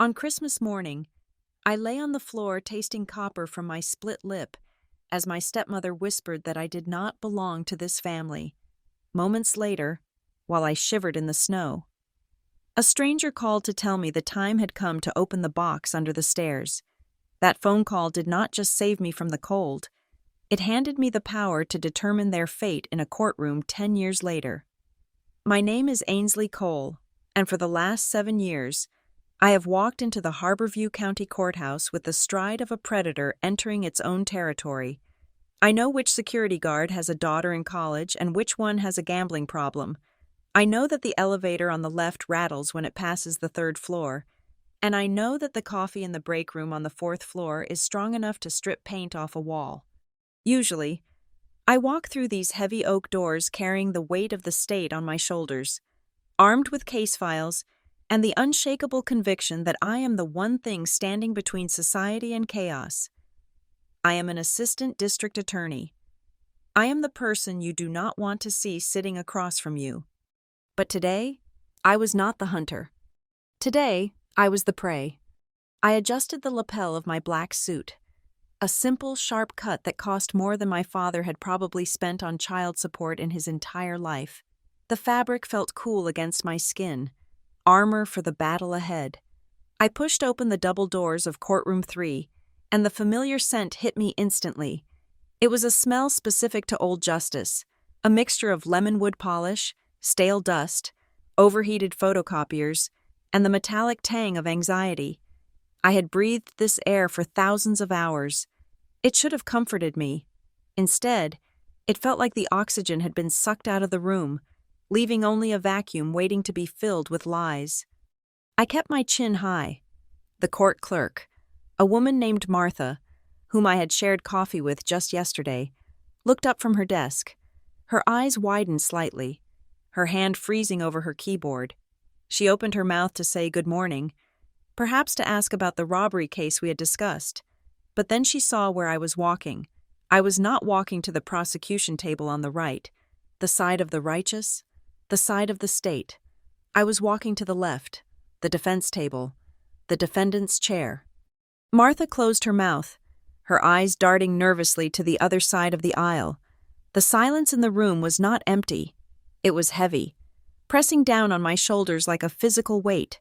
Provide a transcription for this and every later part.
On Christmas morning, I lay on the floor tasting copper from my split lip as my stepmother whispered that I did not belong to this family. Moments later, while I shivered in the snow, a stranger called to tell me the time had come to open the box under the stairs. That phone call did not just save me from the cold, it handed me the power to determine their fate in a courtroom 10 years later. My name is Ainsley Cole, and for the last 7 years, I have walked into the Harborview County Courthouse with the stride of a predator entering its own territory. I know which security guard has a daughter in college and which one has a gambling problem. I know that the elevator on the left rattles when it passes the 3rd floor, and I know that the coffee in the break room on the 4th floor is strong enough to strip paint off a wall. Usually, I walk through these heavy oak doors carrying the weight of the state on my shoulders, armed with case files and the unshakable conviction that I am the one thing standing between society and chaos. I am an assistant district attorney. I am the person you do not want to see sitting across from you. But today, I was not the hunter. Today, I was the prey. I adjusted the lapel of my black suit, a simple, sharp cut that cost more than my father had probably spent on child support in his entire life. The fabric felt cool against my skin, armor for the battle ahead. I pushed open the double doors of Courtroom 3, and the familiar scent hit me instantly. It was a smell specific to Old Justice, a mixture of lemon wood polish, stale dust, overheated photocopiers, and the metallic tang of anxiety. I had breathed this air for thousands of hours. It should have comforted me. Instead, it felt like the oxygen had been sucked out of the room, leaving only a vacuum waiting to be filled with lies. I kept my chin high. The court clerk, a woman named Martha, whom I had shared coffee with just yesterday, looked up from her desk. Her eyes widened slightly, her hand freezing over her keyboard. She opened her mouth to say good morning, perhaps to ask about the robbery case we had discussed. But then she saw where I was walking. I was not walking to the prosecution table on the right, the side of the righteous, the side of the state. I was walking to the left, the defense table, the defendant's chair. Martha closed her mouth, her eyes darting nervously to the other side of the aisle. The silence in the room was not empty. It was heavy, pressing down on my shoulders like a physical weight.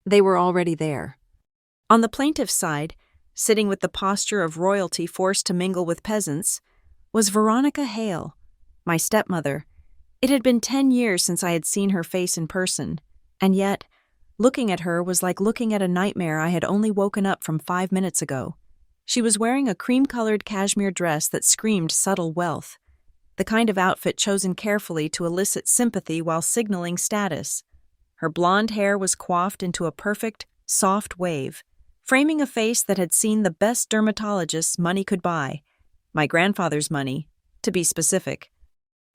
They were already there. On the plaintiff's side, sitting with the posture of royalty forced to mingle with peasants, was Veronica Hale, my stepmother. It had been 10 years since I had seen her face in person, and yet, looking at her was like looking at a nightmare I had only woken up from 5 minutes ago. She was wearing a cream-colored cashmere dress that screamed subtle wealth, the kind of outfit chosen carefully to elicit sympathy while signaling status. Her blonde hair was coiffed into a perfect, soft wave, framing a face that had seen the best dermatologists money could buy, my grandfather's money, to be specific.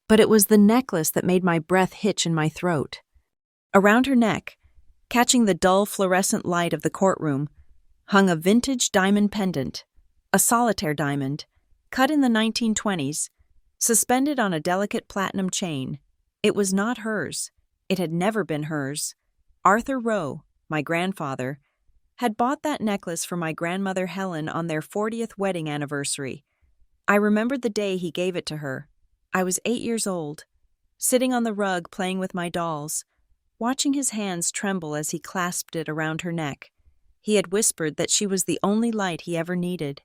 But it was the necklace that made my breath hitch in my throat. Around her neck, catching the dull fluorescent light of the courtroom, hung a vintage diamond pendant, a solitaire diamond, cut in the 1920s, suspended on a delicate platinum chain. It was not hers. It had never been hers. Arthur Rowe, my grandfather, had bought that necklace for my grandmother Helen on their 40th wedding anniversary. I remembered the day he gave it to her. I was 8 years old, sitting on the rug playing with my dolls, watching his hands tremble as he clasped it around her neck. He had whispered that she was the only light he ever needed.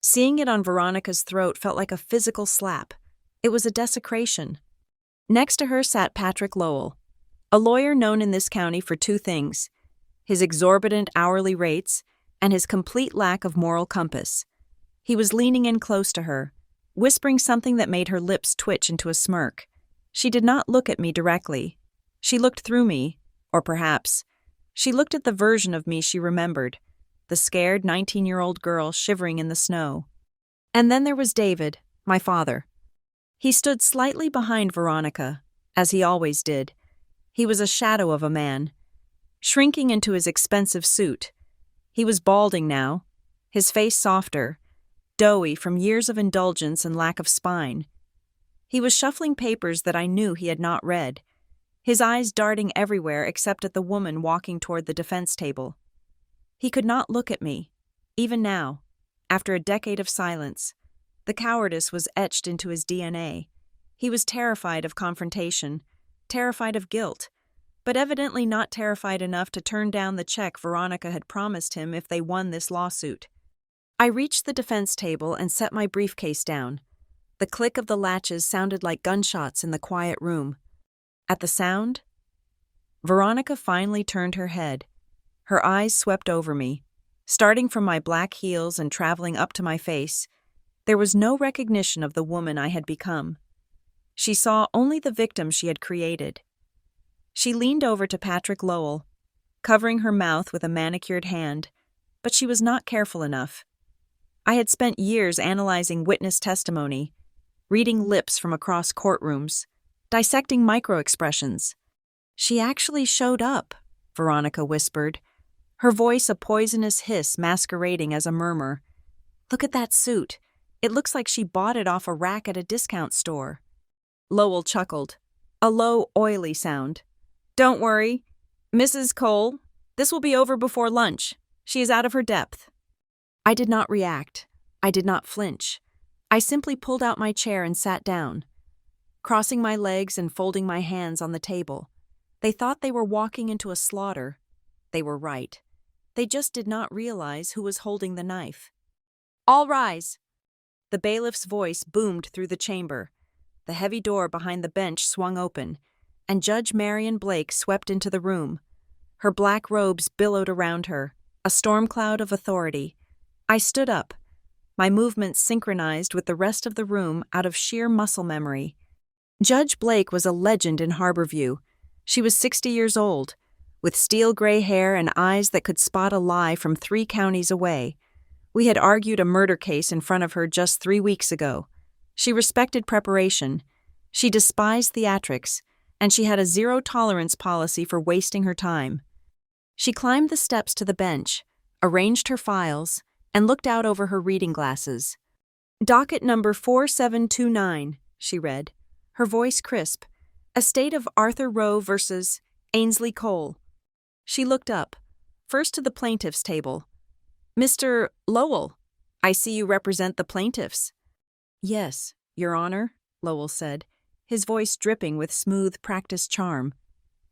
Seeing it on Veronica's throat felt like a physical slap. It was a desecration. Next to her sat Patrick Lowell, a lawyer known in this county for 2 things: his exorbitant hourly rates and his complete lack of moral compass. He was leaning in close to her, whispering something that made her lips twitch into a smirk. She did not look at me directly. She looked through me, or perhaps, she looked at the version of me she remembered, the scared 19-year-old girl shivering in the snow. And then there was David, my father. He stood slightly behind Veronica, as he always did. He was a shadow of a man, shrinking into his expensive suit. He was balding now, his face softer, doughy from years of indulgence and lack of spine. He was shuffling papers that I knew he had not read, his eyes darting everywhere except at the woman walking toward the defense table. He could not look at me. Even now, after a decade of silence, the cowardice was etched into his DNA. He was terrified of confrontation, terrified of guilt, but evidently not terrified enough to turn down the check Veronica had promised him if they won this lawsuit. I reached the defense table and set my briefcase down. The click of the latches sounded like gunshots in the quiet room. At the sound, Veronica finally turned her head. Her eyes swept over me, starting from my black heels and traveling up to my face. There was no recognition of the woman I had become. She saw only the victim she had created. She leaned over to Patrick Lowell, covering her mouth with a manicured hand, but she was not careful enough. I had spent years analyzing witness testimony, reading lips from across courtrooms, dissecting microexpressions. "She actually showed up," Veronica whispered, her voice a poisonous hiss masquerading as a murmur. "Look at that suit. It looks like she bought it off a rack at a discount store." Lowell chuckled, a low, oily sound. "Don't worry, Mrs. Cole. This will be over before lunch. She is out of her depth." I did not react. I did not flinch. I simply pulled out my chair and sat down, crossing my legs and folding my hands on the table. They thought they were walking into a slaughter. They were right. They just did not realize who was holding the knife. "All rise." The bailiff's voice boomed through the chamber. The heavy door behind the bench swung open, and Judge Marion Blake swept into the room. Her black robes billowed around her, a storm cloud of authority. I stood up, my movements synchronized with the rest of the room out of sheer muscle memory. Judge Blake was a legend in Harborview. She was 60 years old, with steel gray hair and eyes that could spot a lie from 3 counties away. We had argued a murder case in front of her just 3 weeks ago. She respected preparation. She despised theatrics, and she had a zero-tolerance policy for wasting her time. She climbed the steps to the bench, arranged her files, and looked out over her reading glasses. "Docket number 4729, she read, her voice crisp. "Estate of Arthur Rowe versus Ainsley Cole." She looked up, first to the plaintiff's table. "Mr. Lowell, I see you represent the plaintiffs." "Yes, Your Honor," Lowell said, his voice dripping with smooth, practiced charm.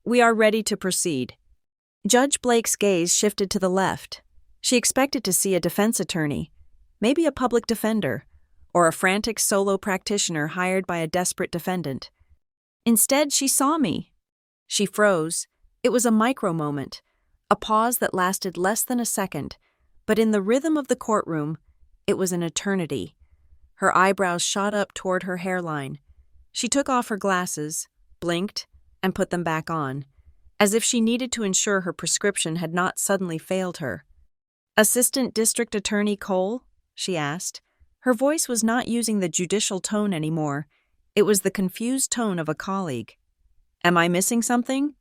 "We are ready to proceed." Judge Blake's gaze shifted to the left. She expected to see a defense attorney, maybe a public defender, or a frantic solo practitioner hired by a desperate defendant. Instead, she saw me. She froze. It was a micro-moment, a pause that lasted less than a second, but in the rhythm of the courtroom, it was an eternity. Her eyebrows shot up toward her hairline. She took off her glasses, blinked, and put them back on, as if she needed to ensure her prescription had not suddenly failed her. "Assistant District Attorney Cole?" she asked. Her voice was not using the judicial tone anymore. It was the confused tone of a colleague. "Am I missing something?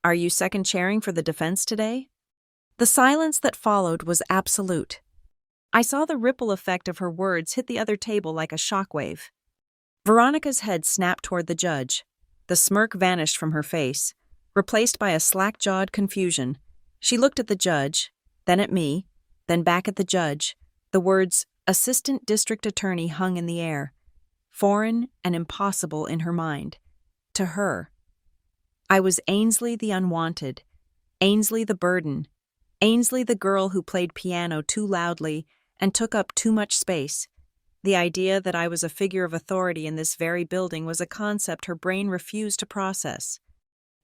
Are you second-chairing for the defense today?" The silence that followed was absolute. I saw the ripple effect of her words hit the other table like a shockwave. Veronica's head snapped toward the judge. The smirk vanished from her face, replaced by a slack-jawed confusion. She looked at the judge, then at me, then back at the judge. The words, "Assistant District Attorney," hung in the air, foreign and impossible in her mind. To her. I was Ainsley the unwanted, Ainsley the burden, Ainsley the girl who played piano too loudly and took up too much space. The idea that I was a figure of authority in this very building was a concept her brain refused to process.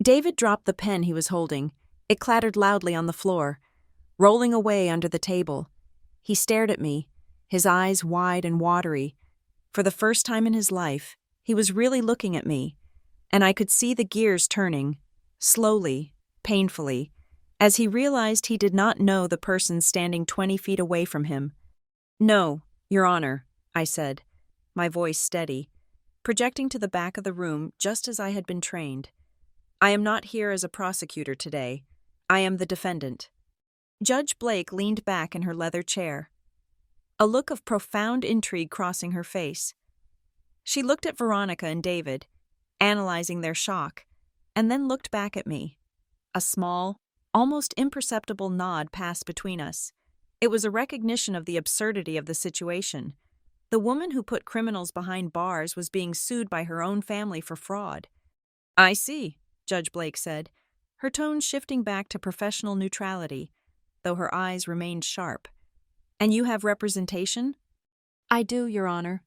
David dropped the pen he was holding. It clattered loudly on the floor, rolling away under the table. He stared at me, his eyes wide and watery. For the first time in his life, he was really looking at me, and I could see the gears turning, slowly, painfully, as he realized he did not know the person standing 20 feet away from him. "No, Your Honor," I said, my voice steady, projecting to the back of the room just as I had been trained. "I am not here as a prosecutor today. I am the defendant." Judge Blake leaned back in her leather chair, a look of profound intrigue crossing her face. She looked at Veronica and David, analyzing their shock, and then looked back at me, a small, almost imperceptible nod passed between us. It was a recognition of the absurdity of the situation. The woman who put criminals behind bars was being sued by her own family for fraud. "I see," Judge Blake said, her tone shifting back to professional neutrality, though her eyes remained sharp. "And you have representation?" "I do, Your Honor."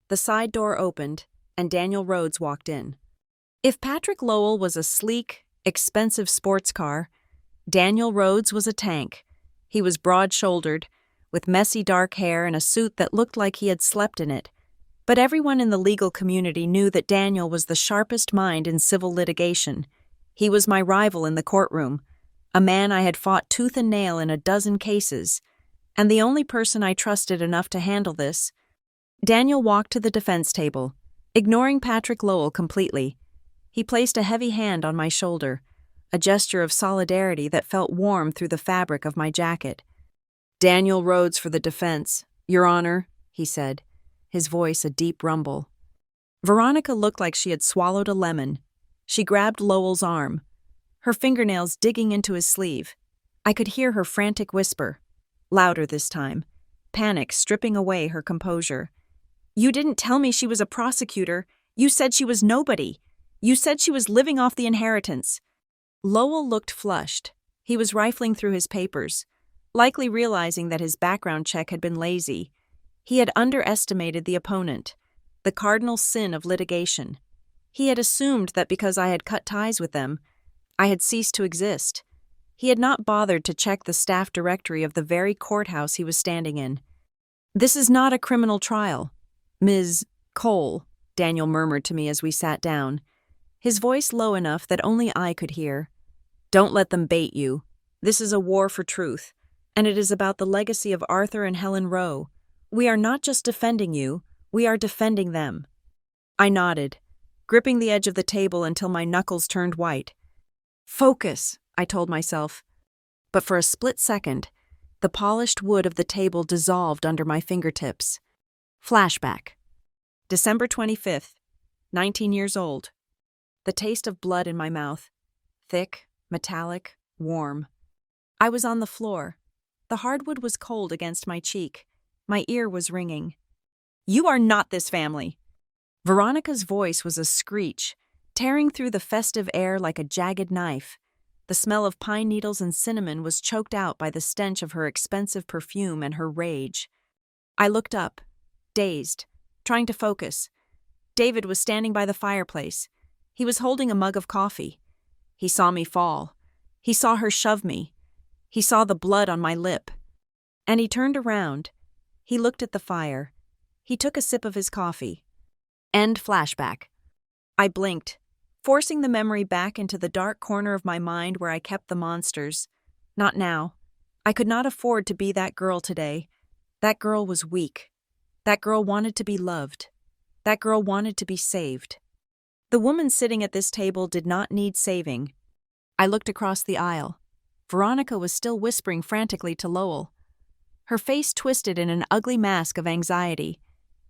The side door opened, and Daniel Rhodes walked in. If Patrick Lowell was a sleek, expensive sports car, Daniel Rhodes was a tank. He was broad-shouldered, with messy dark hair and a suit that looked like he had slept in it. But everyone in the legal community knew that Daniel was the sharpest mind in civil litigation. He was my rival in the courtroom, a man I had fought tooth and nail in a dozen cases, and the only person I trusted enough to handle this. Daniel walked to the defense table, ignoring Patrick Lowell completely. He placed a heavy hand on my shoulder, a gesture of solidarity that felt warm through the fabric of my jacket. "Daniel Rhodes for the defense, Your Honor," he said, his voice a deep rumble. Veronica looked like she had swallowed a lemon. She grabbed Lowell's arm, her fingernails digging into his sleeve. I could hear her frantic whisper, louder this time, panic stripping away her composure. "You didn't tell me she was a prosecutor. You said she was nobody. You said she was living off the inheritance." Lowell looked flushed. He was rifling through his papers, likely realizing that his background check had been lazy. He had underestimated the opponent, the cardinal sin of litigation. He had assumed that because I had cut ties with them, I had ceased to exist. He had not bothered to check the staff directory of the very courthouse he was standing in. "This is not a criminal trial, Ms. Cole," Daniel murmured to me as we sat down, his voice low enough that only I could hear. "Don't let them bait you. This is a war for truth, and it is about the legacy of Arthur and Helen Rowe. We are not just defending you, we are defending them." I nodded, gripping the edge of the table until my knuckles turned white. "Focus," I told myself. But for a split second, the polished wood of the table dissolved under my fingertips. Flashback. December 25th, 19 years old. The taste of blood in my mouth. Thick, metallic, warm. I was on the floor. The hardwood was cold against my cheek. My ear was ringing. "You are not this family." Veronica's voice was a screech, tearing through the festive air like a jagged knife. The smell of pine needles and cinnamon was choked out by the stench of her expensive perfume and her rage. I looked up, dazed, trying to focus. David was standing by the fireplace. He was holding a mug of coffee. He saw me fall. He saw her shove me. He saw the blood on my lip. And he turned around. He looked at the fire. He took a sip of his coffee. End flashback. I blinked, forcing the memory back into the dark corner of my mind where I kept the monsters. Not now. I could not afford to be that girl today. That girl was weak. That girl wanted to be loved. That girl wanted to be saved. The woman sitting at this table did not need saving. I looked across the aisle. Veronica was still whispering frantically to Lowell. Her face twisted in an ugly mask of anxiety.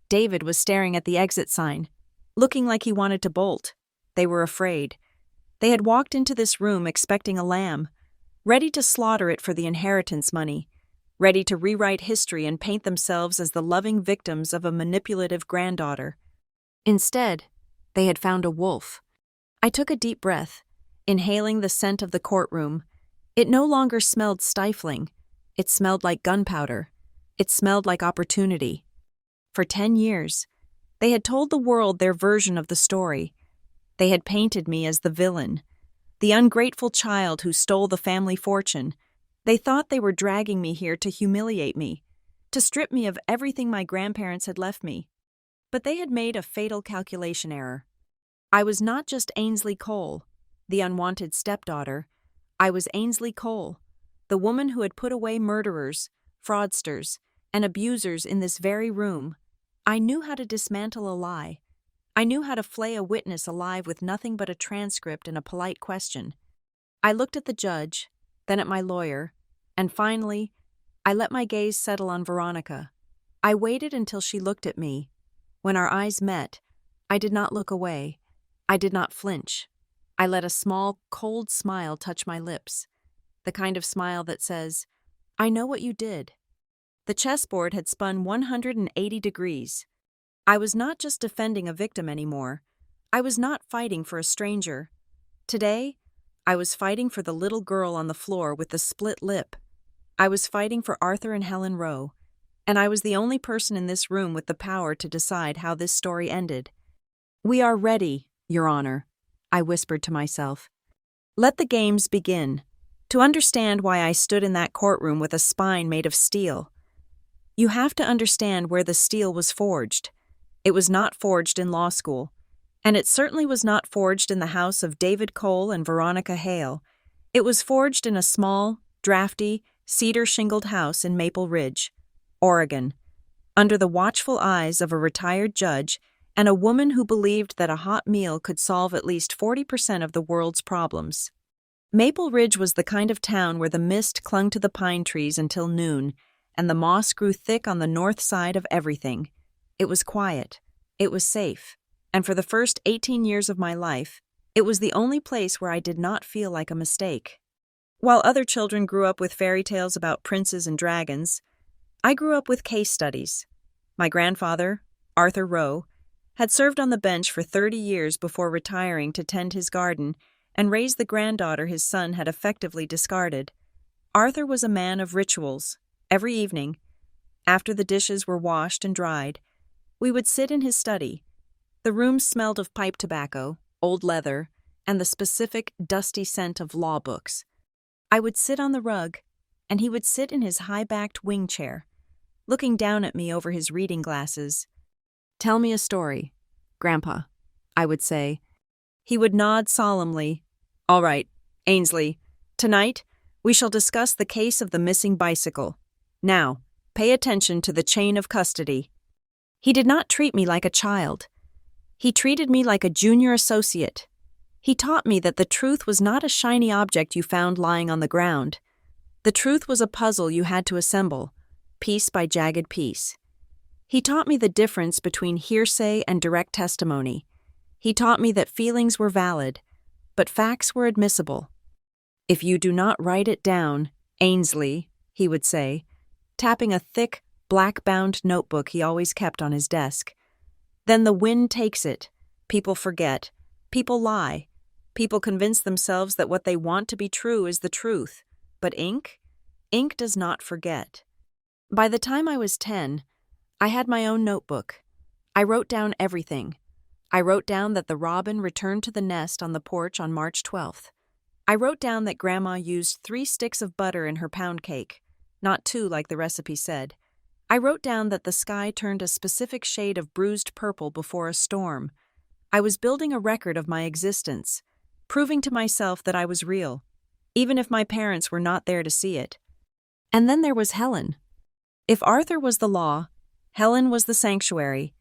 David was staring at the exit sign, looking like he wanted to bolt. They were afraid. They had walked into this room expecting a lamb, ready to slaughter it for the inheritance money, ready to rewrite history and paint themselves as the loving victims of a manipulative granddaughter. Instead, they had found a wolf. I took a deep breath, inhaling the scent of the courtroom. It no longer smelled stifling. It smelled like gunpowder. It smelled like opportunity. For 10 years, they had told the world their version of the story. They had painted me as the villain, the ungrateful child who stole the family fortune. They thought they were dragging me here to humiliate me, to strip me of everything my grandparents had left me. But they had made a fatal calculation error. I was not just Ainsley Cole, the unwanted stepdaughter. I was Ainsley Cole, the woman who had put away murderers, fraudsters, and abusers in this very room. I knew how to dismantle a lie. I knew how to flay a witness alive with nothing but a transcript and a polite question. I looked at the judge, then at my lawyer, and finally, I let my gaze settle on Veronica. I waited until she looked at me. When our eyes met, I did not look away. I did not flinch. I let a small, cold smile touch my lips. the kind of smile that says, "I know what you did." The chessboard had spun 180 degrees. I was not just defending a victim anymore. I was not fighting for a stranger. Today, I was fighting for the little girl on the floor with the split lip. I was fighting for Arthur and Helen Rowe, and I was the only person in this room with the power to decide how this story ended. "We are ready, Your Honor," I whispered to myself. "Let the games begin." To understand why I stood in that courtroom with a spine made of steel, you have to understand where the steel was forged. It was not forged in law school, and it certainly was not forged in the house of David Cole and Veronica Hale. It was forged in a small, drafty, cedar-shingled house in Maple Ridge, Oregon, under the watchful eyes of a retired judge and a woman who believed that a hot meal could solve at least 40% of the world's problems. Maple Ridge was the kind of town where the mist clung to the pine trees until noon, and the moss grew thick on the north side of everything. It was quiet. It was safe. And for the first 18 years of my life, it was the only place where I did not feel like a mistake. While other children grew up with fairy tales about princes and dragons, I grew up with case studies. My grandfather, Arthur Rowe, had served on the bench for 30 years before retiring to tend his garden and raise the granddaughter his son had effectively discarded. Arthur was a man of rituals. Every evening, after the dishes were washed and dried, we would sit in his study. The room smelled of pipe tobacco, old leather, and the specific, dusty scent of law books. I would sit on the rug, and he would sit in his high-backed wing chair, looking down at me over his reading glasses. "Tell me a story, Grandpa," I would say. He would nod solemnly. "All right, Ainsley, tonight we shall discuss the case of the missing bicycle. Now, pay attention to the chain of custody." He did not treat me like a child. He treated me like a junior associate. He taught me that the truth was not a shiny object you found lying on the ground. The truth was a puzzle you had to assemble, piece by jagged piece. He taught me the difference between hearsay and direct testimony. He taught me that feelings were valid, but facts were admissible. "If you do not write it down, Ainsley," he would say, tapping a thick, black-bound notebook he always kept on his desk, "then the wind takes it. People forget. People lie. People convince themselves that what they want to be true is the truth. But ink? Ink does not forget." By the time I was 10, I had my own notebook. I wrote down everything. I wrote down that the robin returned to the nest on the porch on March 12th. I wrote down that Grandma used 3 sticks of butter in her pound cake, not 2 like the recipe said. I wrote down that the sky turned a specific shade of bruised purple before a storm. I was building a record of my existence, proving to myself that I was real, even if my parents were not there to see it. And then there was Helen. If Arthur was the law, Helen was the sanctuary.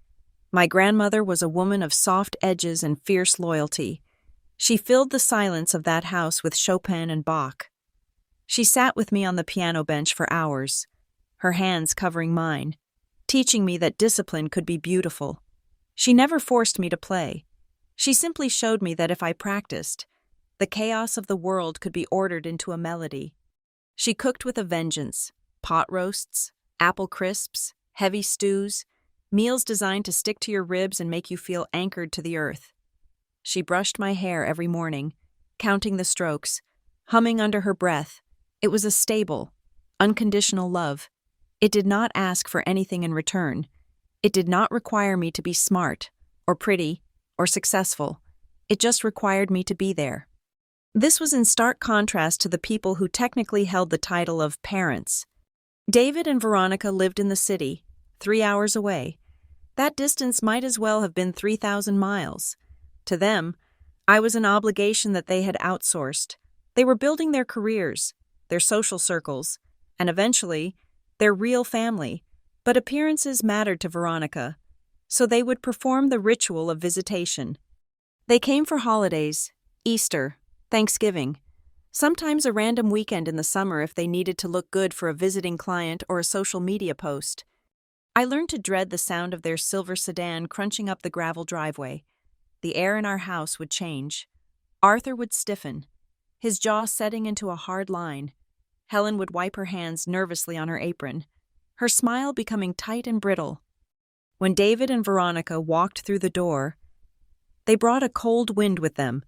My grandmother was a woman of soft edges and fierce loyalty. She filled the silence of that house with Chopin and Bach. She sat with me on the piano bench for hours, her hands covering mine, teaching me that discipline could be beautiful. She never forced me to play. She simply showed me that if I practiced, the chaos of the world could be ordered into a melody. She cooked with a vengeance: pot roasts, apple crisps, heavy stews, meals designed to stick to your ribs and make you feel anchored to the earth. She brushed my hair every morning, counting the strokes, humming under her breath. It was a stable, unconditional love. It did not ask for anything in return. It did not require me to be smart, or pretty, or successful. It just required me to be there. This was in stark contrast to the people who technically held the title of parents. David and Veronica lived in the city, 3 hours away. That distance might as well have been 3,000 miles. To them, I was an obligation that they had outsourced. They were building their careers, their social circles, and eventually, their real family. But appearances mattered to Veronica, so they would perform the ritual of visitation. They came for holidays, Easter, Thanksgiving, sometimes a random weekend in the summer if they needed to look good for a visiting client or a social media post. I learned to dread the sound of their silver sedan crunching up the gravel driveway. The air in our house would change. Arthur would stiffen. his jaw setting into a hard line. Helen would wipe her hands nervously on her apron, her smile becoming tight and brittle. When David and Veronica walked through the door, they brought a cold wind with them.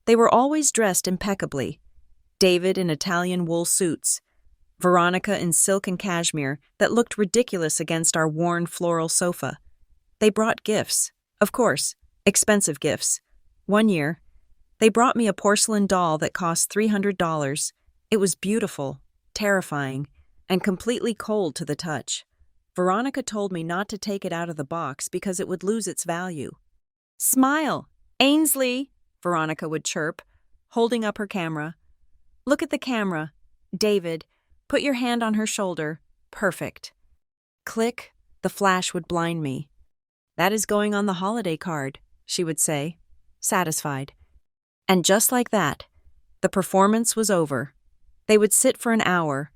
They were always dressed impeccably. David in Italian wool suits, Veronica in silk and cashmere that looked ridiculous against our worn floral sofa. They brought gifts, of course, expensive gifts. One year, they brought me a porcelain doll that cost $300. It was beautiful, terrifying, and completely cold to the touch. Veronica told me not to take it out of the box because it would lose its value. "Smile, Ainsley," Veronica would chirp, holding up her camera. "Look at the camera. David, put your hand on her shoulder. Perfect." Click, the flash would blind me. "That is going on the holiday card," she would say, satisfied. And just like that, the performance was over. They would sit for an hour,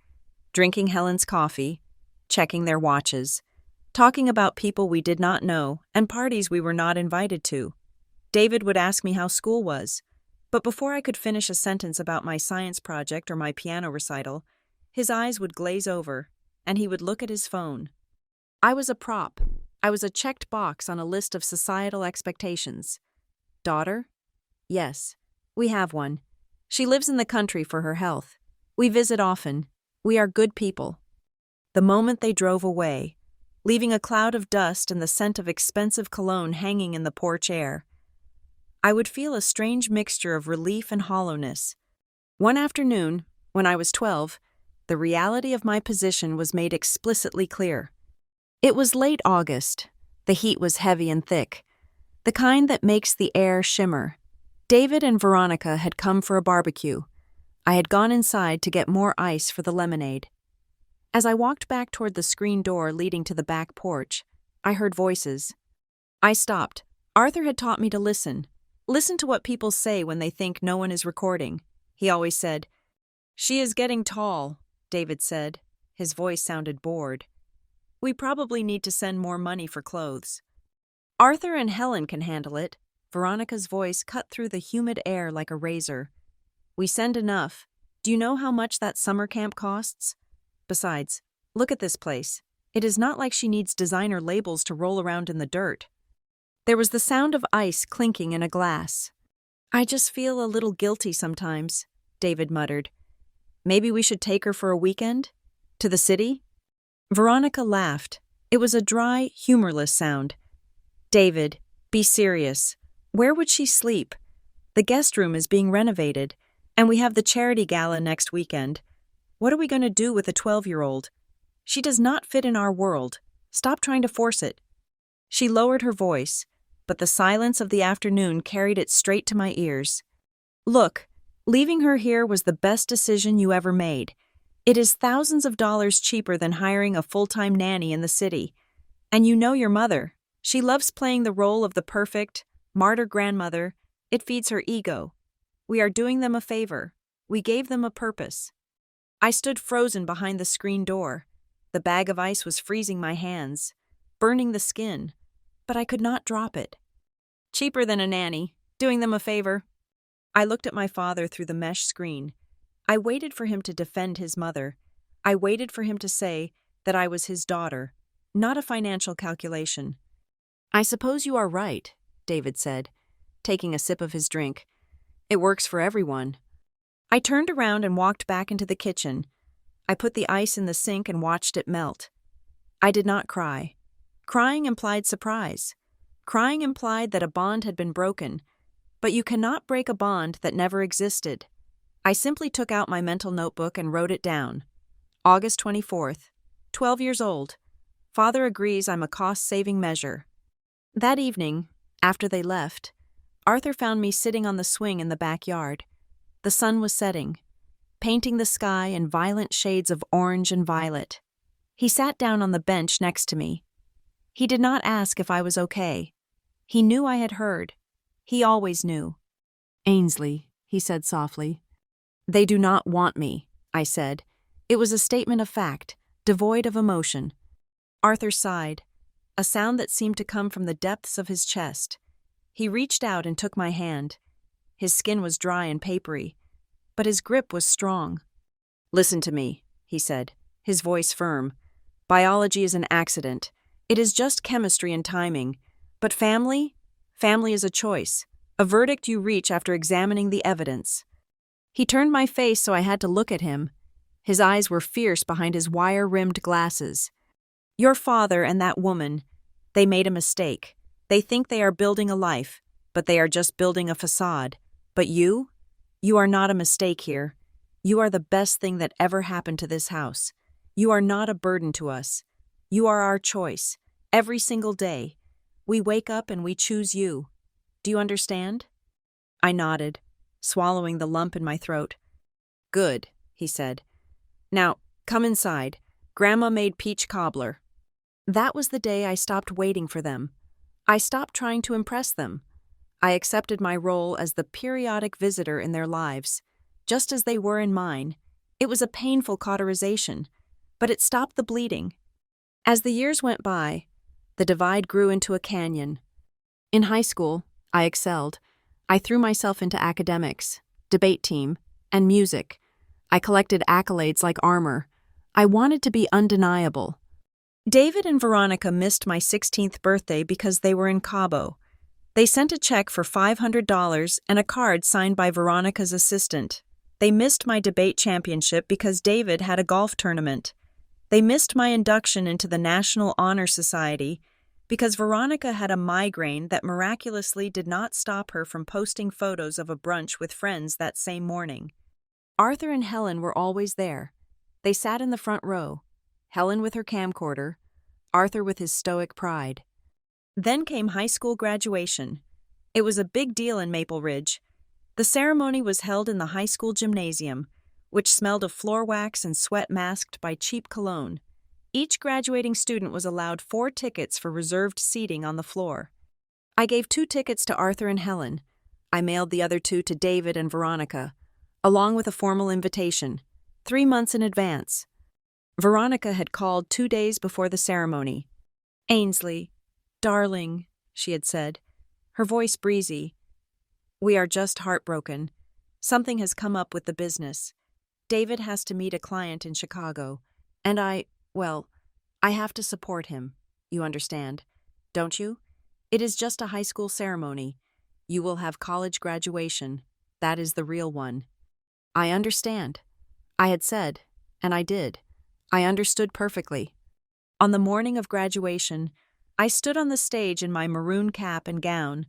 drinking Helen's coffee, checking their watches, talking about people we did not know and parties we were not invited to. David would ask me how school was, but before I could finish a sentence about my science project or my piano recital, his eyes would glaze over, and he would look at his phone. I was a prop. I was a checked box on a list of societal expectations. Daughter? Yes, we have one. She lives in the country for her health. We visit often. We are good people. The moment they drove away, leaving a cloud of dust and the scent of expensive cologne hanging in the porch air, I would feel a strange mixture of relief and hollowness. One afternoon, when I was 12, the reality of my position was made explicitly clear. It was late August. The heat was heavy and thick, the kind that makes the air shimmer. David and Veronica had come for a barbecue. I had gone inside to get more ice for the lemonade. As I walked back toward the screen door leading to the back porch, I heard voices. I stopped. Arthur had taught me to listen. Listen to what people say when they think no one is recording. He always said, "She is getting tall," David said. His voice sounded bored. "We probably need to send more money for clothes." "Arthur and Helen can handle it." Veronica's voice cut through the humid air like a razor. "We send enough. Do you know how much that summer camp costs? Besides, look at this place. It is not like she needs designer labels to roll around in the dirt." There was the sound of ice clinking in a glass. "I just feel a little guilty sometimes," David muttered. "Maybe we should take her for a weekend? To the city?" Veronica laughed. It was a dry, humorless sound. "David, be serious. Where would she sleep? The guest room is being renovated, and we have the charity gala next weekend. What are we going to do with a 12-year-old? She does not fit in our world. Stop trying to force it." She lowered her voice, but the silence of the afternoon carried it straight to my ears. "Look, leaving her here was the best decision you ever made. It is thousands of dollars cheaper than hiring a full-time nanny in the city. And you know your mother. She loves playing the role of the perfect, martyr grandmother. It feeds her ego. We are doing them a favor. We gave them a purpose." I stood frozen behind the screen door. The bag of ice was freezing my hands, burning the skin, but I could not drop it. "Cheaper than a nanny. Doing them a favor." I looked at my father through the mesh screen. I waited for him to defend his mother. I waited for him to say that I was his daughter, not a financial calculation. "I suppose you are right," David said, taking a sip of his drink. "It works for everyone." I turned around and walked back into the kitchen. I put the ice in the sink and watched it melt. I did not cry. Crying implied surprise. Crying implied that a bond had been broken, but you cannot break a bond that never existed. I simply took out my mental notebook and wrote it down. August 24th, 12 years old. Father agrees I'm a cost-saving measure. That evening, after they left, Arthur found me sitting on the swing in the backyard. The sun was setting, painting the sky in violent shades of orange and violet. He sat down on the bench next to me. He did not ask if I was okay. He knew I had heard. He always knew. "Ainsley," he said softly. "They do not want me," I said. It was a statement of fact, devoid of emotion. Arthur sighed, a sound that seemed to come from the depths of his chest. He reached out and took my hand. His skin was dry and papery, but his grip was strong. "Listen to me," he said, his voice firm. "Biology is an accident. It is just chemistry and timing. But family? Family is a choice, a verdict you reach after examining the evidence." He turned my face so I had to look at him. His eyes were fierce behind his wire-rimmed glasses. "Your father and that woman, they made a mistake. They think they are building a life, but they are just building a facade. But you are not a mistake here. You are the best thing that ever happened to this house. You are not a burden to us. You are our choice, every single day. We wake up and we choose you. Do you understand?" I nodded, swallowing the lump in my throat. "Good," he said. "Now, come inside. Grandma made peach cobbler." That was the day I stopped waiting for them. I stopped trying to impress them. I accepted my role as the periodic visitor in their lives, just as they were in mine. It was a painful cauterization, but it stopped the bleeding. As the years went by, the divide grew into a canyon. In high school, I excelled. I threw myself into academics, debate team, and music. I collected accolades like armor. I wanted to be undeniable. David and Veronica missed my 16th birthday because they were in Cabo. They sent a check for $500 and a card signed by Veronica's assistant. They missed my debate championship because David had a golf tournament. They missed my induction into the National Honor Society because Veronica had a migraine that miraculously did not stop her from posting photos of a brunch with friends that same morning. Arthur and Helen were always there. They sat in the front row, Helen with her camcorder, Arthur with his stoic pride. Then came high school graduation. It was a big deal in Maple Ridge. The ceremony was held in the high school gymnasium, which smelled of floor wax and sweat masked by cheap cologne. Each graduating student was allowed 4 tickets for reserved seating on the floor. I gave 2 tickets to Arthur and Helen. I mailed the other 2 to David and Veronica, along with a formal invitation, 3 months in advance. Veronica had called 2 days before the ceremony. "Ainsley, darling," she had said, her voice breezy. "We are just heartbroken. Something has come up with the business. David has to meet a client in Chicago, and I have to support him. You understand, don't you? It is just a high school ceremony. You will have college graduation. That is the real one." "I understand," I had said, and I did. I understood perfectly. On the morning of graduation, I stood on the stage in my maroon cap and gown.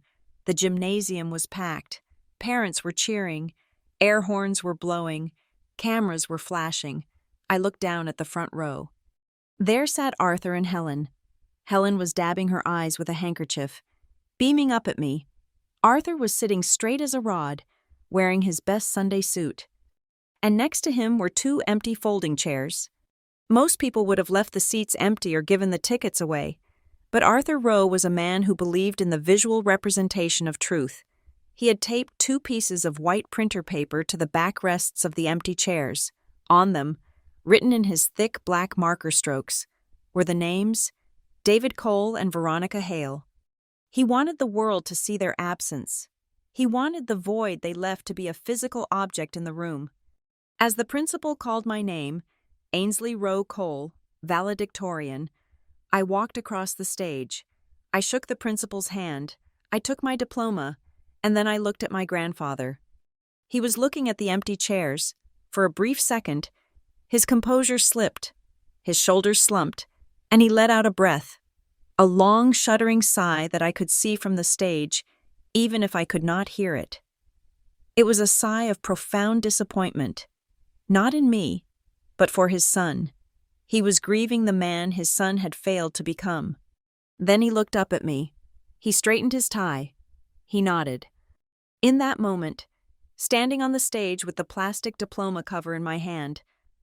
The gymnasium was packed. Parents were cheering. Air horns were blowing. Cameras were flashing. I looked down at the front row. There sat Arthur and Helen. Helen was dabbing her eyes with a handkerchief. Beaming up at me, Arthur was sitting straight as a rod, wearing his best Sunday suit. And next to him were 2 empty folding chairs. Most people would have left the seats empty or given the tickets away, but Arthur Rowe was a man who believed in the visual representation of truth. He had taped 2 pieces of white printer paper to the backrests of the empty chairs. On them, written in his thick black marker strokes, were the names David Cole and Veronica Hale. He wanted the world to see their absence. He wanted the void they left to be a physical object in the room. As the principal called my name, Ainsley Rowe Cole, valedictorian, I walked across the stage. I shook the principal's hand. I took my diploma, and then I looked at my grandfather. He was looking at the empty chairs. For a brief second, his composure slipped, his shoulders slumped, and he let out a breath, a long, shuddering sigh that I could see from the stage, even if I could not hear it. It was a sigh of profound disappointment, not in me, but for his son. He was grieving the man his son had failed to become. Then he looked up at me. He straightened his tie. He nodded. In that moment, standing on the stage with the plastic diploma cover in my hand,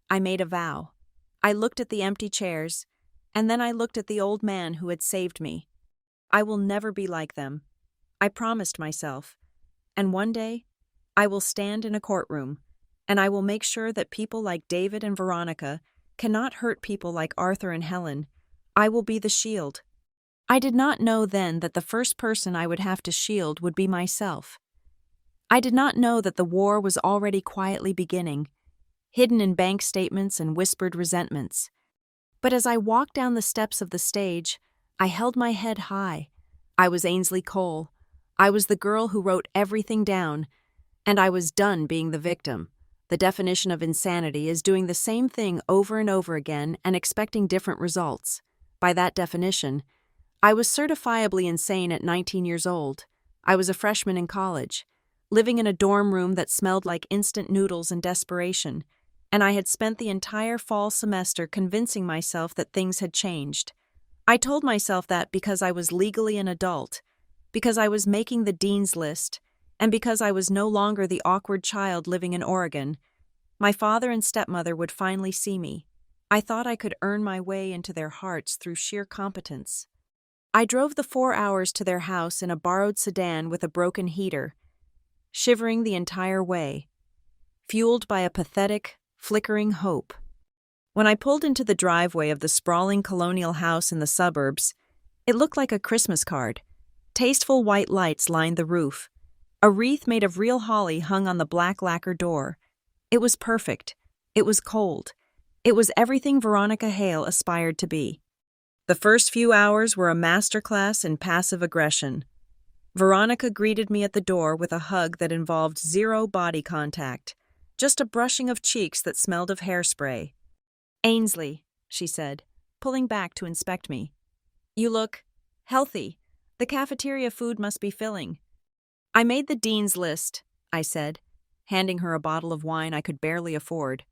I made a vow. I looked at the empty chairs, and then I looked at the old man who had saved me. I will never be like them. I promised myself. And one day, I will stand in a courtroom, and I will make sure that people like David and Veronica cannot hurt people like Arthur and Helen. I will be the shield. I did not know then that the first person I would have to shield would be myself. I did not know that the war was already quietly beginning, hidden in bank statements and whispered resentments. But as I walked down the steps of the stage, I held my head high. I was Ainsley Cole. I was the girl who wrote everything down, and I was done being the victim. The definition of insanity is doing the same thing over and over again and expecting different results. By that definition, I was certifiably insane at 19 years old. I was a freshman in college, living in a dorm room that smelled like instant noodles and desperation, and I had spent the entire fall semester convincing myself that things had changed. I told myself that because I was legally an adult, because I was making the dean's list, and because I was no longer the awkward child living in Oregon, my father and stepmother would finally see me. I thought I could earn my way into their hearts through sheer competence. I drove the 4 hours to their house in a borrowed sedan with a broken heater, shivering the entire way, fueled by a pathetic, flickering hope. When I pulled into the driveway of the sprawling colonial house in the suburbs, it looked like a Christmas card. Tasteful white lights lined the roof. A wreath made of real holly hung on the black lacquer door. It was perfect. It was cold. It was everything Veronica Hale aspired to be. The first few hours were a masterclass in passive aggression. Veronica greeted me at the door with a hug that involved zero body contact, just a brushing of cheeks that smelled of hairspray. "Ainsley," she said, pulling back to inspect me. "You look healthy. The cafeteria food must be filling." "I made the dean's list," I said, handing her a bottle of wine I could barely afford.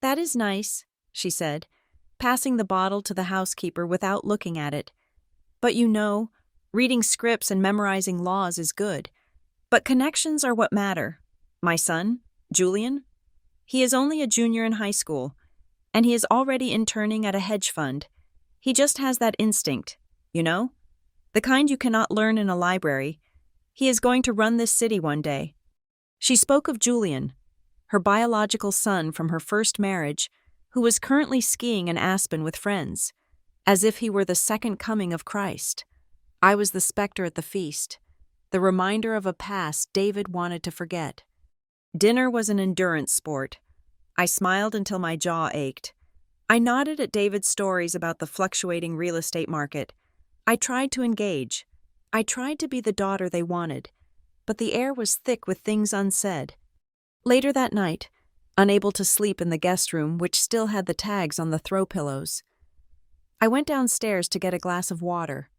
"That is nice," she said, passing the bottle to the housekeeper without looking at it. "But you know, reading scripts and memorizing laws is good. But connections are what matter. My son, Julian, he is only a junior in high school, and he is already interning at a hedge fund. He just has that instinct, you know? The kind you cannot learn in a library. He is going to run this city one day." She spoke of Julian, her biological son from her first marriage, who was currently skiing in Aspen with friends, as if he were the second coming of Christ. I was the specter at the feast, the reminder of a past David wanted to forget. Dinner was an endurance sport. I smiled until my jaw ached. I nodded at David's stories about the fluctuating real estate market. I tried to engage. I tried to be the daughter they wanted, but the air was thick with things unsaid. Later that night, unable to sleep in the guest room, which still had the tags on the throw pillows, I went downstairs to get a glass of water.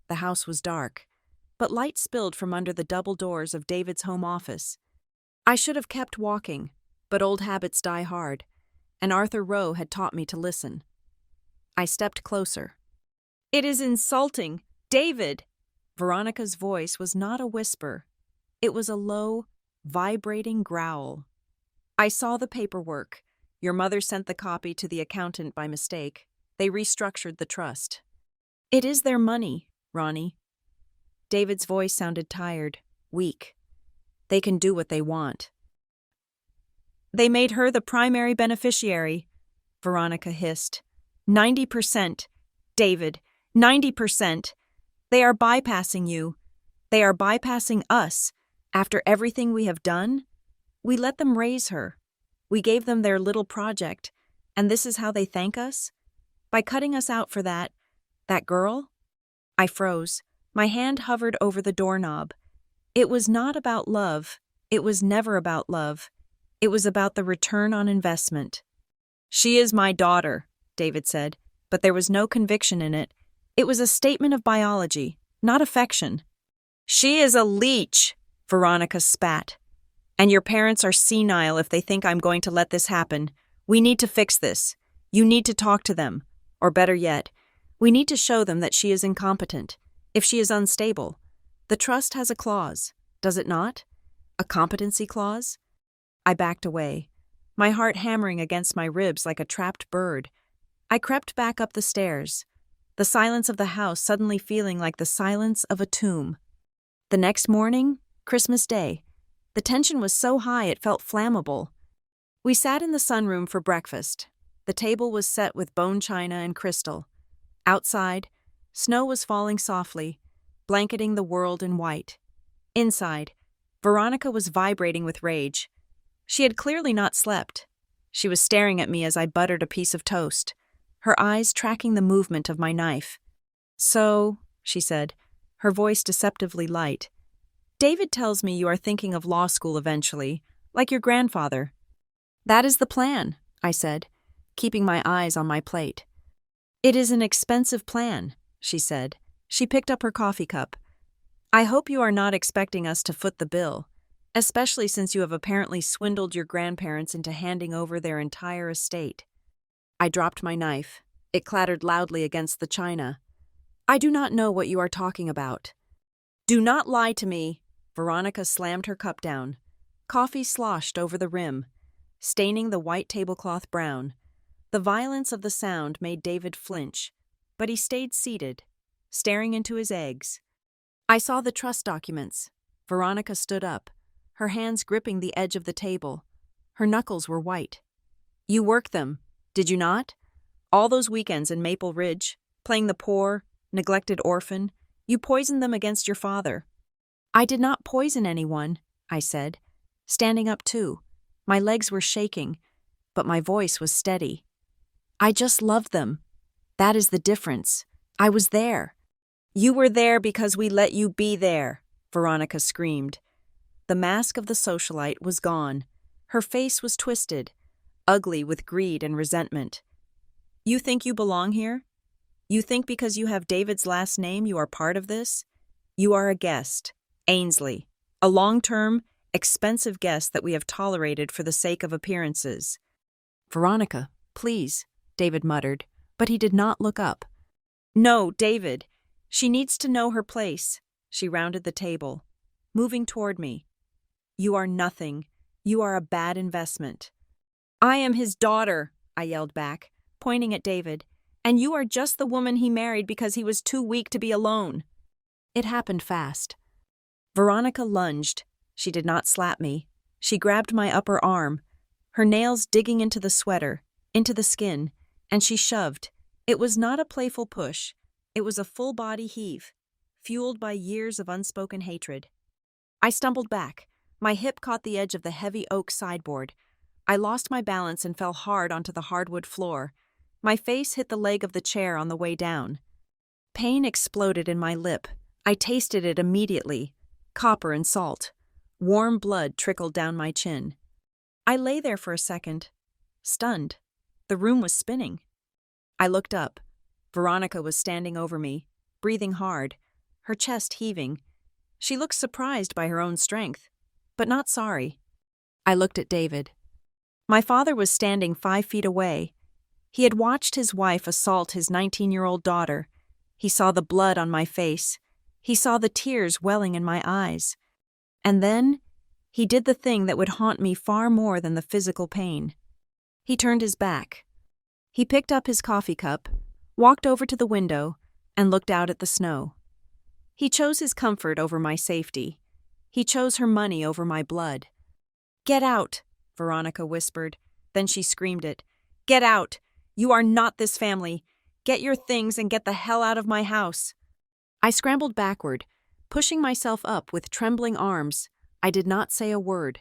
The house was dark, but light spilled from under the double doors of David's home office. I should have kept walking, but old habits die hard, and Arthur Rowe had taught me to listen. I stepped closer. "It is insulting, David!" Veronica's voice was not a whisper. It was a low, vibrating growl. "I saw the paperwork. Your mother sent the copy to the accountant by mistake. They restructured the trust." "It is their money, Ronnie." David's voice sounded tired, weak. "They can do what they want." "They made her the primary beneficiary," Veronica hissed. 90%, David, 90%. They are bypassing you. They are bypassing us. After everything we have done, we let them raise her. We gave them their little project, and this is how they thank us? By cutting us out for that girl? I froze. My hand hovered over the doorknob. It was not about love. It was never about love. It was about the return on investment. "She is my daughter," David said, but there was no conviction in it. It was a statement of biology, not affection. "She is a leech," Veronica spat. "And your parents are senile if they think I'm going to let this happen. We need to fix this. You need to talk to them. Or better yet, we need to show them that she is incompetent, if she is unstable. The trust has a clause, does it not? A competency clause?" I backed away, my heart hammering against my ribs like a trapped bird. I crept back up the stairs, the silence of the house suddenly feeling like the silence of a tomb. The next morning, Christmas Day, the tension was so high it felt flammable. We sat in the sunroom for breakfast. The table was set with bone china and crystal. Outside, snow was falling softly, blanketing the world in white. Inside, Veronica was vibrating with rage. She had clearly not slept. She was staring at me as I buttered a piece of toast, her eyes tracking the movement of my knife. "So," she said, her voice deceptively light, "David tells me you are thinking of law school eventually, like your grandfather." "That is the plan," I said, keeping my eyes on my plate. "It is an expensive plan," she said. She picked up her coffee cup. "I hope you are not expecting us to foot the bill, especially since you have apparently swindled your grandparents into handing over their entire estate." I dropped my knife. It clattered loudly against the china. "I do not know what you are talking about." "Do not lie to me." Veronica slammed her cup down. Coffee sloshed over the rim, staining the white tablecloth brown. The violence of the sound made David flinch, but he stayed seated, staring into his eggs. I saw the trust documents. Veronica stood up, her hands gripping the edge of the table. Her knuckles were white. "You worked them, did you not? All those weekends in Maple Ridge, playing the poor, neglected orphan, you poisoned them against your father." "I did not poison anyone," I said, standing up too. My legs were shaking, but my voice was steady. "I just loved them. That is the difference. I was there." "You were there because we let you be there," Veronica screamed. The mask of the socialite was gone. Her face was twisted, ugly with greed and resentment. "You think you belong here? You think because you have David's last name you are part of this? You are a guest, Ainsley, a long-term, expensive guest that we have tolerated for the sake of appearances." "Veronica, please," David muttered, but he did not look up. "No, David. She needs to know her place." She rounded the table, moving toward me. "You are nothing. You are a bad investment." "I am his daughter," I yelled back, pointing at David, "and you are just the woman he married because he was too weak to be alone." It happened fast. Veronica lunged. She did not slap me. She grabbed my upper arm, her nails digging into the sweater, into the skin, and she shoved. It was not a playful push. It was a full-body heave, fueled by years of unspoken hatred. I stumbled back. My hip caught the edge of the heavy oak sideboard. I lost my balance and fell hard onto the hardwood floor. My face hit the leg of the chair on the way down. Pain exploded in my lip. I tasted it immediately. Copper and salt. Warm blood trickled down my chin. I lay there for a second, stunned. The room was spinning. I looked up. Veronica was standing over me, breathing hard, her chest heaving. She looked surprised by her own strength, but not sorry. I looked at David. My father was standing 5 feet away. He had watched his wife assault his 19-year-old daughter. He saw the blood on my face. He saw the tears welling in my eyes. And then, he did the thing that would haunt me far more than the physical pain. He turned his back. He picked up his coffee cup, walked over to the window, and looked out at the snow. He chose his comfort over my safety. He chose her money over my blood. "Get out," Veronica whispered. Then she screamed it. "Get out! You are not this family. Get your things and get the hell out of my house." I scrambled backward, pushing myself up with trembling arms. I did not say a word.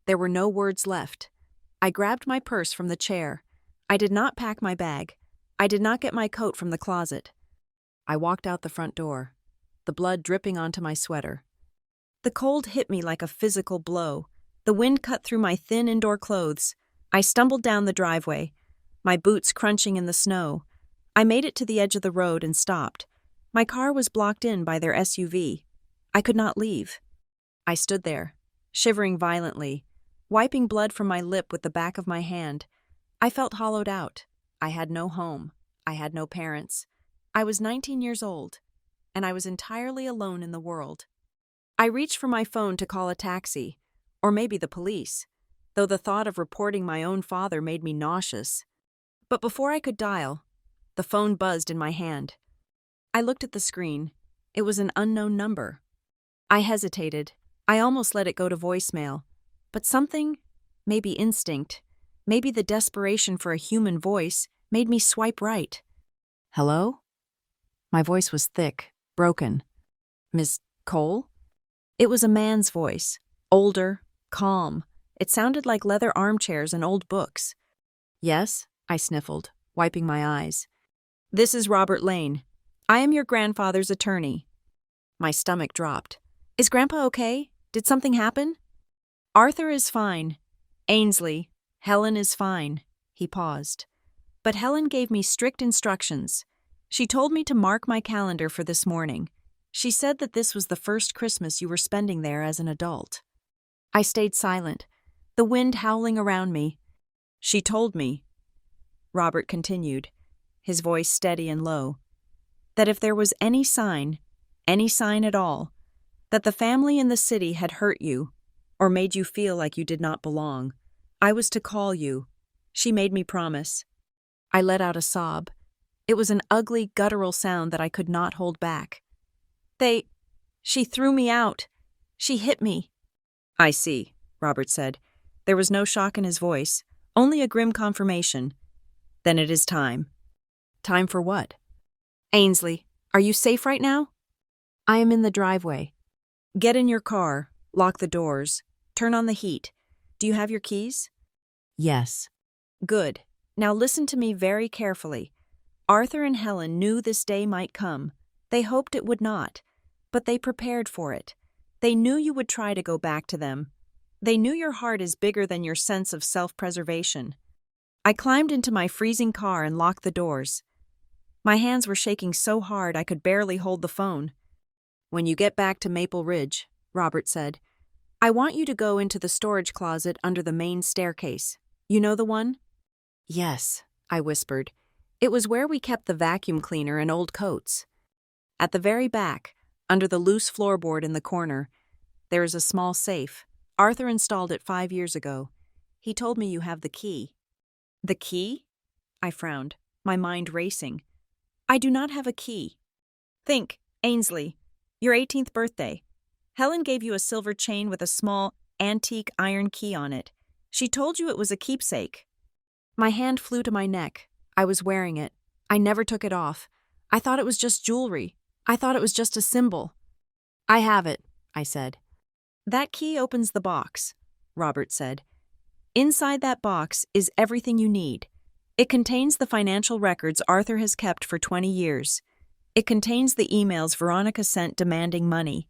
There were no words left. I grabbed my purse from the chair. I did not pack my bag. I did not get my coat from the closet. I walked out the front door, the blood dripping onto my sweater. The cold hit me like a physical blow. The wind cut through my thin indoor clothes. I stumbled down the driveway, my boots crunching in the snow. I made it to the edge of the road and stopped. My car was blocked in by their SUV. I could not leave. I stood there, shivering violently, wiping blood from my lip with the back of my hand. I felt hollowed out. I had no home. I had no parents. I was 19 years old, and I was entirely alone in the world. I reached for my phone to call a taxi, or maybe the police, though the thought of reporting my own father made me nauseous. But before I could dial, the phone buzzed in my hand. I looked at the screen. It was an unknown number. I hesitated. I almost let it go to voicemail. But something, maybe instinct, maybe the desperation for a human voice, made me swipe right. "Hello?" My voice was thick, broken. "Miss Cole?" It was a man's voice, Older, calm. It sounded like leather armchairs and old books. "Yes," I sniffled, wiping my eyes. "This is Robert Lane. I am your grandfather's attorney." My stomach dropped. "Is Grandpa okay? Did something happen?" "Arthur is fine. Ainsley, Helen is fine." He paused. "But Helen gave me strict instructions. She told me to mark my calendar for this morning. She said that this was the first Christmas you were spending there as an adult." I stayed silent, the wind howling around me. "She told me," Robert continued, his voice steady and low, "that if there was any sign at all, that the family in the city had hurt you or made you feel like you did not belong, I was to call you. She made me promise." I let out a sob. It was an ugly, guttural sound that I could not hold back. She threw me out. She hit me." "I see," Robert said. There was no shock in his voice, only a grim confirmation. "Then it is time." "Time for what?" "Ainsley, are you safe right now?" "I am in the driveway." "Get in your car, lock the doors, turn on the heat. Do you have your keys?" "Yes." "Good. Now listen to me very carefully. Arthur and Helen knew this day might come. They hoped it would not, but they prepared for it. They knew you would try to go back to them. They knew your heart is bigger than your sense of self-preservation." I climbed into my freezing car and locked the doors. My hands were shaking so hard I could barely hold the phone. "When you get back to Maple Ridge," Robert said, "I want you to go into the storage closet under the main staircase. You know the one?" "Yes," I whispered. It was where we kept the vacuum cleaner and old coats. At the very back, under the loose floorboard in the corner, there is a small safe. Arthur installed it 5 years ago. He told me you have the key." "The key?" I frowned, my mind racing. "I do not have a key. Think, Ainsley, your 18th birthday. Helen gave you a silver chain with a small, antique iron key on it. She told you it was a keepsake." My hand flew to my neck. I was wearing it. I never took it off. I thought it was just jewelry. I thought it was just a symbol. "I have it," I said. "That key opens the box," Robert said. "Inside that box is everything you need. It contains the financial records Arthur has kept for 20 years. It contains the emails Veronica sent demanding money.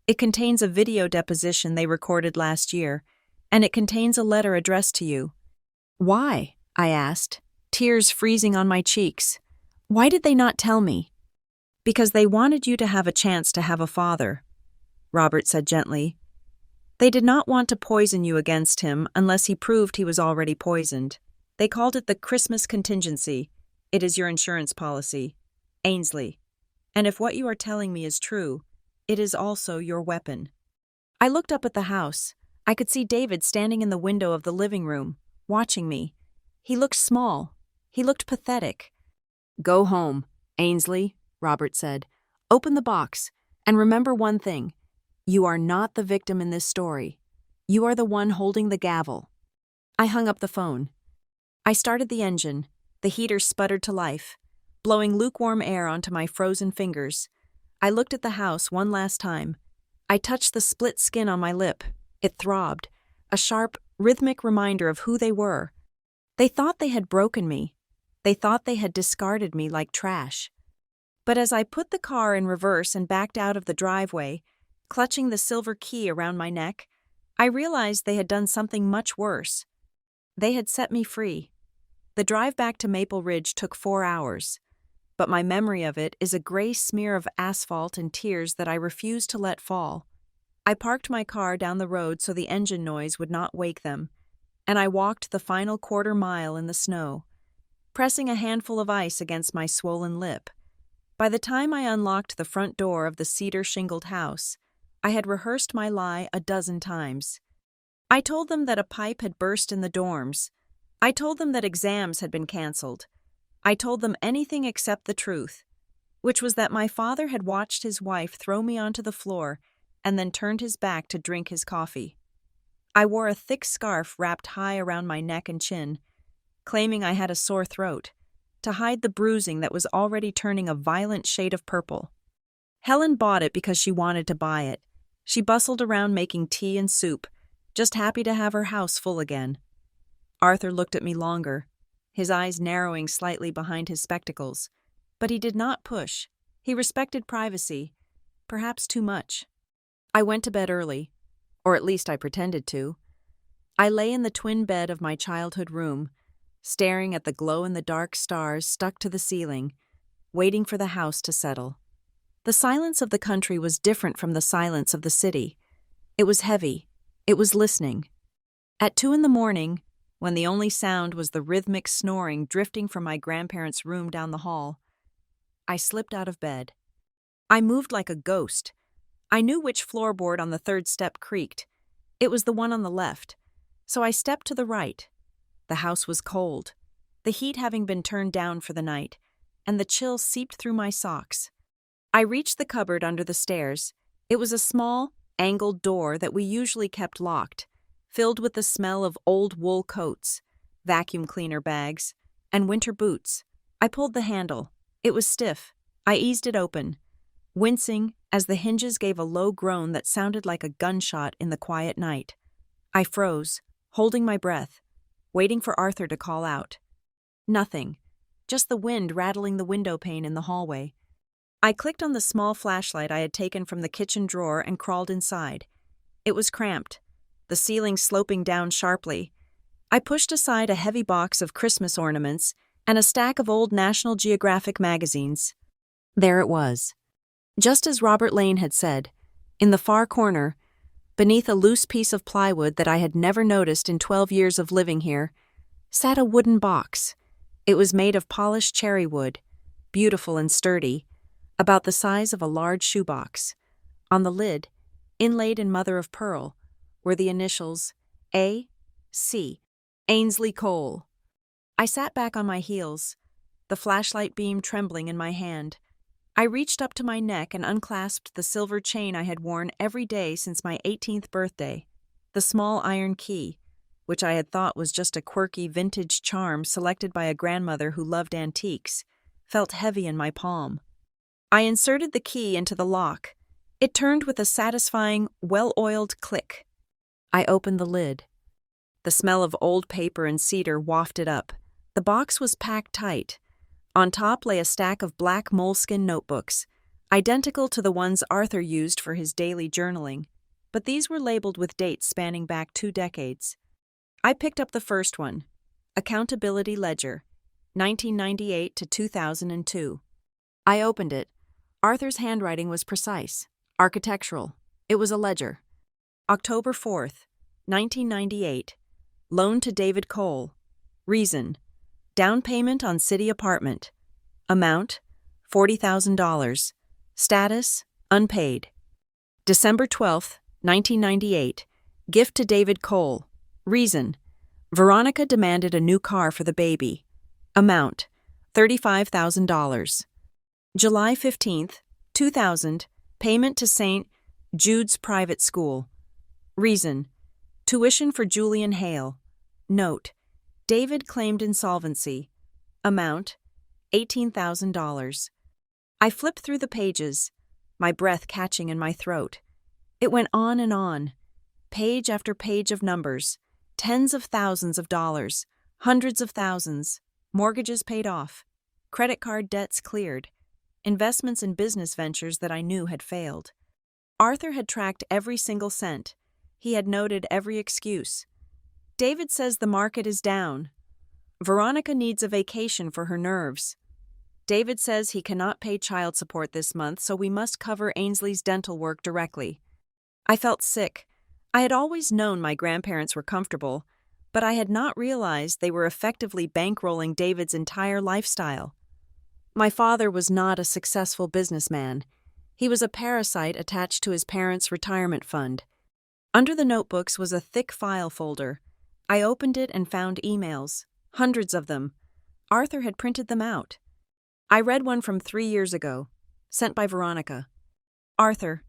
It contains a video deposition they recorded last year, and it contains a letter addressed to you." "Why?" I asked, tears freezing on my cheeks. "Why did they not tell me?" "Because they wanted you to have a chance to have a father," Robert said gently. "They did not want to poison you against him unless he proved he was already poisoned. They called it the Christmas contingency. It is your insurance policy, Ainsley. And if what you are telling me is true, it is also your weapon." I looked up at the house. I could see David standing in the window of the living room, watching me. He looked small. He looked pathetic. "Go home, Ainsley," Robert said. "Open the box, and remember one thing. You are not the victim in this story. You are the one holding the gavel." I hung up the phone. I started the engine. The heater sputtered to life, blowing lukewarm air onto my frozen fingers. I looked at the house one last time. I touched the split skin on my lip. It throbbed, a sharp, rhythmic reminder of who they were. They thought they had broken me. They thought they had discarded me like trash. But as I put the car in reverse and backed out of the driveway, clutching the silver key around my neck, I realized they had done something much worse. They had set me free. The drive back to Maple Ridge took 4 hours, but my memory of it is a gray smear of asphalt and tears that I refuse to let fall. I parked my car down the road so the engine noise would not wake them, and I walked the final 1/4 mile in the snow, pressing a handful of ice against my swollen lip. By the time I unlocked the front door of the cedar-shingled house, I had rehearsed my lie a dozen times. I told them that a pipe had burst in the dorms. I told them that exams had been canceled. I told them anything except the truth, which was that my father had watched his wife throw me onto the floor and then turned his back to drink his coffee. I wore a thick scarf wrapped high around my neck and chin, claiming I had a sore throat, to hide the bruising that was already turning a violent shade of purple. Helen bought it because she wanted to buy it. She bustled around making tea and soup, just happy to have her house full again. Arthur looked at me longer, his eyes narrowing slightly behind his spectacles. But he did not push. He respected privacy, perhaps too much. I went to bed early, or at least I pretended to. I lay in the twin bed of my childhood room, staring at the glow-in-the-dark stars stuck to the ceiling, waiting for the house to settle. The silence of the country was different from the silence of the city. It was heavy. It was listening. At 2 a.m, when the only sound was the rhythmic snoring drifting from my grandparents' room down the hall, I slipped out of bed. I moved like a ghost. I knew which floorboard on the third step creaked. It was the one on the left, so I stepped to the right. The house was cold, the heat having been turned down for the night, and the chill seeped through my socks. I reached the cupboard under the stairs. It was a small, angled door that we usually kept locked, filled with the smell of old wool coats, vacuum cleaner bags, and winter boots. I pulled the handle. It was stiff. I eased it open, wincing as the hinges gave a low groan that sounded like a gunshot in the quiet night. I froze, holding my breath, waiting for Arthur to call out. Nothing, just the wind rattling the window pane in the hallway. I clicked on the small flashlight I had taken from the kitchen drawer and crawled inside. It was cramped, the ceiling sloping down sharply. I pushed aside a heavy box of Christmas ornaments and a stack of old National Geographic magazines. There it was. Just as Robert Lane had said, in the far corner, beneath a loose piece of plywood that I had never noticed in 12 years of living here, sat a wooden box. It was made of polished cherry wood, beautiful and sturdy, about the size of a large shoebox. On the lid, inlaid in mother of pearl, were the initials A.C. Ainsley Cole. I sat back on my heels, the flashlight beam trembling in my hand. I reached up to my neck and unclasped the silver chain I had worn every day since my 18th birthday, the small iron key, which I had thought was just a quirky vintage charm selected by a grandmother who loved antiques, felt heavy in my palm. I inserted the key into the lock. It turned with a satisfying, well-oiled click. I opened the lid. The smell of old paper and cedar wafted up. The box was packed tight. On top lay a stack of black moleskin notebooks, identical to the ones Arthur used for his daily journaling, but these were labeled with dates spanning back 2 decades. I picked up the first one, Accountability Ledger, 1998 to 2002. I opened it. Arthur's handwriting was precise, architectural. It was a ledger. October 4th, 1998. Loan to David Cole. Reason: down payment on city apartment. Amount: $40,000. Status: unpaid. December 12th, 1998. Gift to David Cole. Reason: Veronica demanded a new car for the baby. Amount: $35,000. July 15th, 2000. Payment to St. Jude's Private School. Reason: tuition for Julian Hale. Note: David claimed insolvency. Amount: $18,000. I flipped through the pages, my breath catching in my throat. It went on and on, page after page of numbers, tens of thousands of dollars, hundreds of thousands, mortgages paid off, credit card debts cleared, investments in business ventures that I knew had failed. Arthur had tracked every single cent. He had noted every excuse. David says the market is down. Veronica needs a vacation for her nerves. David says he cannot pay child support this month, so we must cover Ainsley's dental work directly. I felt sick. I had always known my grandparents were comfortable, but I had not realized they were effectively bankrolling David's entire lifestyle. My father was not a successful businessman. He was a parasite attached to his parents' retirement fund. Under the notebooks was a thick file folder. I opened it and found emails, hundreds of them. Arthur had printed them out. I read one from 3 years ago, sent by Veronica. Arthur,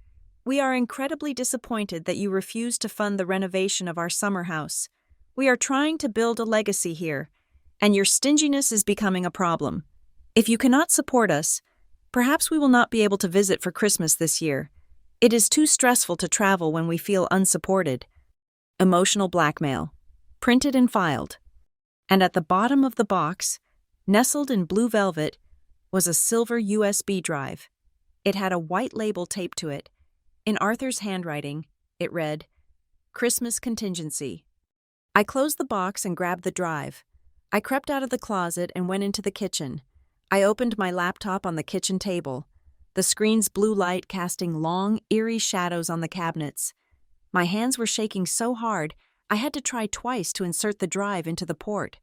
we are incredibly disappointed that you refused to fund the renovation of our summer house. We are trying to build a legacy here, and your stinginess is becoming a problem. If you cannot support us, perhaps we will not be able to visit for Christmas this year. It is too stressful to travel when we feel unsupported. Emotional blackmail. Printed and filed. And at the bottom of the box, nestled in blue velvet, was a silver USB drive. It had a white label taped to it. In Arthur's handwriting, it read, "Christmas Contingency." I closed the box and grabbed the drive. I crept out of the closet and went into the kitchen. I opened my laptop on the kitchen table, the screen's blue light casting long, eerie shadows on the cabinets. My hands were shaking so hard, I had to try twice to insert the drive into the port.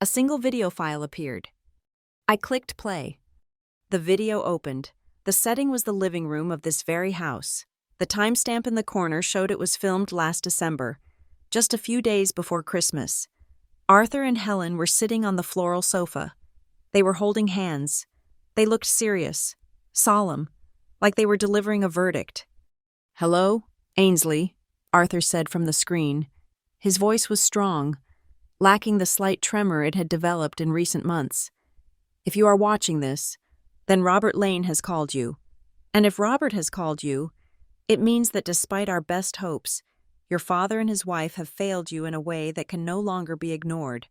A single video file appeared. I clicked play. The video opened. The setting was the living room of this very house. The timestamp in the corner showed it was filmed last December, just a few days before Christmas. Arthur and Helen were sitting on the floral sofa. They were holding hands. They looked serious, solemn, like they were delivering a verdict. "Hello, Ainsley," Arthur said from the screen. His voice was strong, lacking the slight tremor it had developed in recent months. "If you are watching this, then Robert Lane has called you. And if Robert has called you, it means that despite our best hopes, your father and his wife have failed you in a way that can no longer be ignored."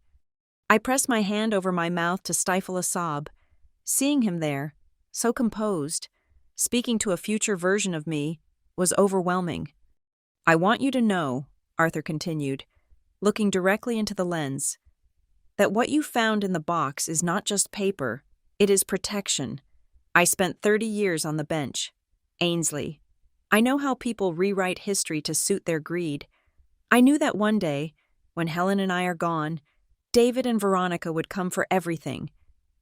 I pressed my hand over my mouth to stifle a sob. Seeing him there, so composed, speaking to a future version of me, was overwhelming. "I want you to know," Arthur continued, looking directly into the lens, "that what you found in the box is not just paper, it is protection. I spent 30 years on the bench. Ainsley, I know how people rewrite history to suit their greed. I knew that one day, when Helen and I are gone, David and Veronica would come for everything,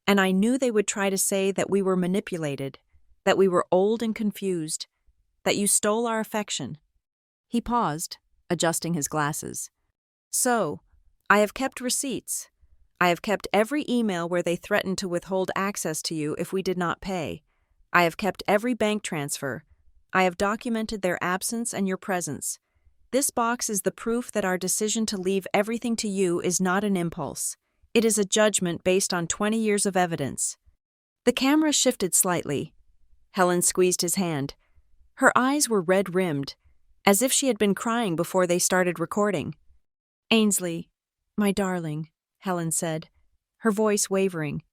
and I knew they would try to say that we were manipulated, that we were old and confused, that you stole our affection." He paused, adjusting his glasses. "So, I have kept receipts. I have kept every email where they threatened to withhold access to you if we did not pay. I have kept every bank transfer. I have documented their absence and your presence. This box is the proof that our decision to leave everything to you is not an impulse. It is a judgment based on 20 years of evidence." The camera shifted slightly. Helen squeezed his hand. Her eyes were red-rimmed, as if she had been crying before they started recording. "Ainsley, my darling," Helen said, her voice wavering.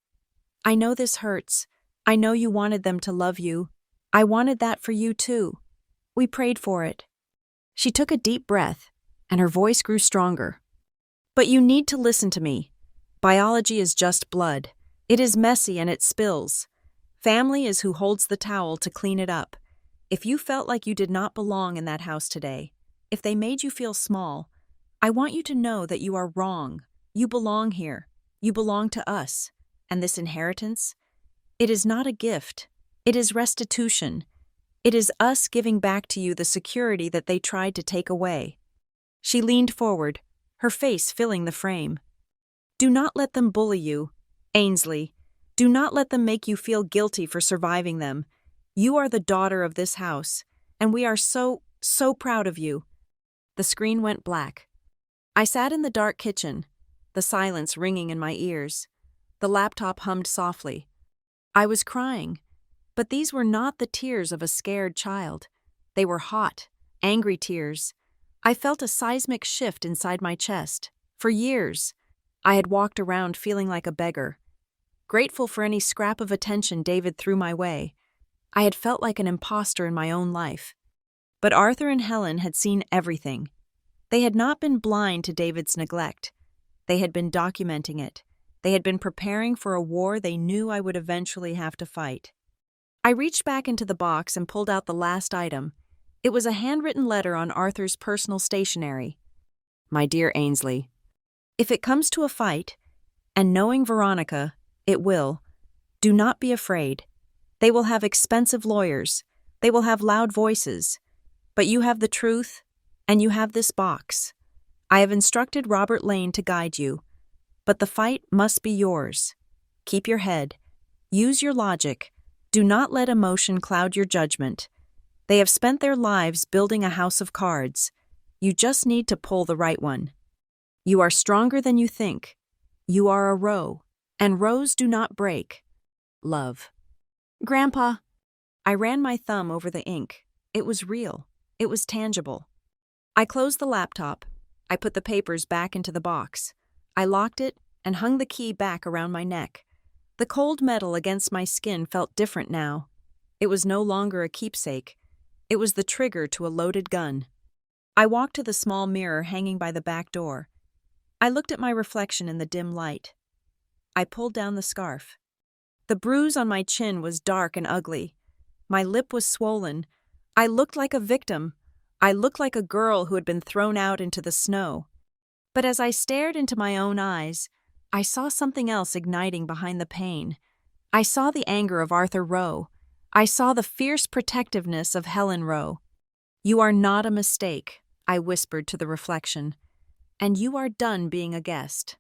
"I know this hurts. I know you wanted them to love you. I wanted that for you too. We prayed for it." She took a deep breath, and her voice grew stronger. "But you need to listen to me. Biology is just blood. It is messy and it spills. Family is who holds the towel to clean it up. If you felt like you did not belong in that house today, if they made you feel small, I want you to know that you are wrong. You belong here. You belong to us. And this inheritance? It is not a gift. It is restitution. It is us giving back to you the security that they tried to take away." She leaned forward, her face filling the frame. "Do not let them bully you, Ainsley. Do not let them make you feel guilty for surviving them. You are the daughter of this house, and we are so proud of you." The screen went black. I sat in the dark kitchen, the silence ringing in my ears. The laptop hummed softly. I was crying, but these were not the tears of a scared child. They were hot, angry tears. I felt a seismic shift inside my chest. For years, I had walked around feeling like a beggar, grateful for any scrap of attention David threw my way. I had felt like an imposter in my own life. But Arthur and Helen had seen everything. They had not been blind to David's neglect. They had been documenting it. They had been preparing for a war they knew I would eventually have to fight. I reached back into the box and pulled out the last item. It was a handwritten letter on Arthur's personal stationery. "My dear Ainsley, if it comes to a fight, and knowing Veronica, it will, do not be afraid. They will have expensive lawyers. They will have loud voices. But you have the truth, and you have this box. I have instructed Robert Lane to guide you. But the fight must be yours. Keep your head. Use your logic. Do not let emotion cloud your judgment. They have spent their lives building a house of cards. You just need to pull the right one. You are stronger than you think. You are a row, and rows do not break. Love." "Grandpa." I ran my thumb over the ink. It was real. It was tangible. I closed the laptop. I put the papers back into the box. I locked it and hung the key back around my neck. The cold metal against my skin felt different now. It was no longer a keepsake. It was the trigger to a loaded gun. I walked to the small mirror hanging by the back door. I looked at my reflection in the dim light. I pulled down the scarf. The bruise on my chin was dark and ugly. My lip was swollen. I looked like a victim. I looked like a girl who had been thrown out into the snow. But as I stared into my own eyes, I saw something else igniting behind the pain. I saw the anger of Arthur Rowe. I saw the fierce protectiveness of Helen Rowe. "You are not a mistake," I whispered to the reflection. "And you are done being a guest."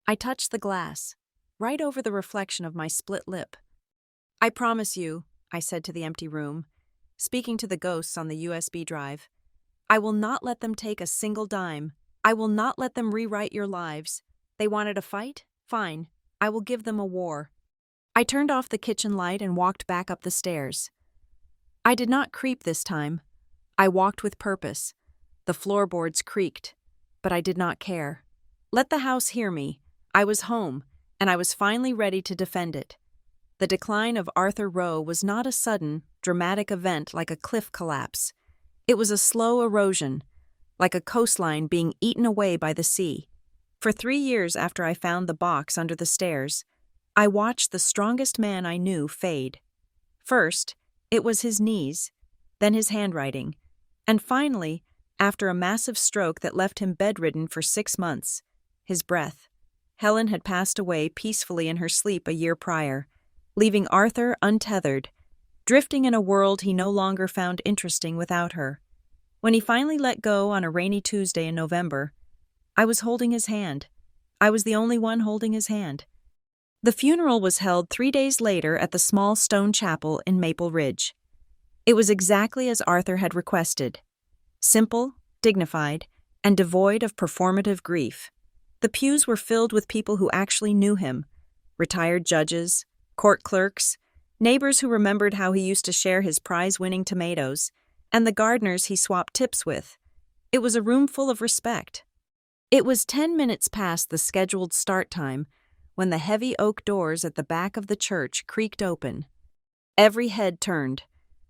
I touched the glass, right over the reflection of my split lip. "I promise you," I said to the empty room, speaking to the ghosts on the USB drive, "I will not let them take a single dime. I will not let them rewrite your lives. They wanted a fight? Fine. I will give them a war." I turned off the kitchen light and walked back up the stairs. I did not creep this time. I walked with purpose. The floorboards creaked, but I did not care. Let the house hear me. I was home, and I was finally ready to defend it. The decline of Arthur Rowe was not a sudden, dramatic event like a cliff collapse. It was a slow erosion, like a coastline being eaten away by the sea. For 3 years after I found the box under the stairs, I watched the strongest man I knew fade. First, it was his knees, then his handwriting, and finally, after a massive stroke that left him bedridden for 6 months, his breath. Helen had passed away peacefully in her sleep a year prior, leaving Arthur untethered, drifting in a world he no longer found interesting without her. When he finally let go on a rainy Tuesday in November, I was holding his hand. I was the only one holding his hand. The funeral was held 3 days later at the small stone chapel in Maple Ridge. It was exactly as Arthur had requested. Simple, dignified, and devoid of performative grief. The pews were filled with people who actually knew him: retired judges, court clerks, neighbors who remembered how he used to share his prize-winning tomatoes, and the gardeners he swapped tips with. It was a room full of respect. It was 10 minutes past the scheduled start time when the heavy oak doors at the back of the church creaked open. Every head turned.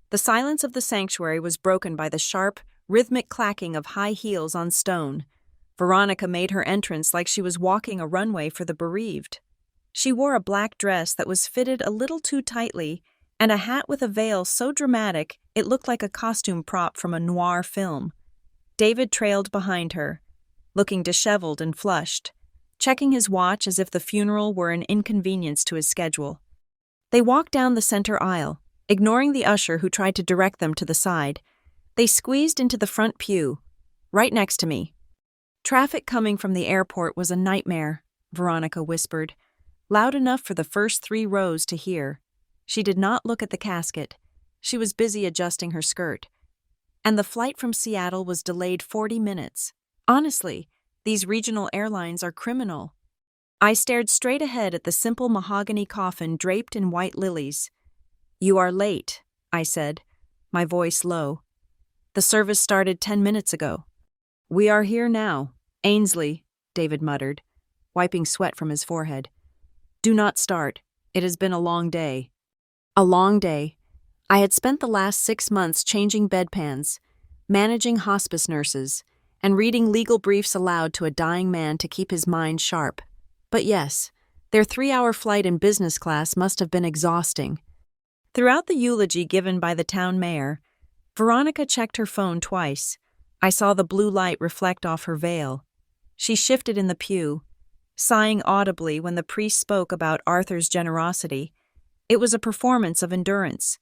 The silence of the sanctuary was broken by the sharp, rhythmic clacking of high heels on stone. Veronica made her entrance like she was walking a runway for the bereaved. She wore a black dress that was fitted a little too tightly and a hat with a veil so dramatic it looked like a costume prop from a noir film. David trailed behind her, looking disheveled and flushed, checking his watch as if the funeral were an inconvenience to his schedule. They walked down the center aisle, ignoring the usher who tried to direct them to the side. They squeezed into the front pew, right next to me. "Traffic coming from the airport was a nightmare," Veronica whispered, loud enough for the first 3 rows to hear. She did not look at the casket. She was busy adjusting her skirt. "And the flight from Seattle was delayed 40 minutes. Honestly, these regional airlines are criminal." I stared straight ahead at the simple mahogany coffin draped in white lilies. "You are late," I said, my voice low. "The service started 10 minutes ago." "We are here now, Ainsley," David muttered, wiping sweat from his forehead. "Do not start. It has been a long day." A long day. I had spent the last 6 months changing bedpans, managing hospice nurses, and reading legal briefs aloud to a dying man to keep his mind sharp. But yes, their 3-hour flight in business class must have been exhausting. Throughout the eulogy given by the town mayor, Veronica checked her phone twice. I saw the blue light reflect off her veil. She shifted in the pew, sighing audibly when the priest spoke about Arthur's generosity. It was a performance of endurance.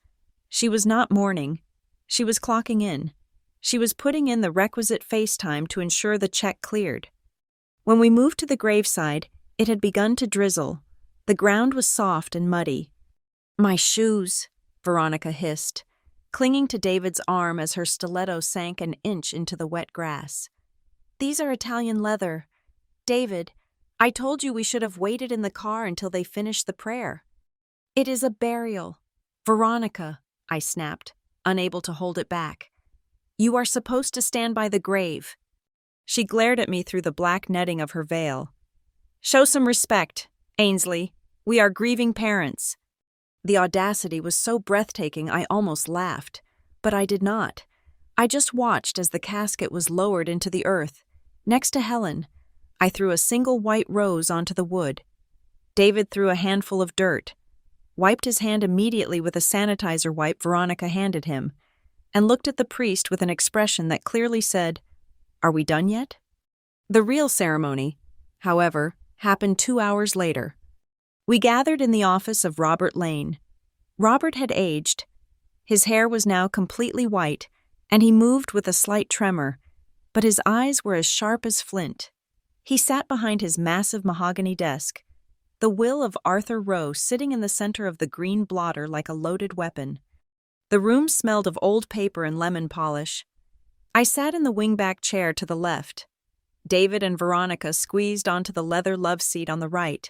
She was not mourning. She was clocking in. She was putting in the requisite face time to ensure the check cleared. When we moved to the graveside, it had begun to drizzle. The ground was soft and muddy. "My shoes," Veronica hissed, clinging to David's arm as her stiletto sank an inch into the wet grass. "These are Italian leather. David, I told you we should have waited in the car until they finished the prayer." "It is a burial." "Veronica," I snapped, unable to hold it back. "You are supposed to stand by the grave." She glared at me through the black netting of her veil. "Show some respect, Ainsley. We are grieving parents." The audacity was so breathtaking I almost laughed, but I did not. I just watched as the casket was lowered into the earth. Next to Helen, I threw a single white rose onto the wood. David threw a handful of dirt, wiped his hand immediately with a sanitizer wipe Veronica handed him, and looked at the priest with an expression that clearly said, "Are we done yet?" The real ceremony, however, happened 2 hours later. We gathered in the office of Robert Lane. Robert had aged. His hair was now completely white, and he moved with a slight tremor, but his eyes were as sharp as flint. He sat behind his massive mahogany desk, the will of Arthur Rowe sitting in the center of the green blotter like a loaded weapon. The room smelled of old paper and lemon polish. I sat in the wingback chair to the left. David and Veronica squeezed onto the leather love seat on the right.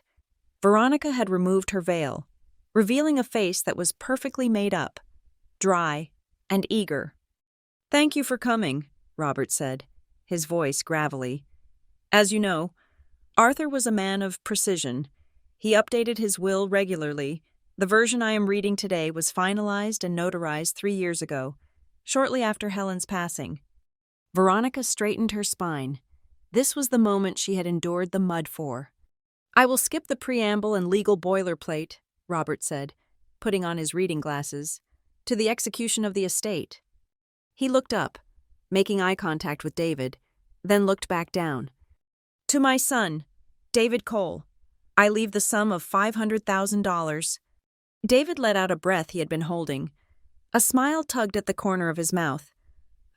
Veronica had removed her veil, revealing a face that was perfectly made up, dry, and eager. "Thank you for coming," Robert said, his voice gravelly. "As you know, Arthur was a man of precision. He updated his will regularly. The version I am reading today was finalized and notarized 3 years ago, shortly after Helen's passing." Veronica straightened her spine. This was the moment she had endured the mud for. "I will skip the preamble and legal boilerplate," Robert said, putting on his reading glasses, "to the execution of the estate." He looked up, making eye contact with David, then looked back down. "To my son, David Cole, I leave the sum of $500,000. David let out a breath he had been holding. A smile tugged at the corner of his mouth.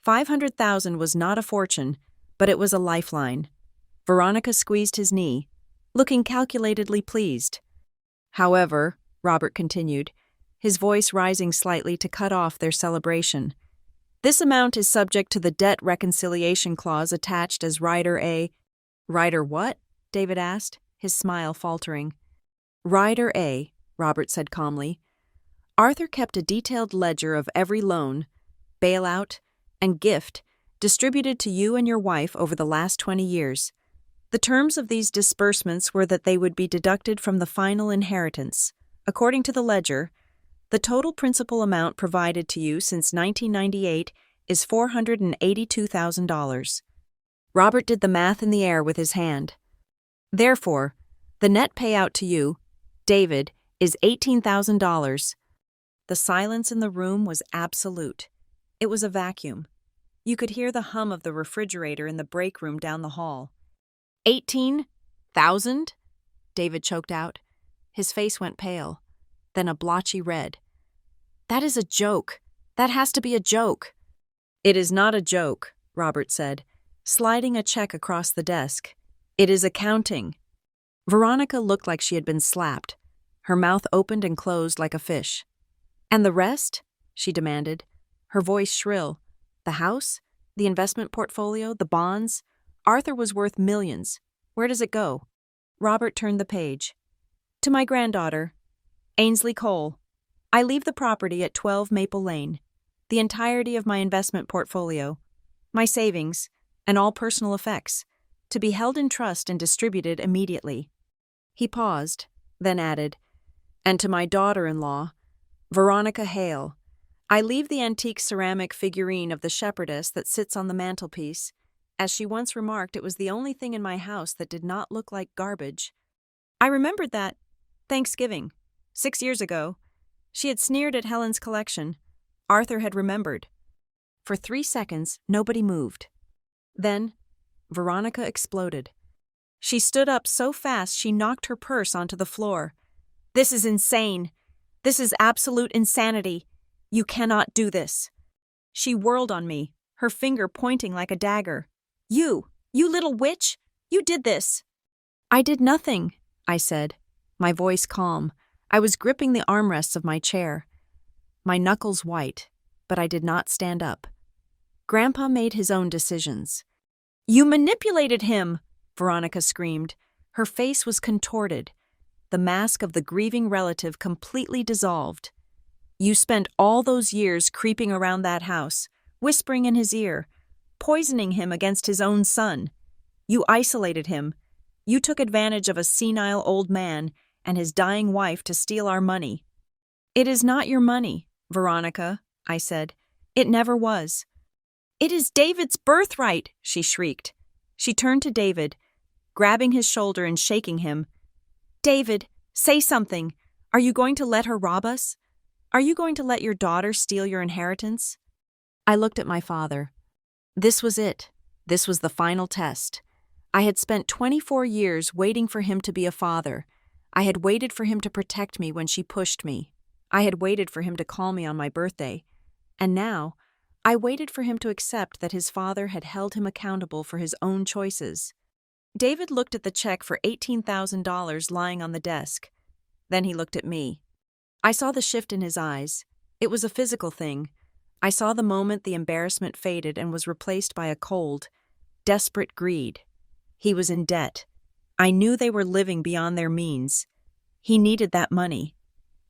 500,000 was not a fortune, but it was a lifeline. Veronica squeezed his knee, looking calculatedly pleased. "However," Robert continued, his voice rising slightly to cut off their celebration, "this amount is subject to the debt reconciliation clause attached as Rider A." "Rider what?" David asked, his smile faltering. "Rider A," Robert said calmly. "Arthur kept a detailed ledger of every loan, bailout, and gift distributed to you and your wife over the last 20 years. The terms of these disbursements were that they would be deducted from the final inheritance. According to the ledger, the total principal amount provided to you since 1998 is $482,000. Robert did the math in the air with his hand. "Therefore, the net payout to you, David, is $18,000. The silence in the room was absolute. It was a vacuum. You could hear the hum of the refrigerator in the break room down the hall. 18,000? David choked out. His face went pale, then a blotchy red. "That is a joke. That has to be a joke." "It is not a joke," Robert said, sliding a check across the desk. "It is accounting." Veronica looked like she had been slapped. Her mouth opened and closed like a fish. "And the rest?" she demanded, her voice shrill. "The house? The investment portfolio? The bonds? Arthur was worth millions. Where does it go?" Robert turned the page. "To my granddaughter, Ainsley Cole. I leave the property at 12 Maple Lane, the entirety of my investment portfolio, my savings, and all personal effects, to be held in trust and distributed immediately." He paused, then added, "And to my daughter-in-law, Veronica Hale, I leave the antique ceramic figurine of the shepherdess that sits on the mantelpiece. As she once remarked, it was the only thing in my house that did not look like garbage. I remembered that, Thanksgiving, 6 years ago, she had sneered at Helen's collection. Arthur had remembered. For 3 seconds, nobody moved. Then, Veronica exploded. She stood up so fast she knocked her purse onto the floor. "This is insane. This is absolute insanity. You cannot do this." She whirled on me, her finger pointing like a dagger. You little witch! You did this!" "I did nothing," I said, my voice calm. I was gripping the armrests of my chair, my knuckles white, but I did not stand up. Grandpa made his own decisions. "You manipulated him!" Veronica screamed. Her face was contorted, the mask of the grieving relative completely dissolved. You spent all those years creeping around that house, whispering in his ear, poisoning him against his own son. You isolated him. You took advantage of a senile old man and his dying wife to steal our money. It is not your money, Veronica, I said. It never was. It is David's birthright, she shrieked. She turned to David, grabbing his shoulder and shaking him. David, say something. Are you going to let her rob us? Are you going to let your daughter steal your inheritance? I looked at my father. This was it. This was the final test. I had spent 24 years waiting for him to be a father. I had waited for him to protect me when she pushed me. I had waited for him to call me on my birthday. And now, I waited for him to accept that his father had held him accountable for his own choices. David looked at the check for $18,000 lying on the desk. Then he looked at me. I saw the shift in his eyes. It was a physical thing. I saw the moment the embarrassment faded and was replaced by a cold, desperate greed. He was in debt. I knew they were living beyond their means. He needed that money.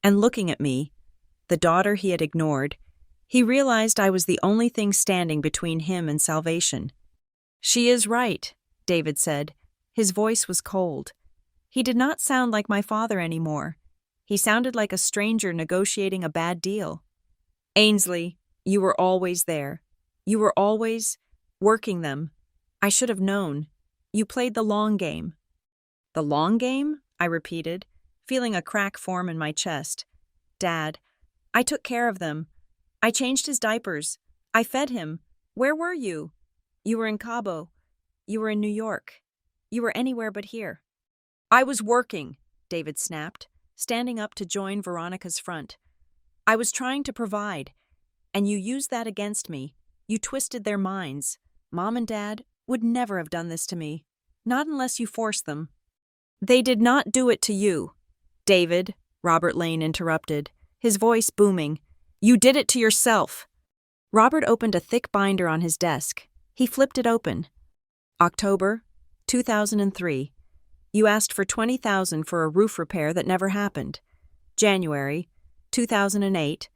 And looking at me, the daughter he had ignored, he realized I was the only thing standing between him and salvation. She is right, David said. His voice was cold. He did not sound like my father anymore. He sounded like a stranger negotiating a bad deal. Ainsley, you were always there. You were always working them. I should have known. You played the long game. The long game? I repeated, feeling a crack form in my chest. Dad, I took care of them. I changed his diapers. I fed him. Where were you? You were in Cabo. You were in New York. You were anywhere but here. I was working, David snapped, standing up to join Veronica's front. I was trying to provide, and you used that against me. You twisted their minds. Mom and Dad would never have done this to me, not unless you forced them. They did not do it to you, David, Robert Lane interrupted, his voice booming. You did it to yourself. Robert opened a thick binder on his desk. He flipped it open. October 2003. You asked for $20,000 for a roof repair that never happened. January 2008.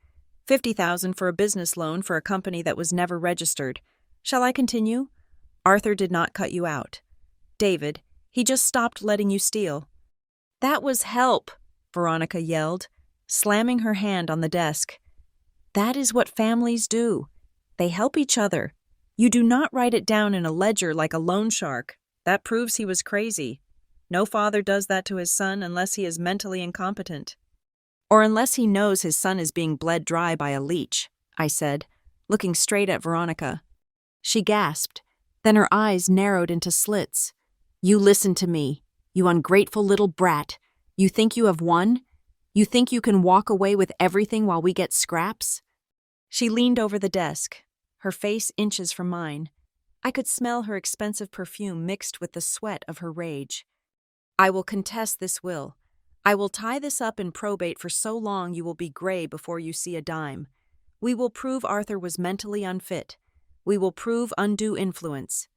$50,000 for a business loan for a company that was never registered. Shall I continue? Arthur did not cut you out. David, he just stopped letting you steal. That was help, Veronica yelled, slamming her hand on the desk. That is what families do. They help each other. You do not write it down in a ledger like a loan shark. That proves he was crazy. No father does that to his son unless he is mentally incompetent. Or unless he knows his son is being bled dry by a leech, I said, looking straight at Veronica. She gasped. Then her eyes narrowed into slits. You listen to me, you ungrateful little brat. You think you have won? You think you can walk away with everything while we get scraps? She leaned over the desk, her face inches from mine. I could smell her expensive perfume mixed with the sweat of her rage. I will contest this will. I will tie this up in probate for so long you will be gray before you see a dime. We will prove Arthur was mentally unfit. We will prove undue influence.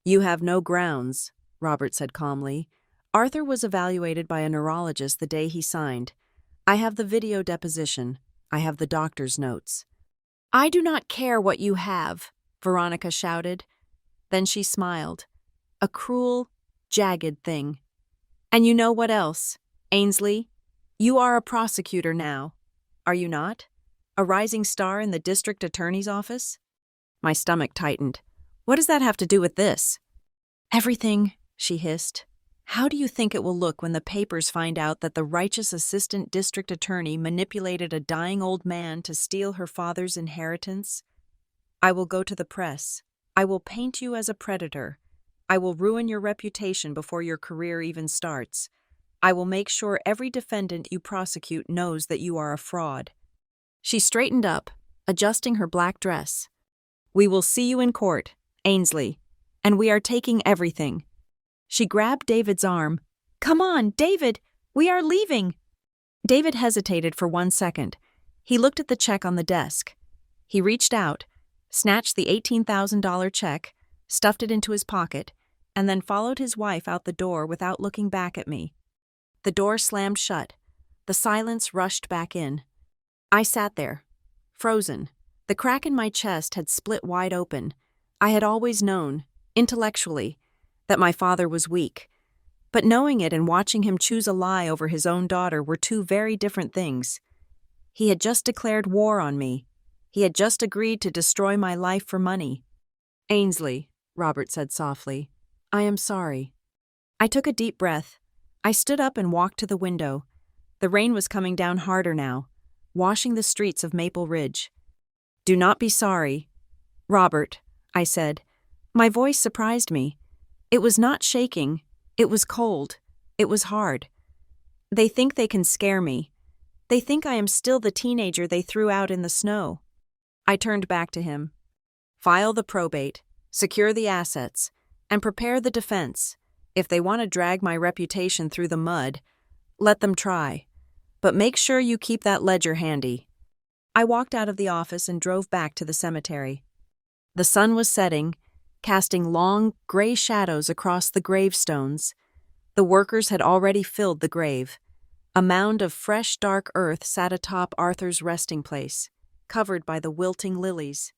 You have no grounds, Robert said calmly. Arthur was evaluated by a neurologist the day he signed. I have the video deposition. I have the doctor's notes. I do not care what you have, Veronica shouted. Then she smiled. A cruel, jagged thing. And you know what else? Ainsley, you are a prosecutor now. Are you not? A rising star in the district attorney's office? My stomach tightened. What does that have to do with this? Everything, she hissed. How do you think it will look when the papers find out that the righteous assistant district attorney manipulated a dying old man to steal her father's inheritance? I will go to the press. I will paint you as a predator. I will ruin your reputation before your career even starts. I will make sure every defendant you prosecute knows that you are a fraud. She straightened up, adjusting her black dress. We will see you in court, Ainsley, and we are taking everything. She grabbed David's arm. Come on, David, we are leaving. David hesitated for 1 second. He looked at the check on the desk. He reached out, snatched the $18,000 check, stuffed it into his pocket, and then followed his wife out the door without looking back at me. The door slammed shut. The silence rushed back in. I sat there, frozen. The crack in my chest had split wide open. I had always known, intellectually, that my father was weak. But knowing it and watching him choose a lie over his own daughter were two very different things. He had just declared war on me. He had just agreed to destroy my life for money. "Ainsley," Robert said softly, "I am sorry." I took a deep breath. I stood up and walked to the window. The rain was coming down harder now, washing the streets of Maple Ridge. "Do not be sorry." "Robert," I said. My voice surprised me. It was not shaking. It was cold. It was hard. "They think they can scare me. They think I am still the teenager they threw out in the snow." I turned back to him. "File the probate, secure the assets, and prepare the defense. If they want to drag my reputation through the mud, let them try. But make sure you keep that ledger handy." I walked out of the office and drove back to the cemetery. The sun was setting, casting long, gray shadows across the gravestones. The workers had already filled the grave. A mound of fresh, dark earth sat atop Arthur's resting place, covered by the wilting lilies.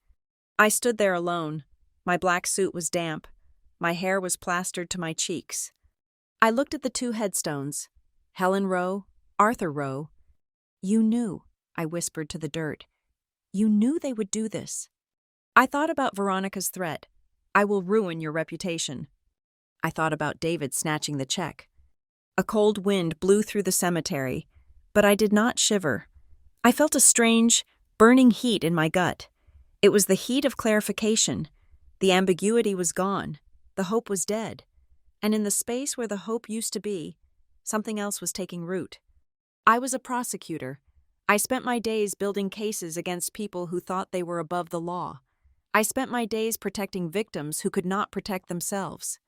I stood there alone. My black suit was damp. My hair was plastered to my cheeks. I looked at the two headstones, Helen Rowe, Arthur Rowe. "You knew," I whispered to the dirt. "You knew they would do this." I thought about Veronica's threat. "I will ruin your reputation." I thought about David snatching the check. A cold wind blew through the cemetery, but I did not shiver. I felt a strange, burning heat in my gut. It was the heat of clarification. The ambiguity was gone. The hope was dead. And in the space where the hope used to be, something else was taking root. I was a prosecutor. I spent my days building cases against people who thought they were above the law. I spent my days protecting victims who could not protect themselves.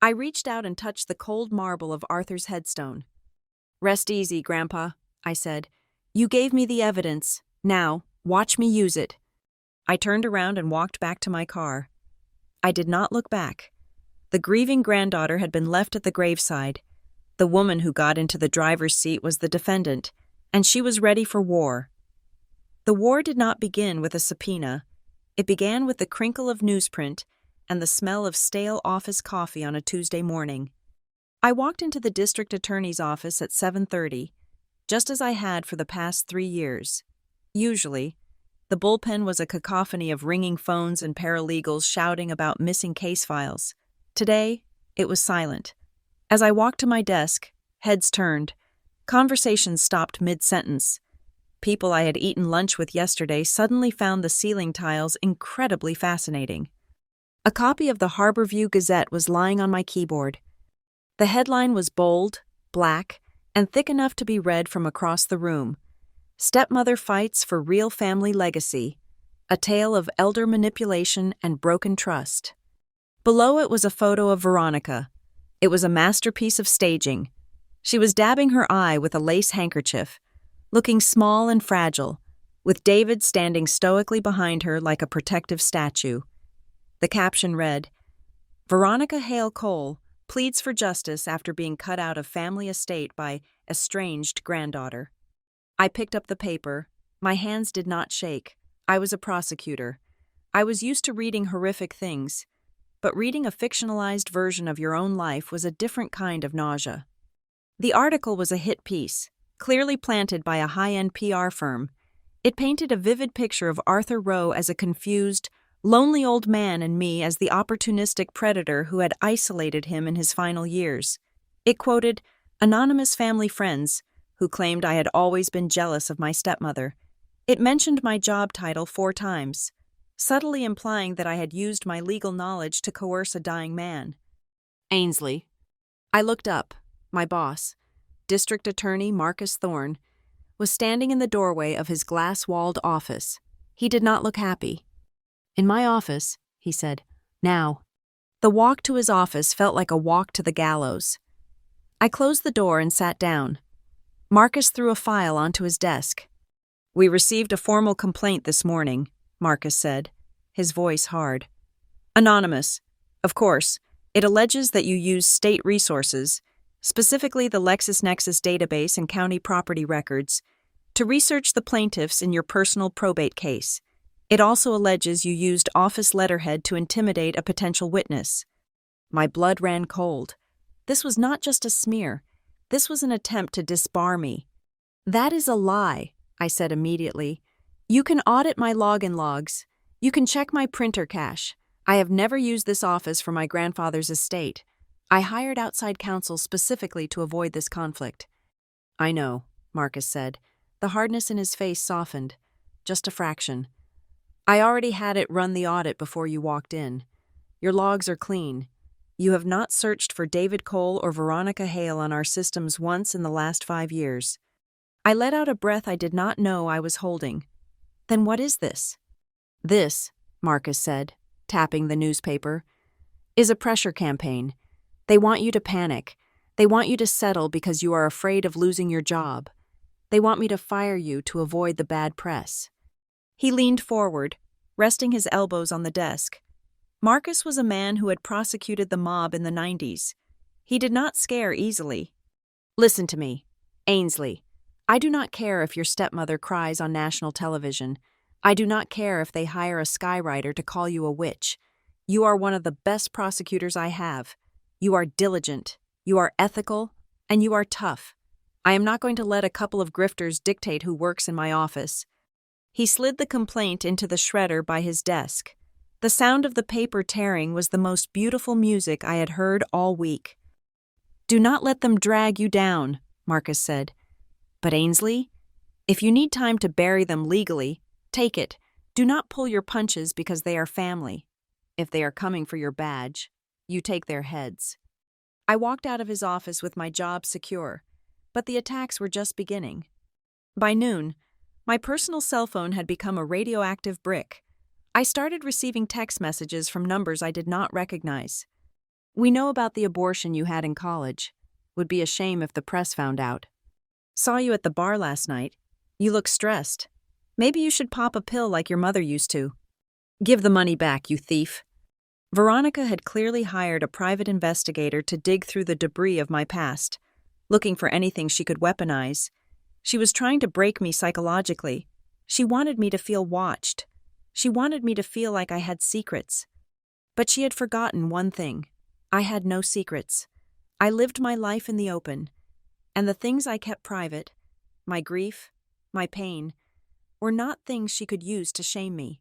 I reached out and touched the cold marble of Arthur's headstone. "Rest easy, Grandpa," I said. "You gave me the evidence. Now, watch me use it." I turned around and walked back to my car. I did not look back. The grieving granddaughter had been left at the graveside. The woman who got into the driver's seat was the defendant, and she was ready for war. The war did not begin with a subpoena. It began with the crinkle of newsprint and the smell of stale office coffee on a Tuesday morning. I walked into the district attorney's office at 7:30, just as I had for the past 3 years. Usually, the bullpen was a cacophony of ringing phones and paralegals shouting about missing case files. Today, it was silent. As I walked to my desk, heads turned. Conversations stopped mid-sentence. People I had eaten lunch with yesterday suddenly found the ceiling tiles incredibly fascinating. A copy of the Harborview Gazette was lying on my keyboard. The headline was bold, black, and thick enough to be read from across the room. "Stepmother Fights for Real Family Legacy, a Tale of Elder Manipulation and Broken Trust." Below it was a photo of Veronica. It was a masterpiece of staging. She was dabbing her eye with a lace handkerchief, looking small and fragile, with David standing stoically behind her like a protective statue. The caption read, "Veronica Hale Cole pleads for justice after being cut out of family estate by estranged granddaughter." I picked up the paper. My hands did not shake. I was a prosecutor. I was used to reading horrific things, but reading a fictionalized version of your own life was a different kind of nausea. The article was a hit piece, clearly planted by a high-end PR firm. It painted a vivid picture of Arthur Rowe as a confused, lonely old man and me as the opportunistic predator who had isolated him in his final years. It quoted anonymous family friends who claimed I had always been jealous of my stepmother. It mentioned my job title 4 times, subtly implying that I had used my legal knowledge to coerce a dying man. "Ainsley." I looked up. My boss, District Attorney Marcus Thorne, was standing in the doorway of his glass-walled office. He did not look happy. "In my office," he said. "Now." The walk to his office felt like a walk to the gallows. I closed the door and sat down. Marcus threw a file onto his desk. "We received a formal complaint this morning," Marcus said, his voice hard. "Anonymous. Of course, it alleges that you use state resources, specifically the LexisNexis database and county property records, to research the plaintiffs in your personal probate case. It also alleges you used office letterhead to intimidate a potential witness. My blood ran cold. This was not just a smear. This was an attempt to disbar me. That is a lie, I said immediately. You can audit my login logs. You can check my printer cache. I have never used this office for my grandfather's estate. I hired outside counsel specifically to avoid this conflict. I know, Marcus said. The hardness in his face softened. Just a fraction. I already had it run the audit before you walked in. Your logs are clean. You have not searched for David Cole or Veronica Hale on our systems once in the last 5 years. I let out a breath I did not know I was holding. Then what is this? This, Marcus said, tapping the newspaper, is a pressure campaign. They want you to panic. They want you to settle because you are afraid of losing your job. They want me to fire you to avoid the bad press. He leaned forward, resting his elbows on the desk. Marcus was a man who had prosecuted the mob in the 90s. He did not scare easily. Listen to me, Ainsley. I do not care if your stepmother cries on national television. I do not care if they hire a skywriter to call you a witch. You are one of the best prosecutors I have. You are diligent, you are ethical, and you are tough. I am not going to let a couple of grifters dictate who works in my office. He slid the complaint into the shredder by his desk. The sound of the paper tearing was the most beautiful music I had heard all week. Do not let them drag you down, Marcus said. But Ainsley, if you need time to bury them legally, take it. Do not pull your punches because they are family. If they are coming for your badge, you take their heads. I walked out of his office with my job secure, but the attacks were just beginning. By noon, my personal cell phone had become a radioactive brick. I started receiving text messages from numbers I did not recognize. We know about the abortion you had in college. Would be a shame if the press found out. Saw you at the bar last night. You look stressed. Maybe you should pop a pill like your mother used to. Give the money back, you thief. Veronica had clearly hired a private investigator to dig through the debris of my past, looking for anything she could weaponize. She was trying to break me psychologically. She wanted me to feel watched. She wanted me to feel like I had secrets. But she had forgotten one thing. I had no secrets. I lived my life in the open, and the things I kept private, my grief, my pain, were not things she could use to shame me.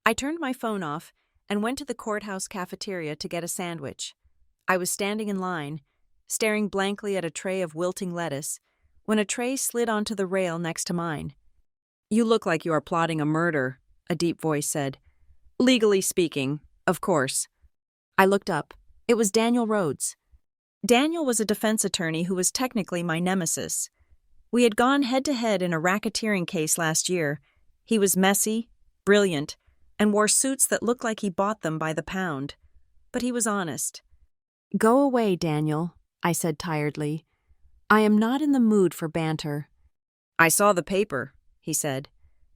I turned my phone off and went to the courthouse cafeteria to get a sandwich. I was standing in line, staring blankly at a tray of wilting lettuce, when a tray slid onto the rail next to mine. You look like you are plotting a murder, a deep voice said. Legally speaking, of course. I looked up. It was Daniel Rhodes. Daniel was a defense attorney who was technically my nemesis. We had gone head-to-head in a racketeering case last year. He was messy, brilliant, and wore suits that looked like he bought them by the pound. But he was honest. Go away, Daniel, I said tiredly. I am not in the mood for banter. I saw the paper, he said,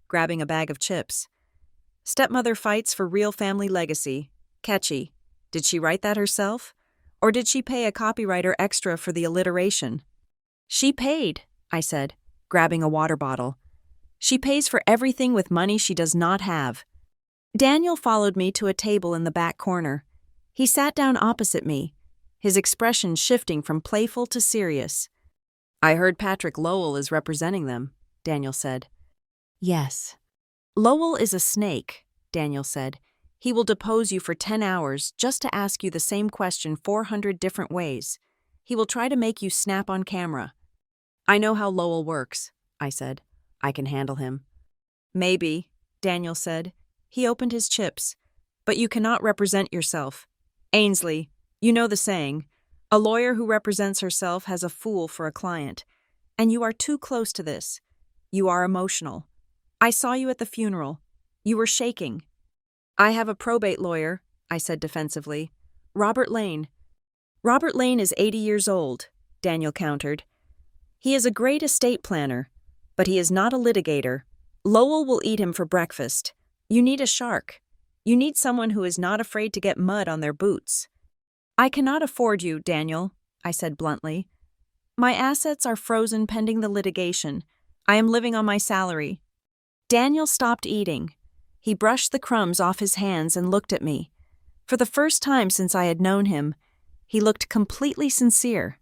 grabbing a bag of chips. Stepmother fights for real family legacy. Catchy. Did she write that herself? Or did she pay a copywriter extra for the alliteration? She paid, I said, grabbing a water bottle. She pays for everything with money she does not have. Daniel followed me to a table in the back corner. He sat down opposite me, his expression shifting from playful to serious. I heard Patrick Lowell is representing them, Daniel said. Yes. Lowell is a snake, Daniel said. He will depose you for 10 hours just to ask you the same question 400 different ways. He will try to make you snap on camera. I know how Lowell works, I said. I can handle him. Maybe, Daniel said. He opened his chips. But you cannot represent yourself. Ainsley, you know the saying, a lawyer who represents herself has a fool for a client. And you are too close to this. You are emotional. I saw you at the funeral. You were shaking. I have a probate lawyer, I said defensively. Robert Lane. Robert Lane is 80 years old, Daniel countered. He is a great estate planner, but he is not a litigator. Lowell will eat him for breakfast. You need a shark. You need someone who is not afraid to get mud on their boots. I cannot afford you, Daniel, I said bluntly. My assets are frozen pending the litigation. I am living on my salary." Daniel stopped eating. He brushed the crumbs off his hands and looked at me. For the first time since I had known him, he looked completely sincere.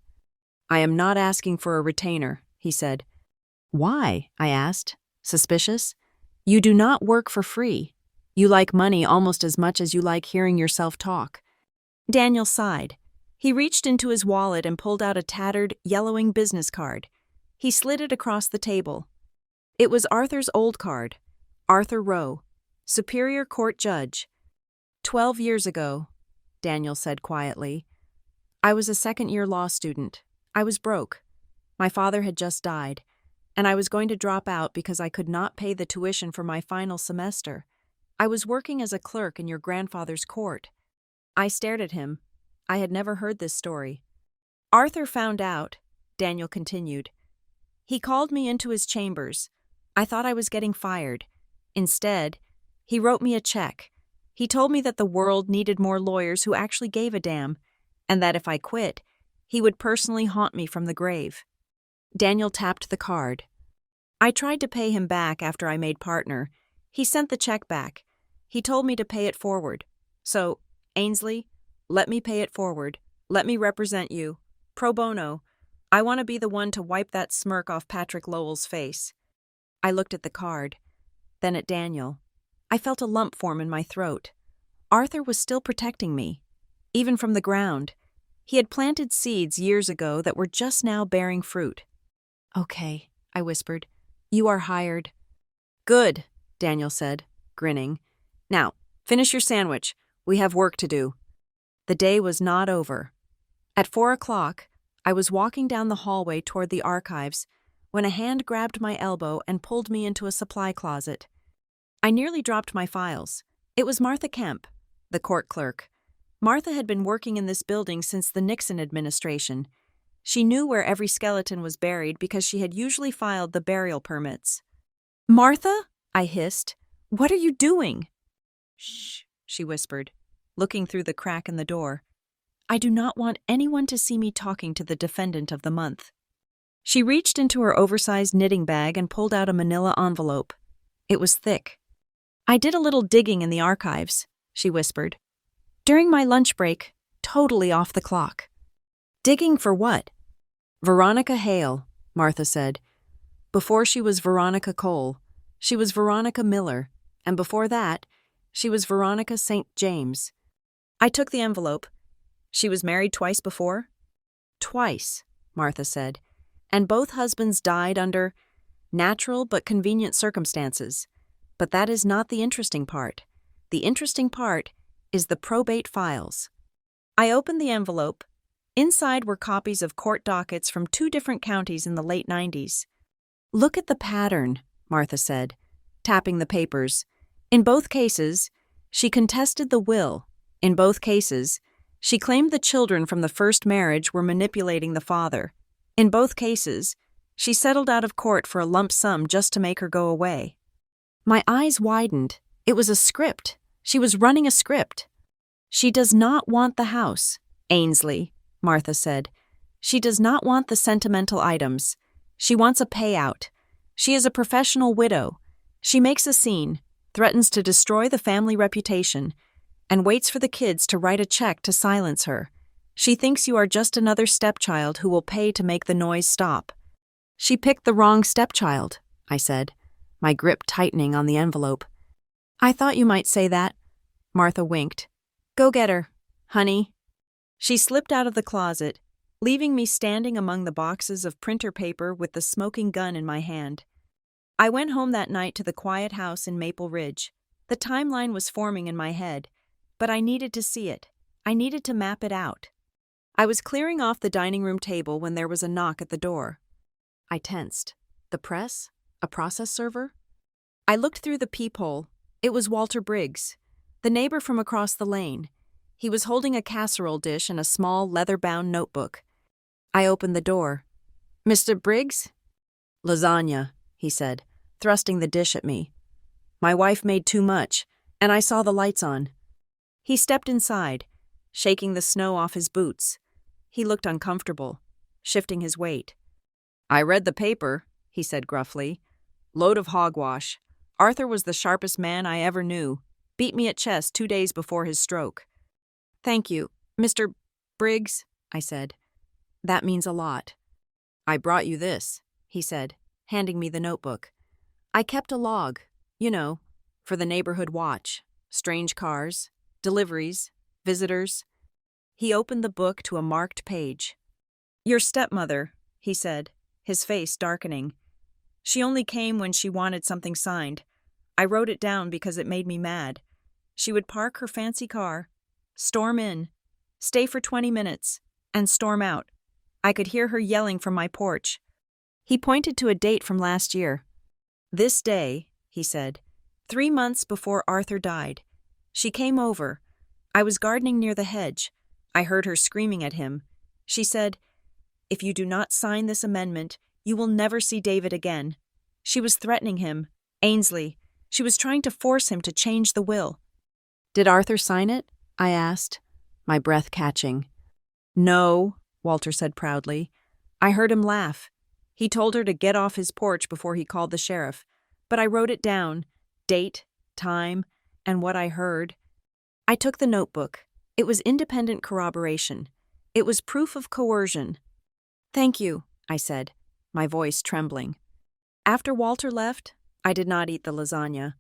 "I am not asking for a retainer," he said. "Why?" I asked, suspicious. "You do not work for free. You like money almost as much as you like hearing yourself talk." Daniel sighed. He reached into his wallet and pulled out a tattered, yellowing business card. He slid it across the table. It was Arthur's old card. Arthur Rowe, Superior Court Judge. 12 years ago, Daniel said quietly. I was a second-year law student. I was broke. My father had just died, and I was going to drop out because I could not pay the tuition for my final semester. I was working as a clerk in your grandfather's court. I stared at him. I had never heard this story. Arthur found out, Daniel continued. He called me into his chambers. I thought I was getting fired. Instead, he wrote me a check. He told me that the world needed more lawyers who actually gave a damn, and that if I quit, he would personally haunt me from the grave. Daniel tapped the card. I tried to pay him back after I made partner. He sent the check back. He told me to pay it forward. So, Ainsley, let me pay it forward. Let me represent you. Pro bono. I want to be the one to wipe that smirk off Patrick Lowell's face. I looked at the card, then at Daniel. I felt a lump form in my throat. Arthur was still protecting me, even from the ground. He had planted seeds years ago that were just now bearing fruit. Okay, I whispered. You are hired. Good, Daniel said, grinning. Now, finish your sandwich. We have work to do. The day was not over. At 4 o'clock, I was walking down the hallway toward the archives when a hand grabbed my elbow and pulled me into a supply closet. I nearly dropped my files. It was Martha Kemp, the court clerk. Martha had been working in this building since the Nixon administration. She knew where every skeleton was buried because she had usually filed the burial permits. Martha? I hissed. What are you doing? Shh, she whispered, looking through the crack in the door. I do not want anyone to see me talking to the defendant of the month. She reached into her oversized knitting bag and pulled out a manila envelope. It was thick. I did a little digging in the archives, she whispered. During my lunch break, totally off the clock. Digging for what? Veronica Hale, Martha said. Before she was Veronica Cole, she was Veronica Miller, and before that, she was Veronica St. James. I took the envelope. She was married twice before? Twice, Martha said, and both husbands died under natural but convenient circumstances. But that is not the interesting part. The interesting part is the probate files. I opened the envelope. Inside were copies of court dockets from 2 different counties in the late 90s. Look at the pattern, Martha said, tapping the papers. In both cases, she contested the will. In both cases, she claimed the children from the first marriage were manipulating the father. In both cases, she settled out of court for a lump sum just to make her go away. My eyes widened. It was a script. She was running a script. She does not want the house, Ainsley, Martha said. She does not want the sentimental items. She wants a payout. She is a professional widow. She makes a scene, threatens to destroy the family reputation, and waits for the kids to write a check to silence her. She thinks you are just another stepchild who will pay to make the noise stop. She picked the wrong stepchild, I said, my grip tightening on the envelope. I thought you might say that. Martha winked. Go get her, honey. She slipped out of the closet, leaving me standing among the boxes of printer paper with the smoking gun in my hand. I went home that night to the quiet house in Maple Ridge. The timeline was forming in my head, but I needed to see it. I needed to map it out. I was clearing off the dining room table when there was a knock at the door. I tensed. The press? A process server? I looked through the peephole. It was Walter Briggs, the neighbor from across the lane. He was holding a casserole dish and a small leather-bound notebook. I opened the door. Mr. Briggs? Lasagna, he said, thrusting the dish at me. My wife made too much, and I saw the lights on. He stepped inside, shaking the snow off his boots. He looked uncomfortable, shifting his weight. I read the paper, he he said gruffly. Load of hogwash. Arthur was the sharpest man I ever knew. Beat me at chess 2 days before his stroke. Thank you, Mr. Briggs, I said. That means a lot. I brought you this, he said, handing me the notebook. I kept a log, for the neighborhood watch. Strange cars, deliveries, visitors. He opened the book to a marked page. Your stepmother, he said, his face darkening. She only came when she wanted something signed. I wrote it down because it made me mad. She would park her fancy car, storm in, stay for 20 minutes, and storm out. I could hear her yelling from my porch. He pointed to a date from last year. This day, he said, 3 months before Arthur died. She came over. I was gardening near the hedge. I heard her screaming at him. She said, "If you do not sign this amendment, you will never see David again." She was threatening him, Ainsley. She was trying to force him to change the will. Did Arthur sign it? I asked, my breath catching. No, Walter said proudly. I heard him laugh. He told her to get off his porch before he called the sheriff. But I wrote it down, date, time, and what I heard. I took the notebook. It was independent corroboration. It was proof of coercion. Thank you, I said, my voice trembling. After Walter left, I did not eat the lasagna.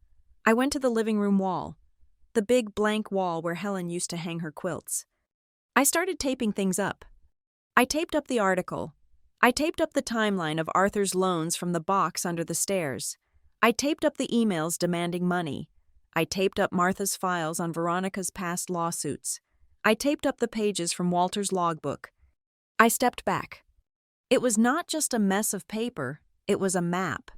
I went to the living room wall, the big blank wall where Helen used to hang her quilts. I started taping things up. I taped up the article. I taped up the timeline of Arthur's loans from the box under the stairs. I taped up the emails demanding money. I taped up Martha's files on Veronica's past lawsuits. I taped up the pages from Walter's logbook. I stepped back. It was not just a mess of paper, it was a map.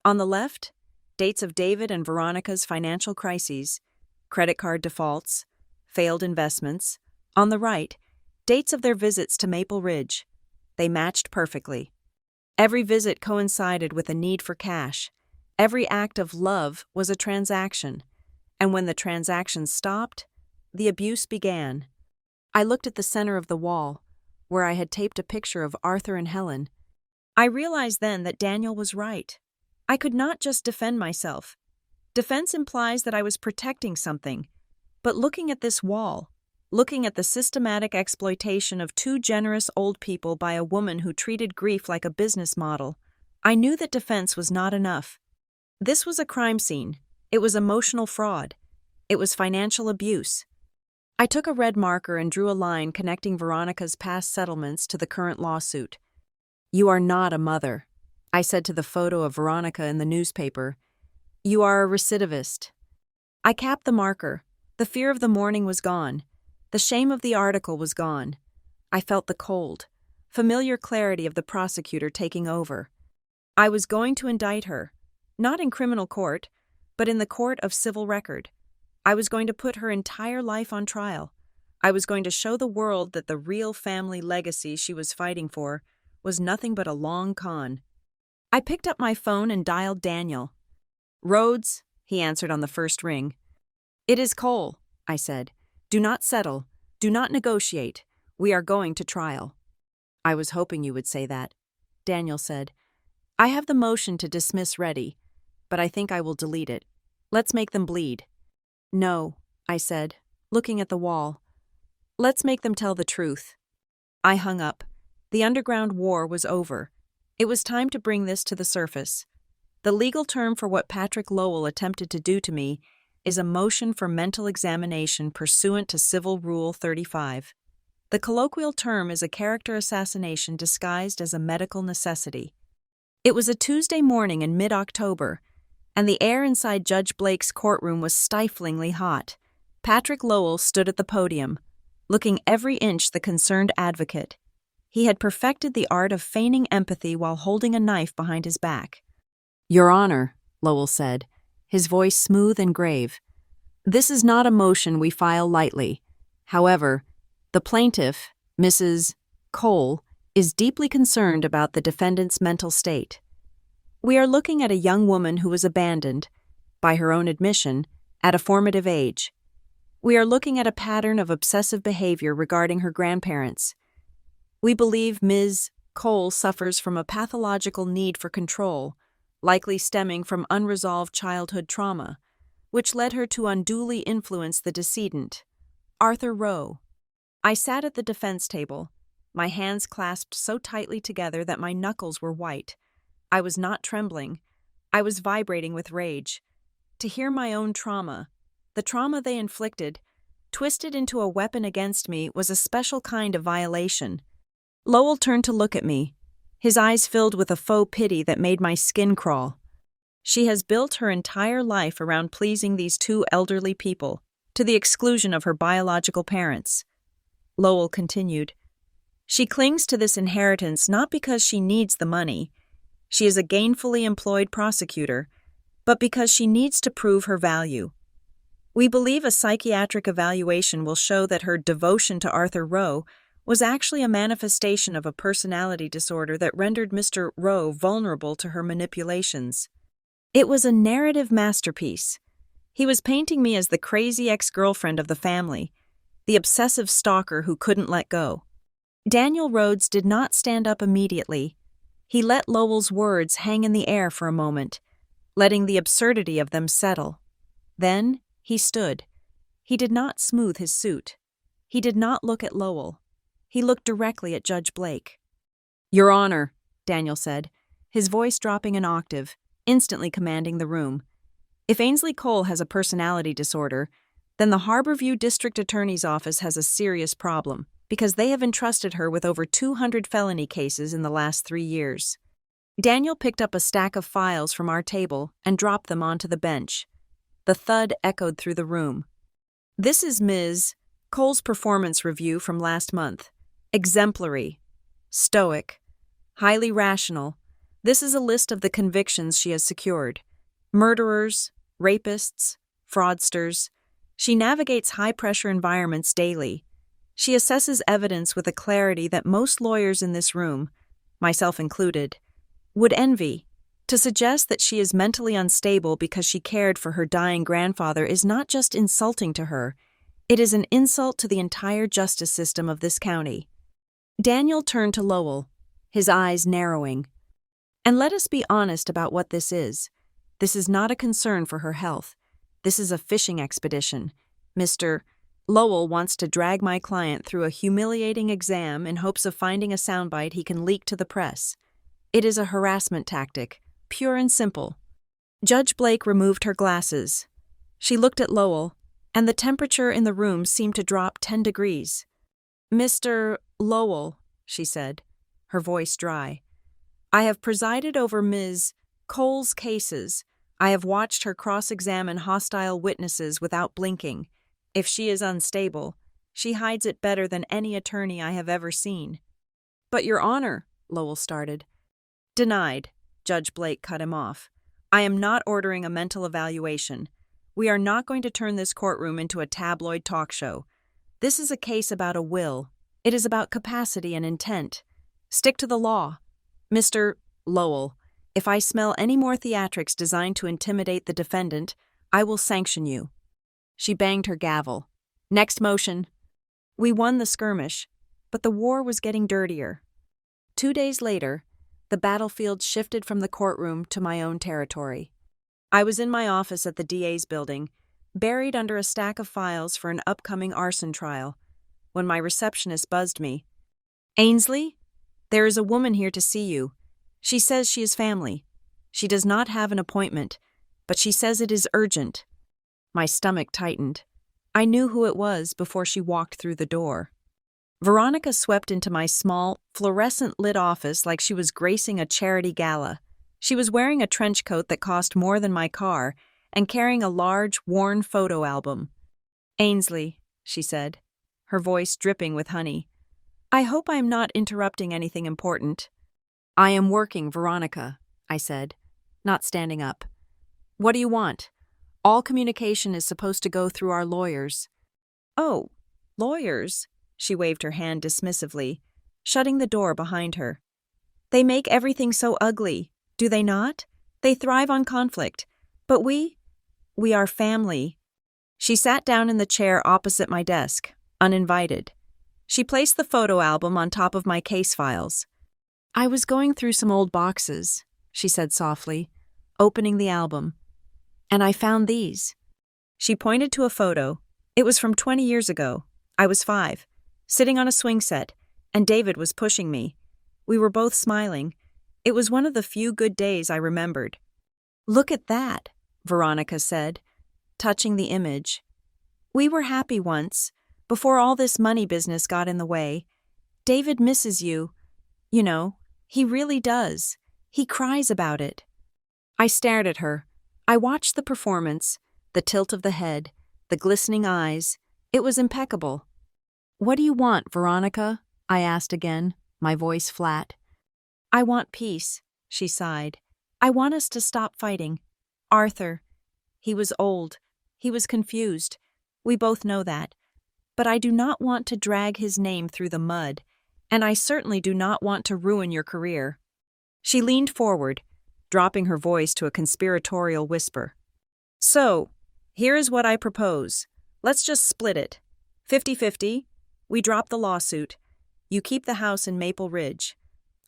On the left, dates of David and Veronica's financial crises, credit card defaults, failed investments. On the right, dates of their visits to Maple Ridge. They matched perfectly. Every visit coincided with a need for cash. Every act of love was a transaction. And when the transaction stopped, the abuse began. I looked at the center of the wall, where I had taped a picture of Arthur and Helen. I realized then that Daniel was right. I could not just defend myself. Defense implies that I was protecting something. But looking at this wall, looking at the systematic exploitation of 2 generous old people by a woman who treated grief like a business model, I knew that defense was not enough. This was a crime scene. It was emotional fraud. It was financial abuse. I took a red marker and drew a line connecting Veronica's past settlements to the current lawsuit. You are not a mother, I said to the photo of Veronica in the newspaper. You are a recidivist. I capped the marker. The fear of the morning was gone. The shame of the article was gone. I felt the cold, familiar clarity of the prosecutor taking over. I was going to indict her, not in criminal court, but in the court of civil record. I was going to put her entire life on trial. I was going to show the world that the real family legacy she was fighting for was nothing but a long con. I picked up my phone and dialed Daniel. Rhodes, he answered on the first ring. It is Cole, I said. Do not settle. Do not negotiate. We are going to trial. I was hoping you would say that. Daniel said. I have the motion to dismiss ready, but I think I will delete it. Let's make them bleed. No, I said, looking at the wall. Let's make them tell the truth. I hung up. The underground war was over. It was time to bring this to the surface. The legal term for what Patrick Lowell attempted to do to me is a motion for mental examination pursuant to Civil Rule 35. The colloquial term is a character assassination disguised as a medical necessity. It was a Tuesday morning in mid-October, and the air inside Judge Blake's courtroom was stiflingly hot. Patrick Lowell stood at the podium, looking every inch the concerned advocate. He had perfected the art of feigning empathy while holding a knife behind his back. Your Honor, Lowell said, his voice smooth and grave, this is not a motion we file lightly. However, the plaintiff, Mrs. Cole, is deeply concerned about the defendant's mental state. We are looking at a young woman who was abandoned, by her own admission, at a formative age. We are looking at a pattern of obsessive behavior regarding her grandparents. We believe Ms. Cole suffers from a pathological need for control, likely stemming from unresolved childhood trauma, which led her to unduly influence the decedent, Arthur Rowe. I sat at the defense table, my hands clasped so tightly together that my knuckles were white. I was not trembling. I was vibrating with rage. To hear my own trauma, the trauma they inflicted, twisted into a weapon against me was a special kind of violation. Lowell turned to look at me, his eyes filled with a faux pity that made my skin crawl. She has built her entire life around pleasing these two elderly people, to the exclusion of her biological parents. Lowell continued. She clings to this inheritance not because she needs the money. She is a gainfully employed prosecutor, but because she needs to prove her value. We believe a psychiatric evaluation will show that her devotion to Arthur Rowe was actually a manifestation of a personality disorder that rendered Mr. Rowe vulnerable to her manipulations. It was a narrative masterpiece. He was painting me as the crazy ex-girlfriend of the family, the obsessive stalker who couldn't let go. Daniel Rhodes did not stand up immediately. He let Lowell's words hang in the air for a moment, letting the absurdity of them settle. Then he stood. He did not smooth his suit. He did not look at Lowell. He looked directly at Judge Blake. "Your Honor," Daniel said, his voice dropping an octave, instantly commanding the room. "If Ainsley Cole has a personality disorder, then the Harborview District Attorney's Office has a serious problem, because they have entrusted her with over 200 felony cases in the last 3 years. Daniel picked up a stack of files from our table and dropped them onto the bench. The thud echoed through the room. "This is Ms. Cole's performance review from last month. Exemplary, stoic, highly rational. This is a list of the convictions she has secured. Murderers, rapists, fraudsters. She navigates high-pressure environments daily. She assesses evidence with a clarity that most lawyers in this room, myself included, would envy. To suggest that she is mentally unstable because she cared for her dying grandfather is not just insulting to her, it is an insult to the entire justice system of this county." Daniel turned to Lowell, his eyes narrowing. "And let us be honest about what this is. This is not a concern for her health. This is a fishing expedition. Mr. Lowell wants to drag my client through a humiliating exam in hopes of finding a soundbite he can leak to the press. It is a harassment tactic, pure and simple." Judge Blake removed her glasses. She looked at Lowell, and the temperature in the room seemed to drop 10 degrees. "Mr. Lowell," she said, her voice dry, "I have presided over Ms. Cole's cases. I have watched her cross-examine hostile witnesses without blinking. If she is unstable, she hides it better than any attorney I have ever seen." "But, Your Honor," Lowell started. "Denied," Judge Blake cut him off. "I am not ordering a mental evaluation. We are not going to turn this courtroom into a tabloid talk show. This is a case about a will. It is about capacity and intent. Stick to the law. Mr. Lowell, if I smell any more theatrics designed to intimidate the defendant, I will sanction you." She banged her gavel. "Next motion." We won the skirmish, but the war was getting dirtier. 2 days later, the battlefield shifted from the courtroom to my own territory. I was in my office at the DA's building, buried under a stack of files for an upcoming arson trial, when my receptionist buzzed me. "Ainsley, there is a woman here to see you. She says she is family. She does not have an appointment, but she says it is urgent." My stomach tightened. I knew who it was before she walked through the door. Veronica swept into my small, fluorescent-lit office like she was gracing a charity gala. She was wearing a trench coat that cost more than my car and carrying a large, worn photo album. "Ainsley," she said, her voice dripping with honey, "I hope I am not interrupting anything important." "I am working, Veronica," I said, not standing up. "What do you want? All communication is supposed to go through our lawyers." "Oh, lawyers?" She waved her hand dismissively, shutting the door behind her. "They make everything so ugly, do they not? They thrive on conflict. But we are family." She sat down in the chair opposite my desk, uninvited. She placed the photo album on top of my case files. I was going through some old boxes, she said softly, opening the album, and I found these. She pointed to a photo. It was from 20 years ago. I was 5, sitting on a swing set, and David was pushing me. We were both smiling. It was one of the few good days I remembered. Look at that, Veronica said, touching the image. We were happy once, before all this money business got in the way. David misses you. You know, he really does. He cries about it. I stared at her. I watched the performance, the tilt of the head, the glistening eyes. It was impeccable. What do you want, Veronica? I asked again, my voice flat. I want peace, she sighed. I want us to stop fighting. Arthur. He was old. He was confused. We both know that. But I do not want to drag his name through the mud, and I certainly do not want to ruin your career. She leaned forward, dropping her voice to a conspiratorial whisper. So, here is what I propose. Let's just split it. 50-50. We drop the lawsuit. You keep the house in Maple Ridge.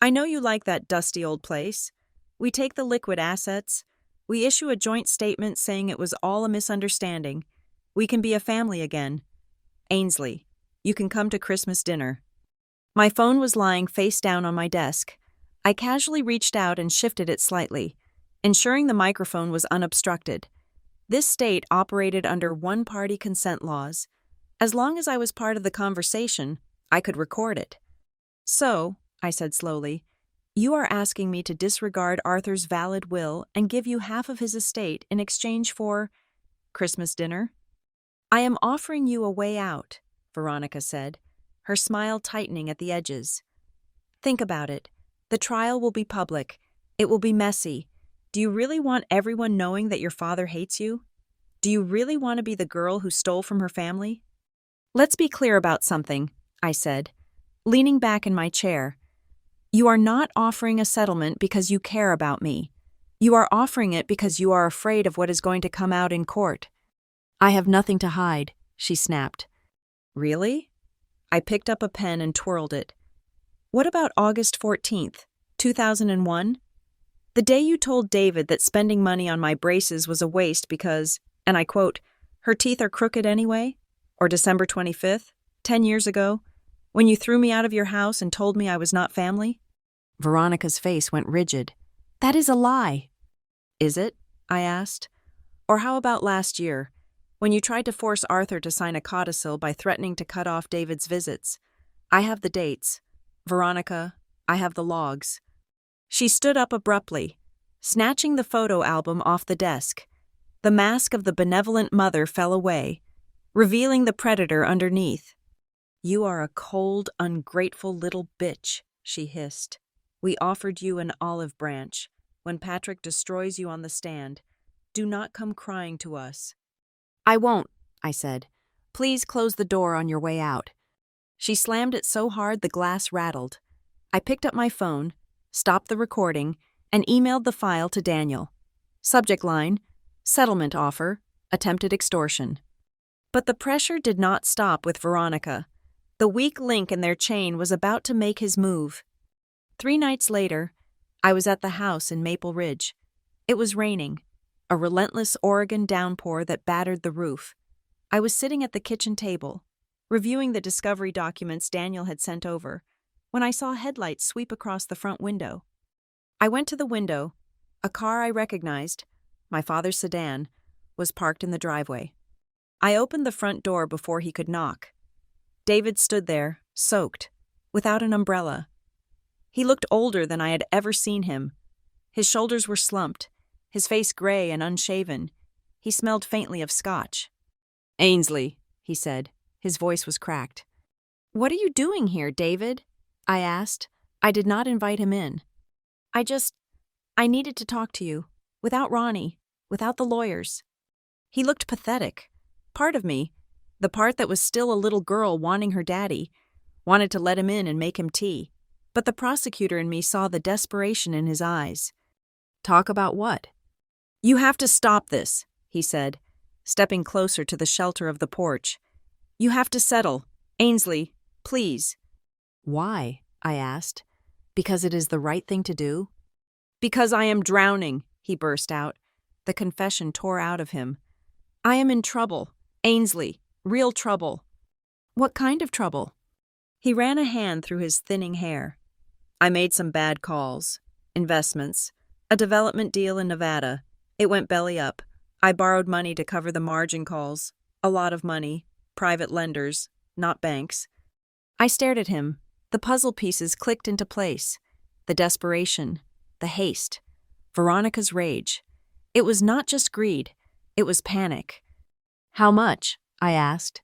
I know you like that dusty old place. We take the liquid assets. We issue a joint statement saying it was all a misunderstanding. We can be a family again. Ainsley, you can come to Christmas dinner. My phone was lying face down on my desk. I casually reached out and shifted it slightly, ensuring the microphone was unobstructed. This state operated under one-party consent laws. As long as I was part of the conversation, I could record it. So, I said slowly, you are asking me to disregard Arthur's valid will and give you half of his estate in exchange for Christmas dinner? I am offering you a way out, Veronica said, her smile tightening at the edges. Think about it. The trial will be public. It will be messy. Do you really want everyone knowing that your father hates you? Do you really want to be the girl who stole from her family? Let's be clear about something, I said, leaning back in my chair. You are not offering a settlement because you care about me. You are offering it because you are afraid of what is going to come out in court. I have nothing to hide, she snapped. Really? I picked up a pen and twirled it. What about August 14th, 2001? The day you told David that spending money on my braces was a waste because, and I quote, her teeth are crooked anyway? Or December 25th, 10 years ago, when you threw me out of your house and told me I was not family? Veronica's face went rigid. That is a lie. Is it? I asked. Or how about last year, when you tried to force Arthur to sign a codicil by threatening to cut off David's visits? I have the dates. Veronica, I have the logs. She stood up abruptly, snatching the photo album off the desk. The mask of the benevolent mother fell away, revealing the predator underneath. You are a cold, ungrateful little bitch, she hissed. We offered you an olive branch. When Patrick destroys you on the stand, do not come crying to us. I won't, I said. Please close the door on your way out. She slammed it so hard the glass rattled. I picked up my phone, stopped the recording, and emailed the file to Daniel. Subject line, settlement offer, attempted extortion. But the pressure did not stop with Veronica. The weak link in their chain was about to make his move. 3 nights later, I was at the house in Maple Ridge. It was raining, a relentless Oregon downpour that battered the roof. I was sitting at the kitchen table, reviewing the discovery documents Daniel had sent over, when I saw headlights sweep across the front window. I went to the window. A car I recognized, my father's sedan, was parked in the driveway. I opened the front door before he could knock. David stood there, soaked, without an umbrella. He looked older than I had ever seen him. His shoulders were slumped, his face gray and unshaven. He smelled faintly of scotch. Ainsley, he said. His voice was cracked. What are you doing here, David? I asked. I did not invite him in. I needed to talk to you. Without Ronnie, without the lawyers. He looked pathetic. Part of me, the part that was still a little girl wanting her daddy, wanted to let him in and make him tea. But the prosecutor in me saw the desperation in his eyes. Talk about what? You have to stop this, he said, stepping closer to the shelter of the porch. You have to settle. Ainsley, please. Why? I asked. Because it is the right thing to do? Because I am drowning, he burst out. The confession tore out of him. I am in trouble, Ainsley, real trouble. What kind of trouble? He ran a hand through his thinning hair. I made some bad calls. Investments. A development deal in Nevada. It went belly up. I borrowed money to cover the margin calls. A lot of money. Private lenders, not banks. I stared at him. The puzzle pieces clicked into place. The desperation. The haste. Veronica's rage. It was not just greed. It was panic. How much? I asked.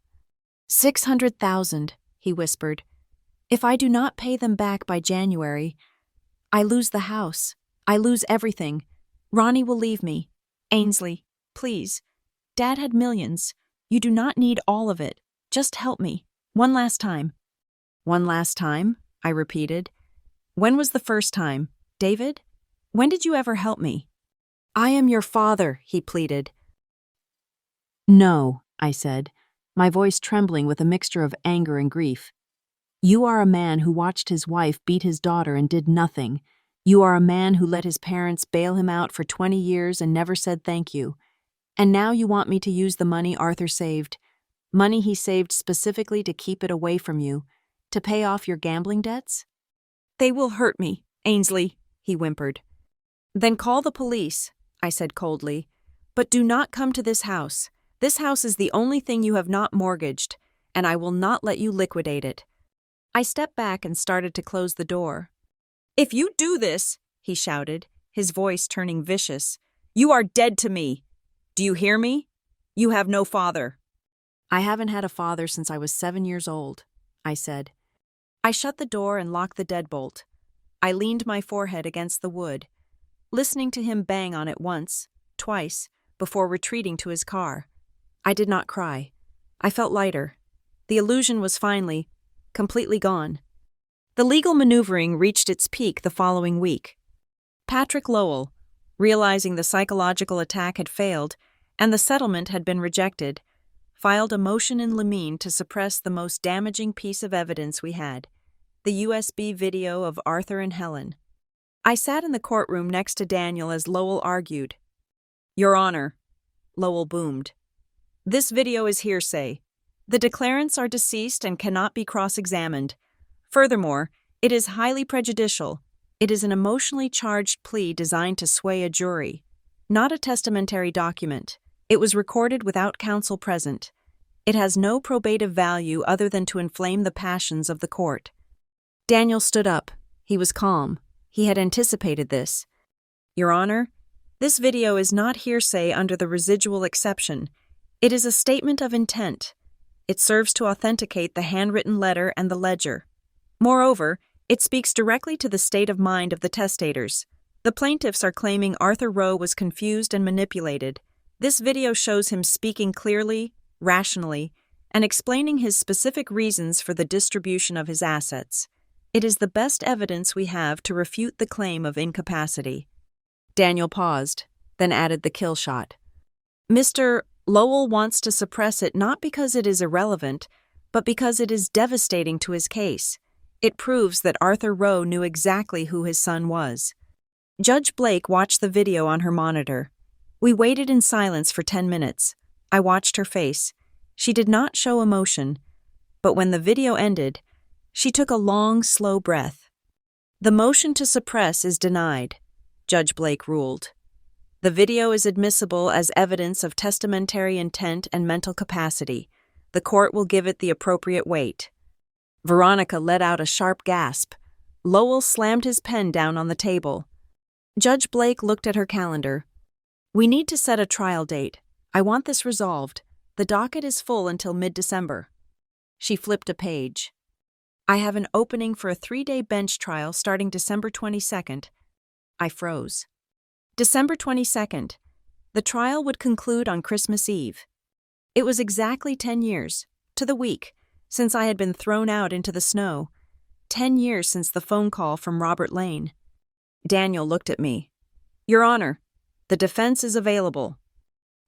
600,000, he whispered. If I do not pay them back by January, I lose the house. I lose everything. Ronnie will leave me. Ainsley, please. Dad had millions. You do not need all of it. Just help me. One last time. One last time? I repeated. When was the first time? David? When did you ever help me? I am your father, he pleaded. No, I said, my voice trembling with a mixture of anger and grief. You are a man who watched his wife beat his daughter and did nothing. You are a man who let his parents bail him out for 20 years and never said thank you. And now you want me to use the money Arthur saved, money he saved specifically to keep it away from you, to pay off your gambling debts? They will hurt me, Ainsley, he whimpered. Then call the police, I said coldly, but do not come to this house. This house is the only thing you have not mortgaged, and I will not let you liquidate it. I stepped back and started to close the door. If you do this, he shouted, his voice turning vicious, you are dead to me. Do you hear me? You have no father. I haven't had a father since I was 7 years old, I said. I shut the door and locked the deadbolt. I leaned my forehead against the wood, listening to him bang on it once, twice, before retreating to his car. I did not cry. I felt lighter. The illusion was finally, completely gone. The legal maneuvering reached its peak the following week. Patrick Lowell, realizing the psychological attack had failed and the settlement had been rejected, filed a motion in limine to suppress the most damaging piece of evidence we had, the USB video of Arthur and Helen. I sat in the courtroom next to Daniel as Lowell argued. Your Honor, Lowell boomed. This video is hearsay. The declarants are deceased and cannot be cross-examined. Furthermore, it is highly prejudicial. It is an emotionally charged plea designed to sway a jury, not a testamentary document. It was recorded without counsel present. It has no probative value other than to inflame the passions of the court. Daniel stood up. He was calm. He had anticipated this. Your Honor, this video is not hearsay under the residual exception. It is a statement of intent. It serves to authenticate the handwritten letter and the ledger. Moreover, it speaks directly to the state of mind of the testators. The plaintiffs are claiming Arthur Rowe was confused and manipulated. This video shows him speaking clearly, rationally, and explaining his specific reasons for the distribution of his assets. It is the best evidence we have to refute the claim of incapacity. Daniel paused, then added the kill shot. Mr. Lowell wants to suppress it not because it is irrelevant, but because it is devastating to his case. It proves that Arthur Rowe knew exactly who his son was. Judge Blake watched the video on her monitor. We waited in silence for 10 minutes. I watched her face. She did not show emotion, but when the video ended, she took a long, slow breath. The motion to suppress is denied, Judge Blake ruled. The video is admissible as evidence of testamentary intent and mental capacity. The court will give it the appropriate weight. Veronica let out a sharp gasp. Lowell slammed his pen down on the table. Judge Blake looked at her calendar. We need to set a trial date. I want this resolved. The docket is full until mid-December. She flipped a page. I have an opening for a 3-day bench trial starting December 22nd. I froze. December 22nd. The trial would conclude on Christmas Eve. It was exactly 10 years, to the week, since I had been thrown out into the snow. 10 years since the phone call from Robert Lane. Daniel looked at me. Your Honor, the defense is available.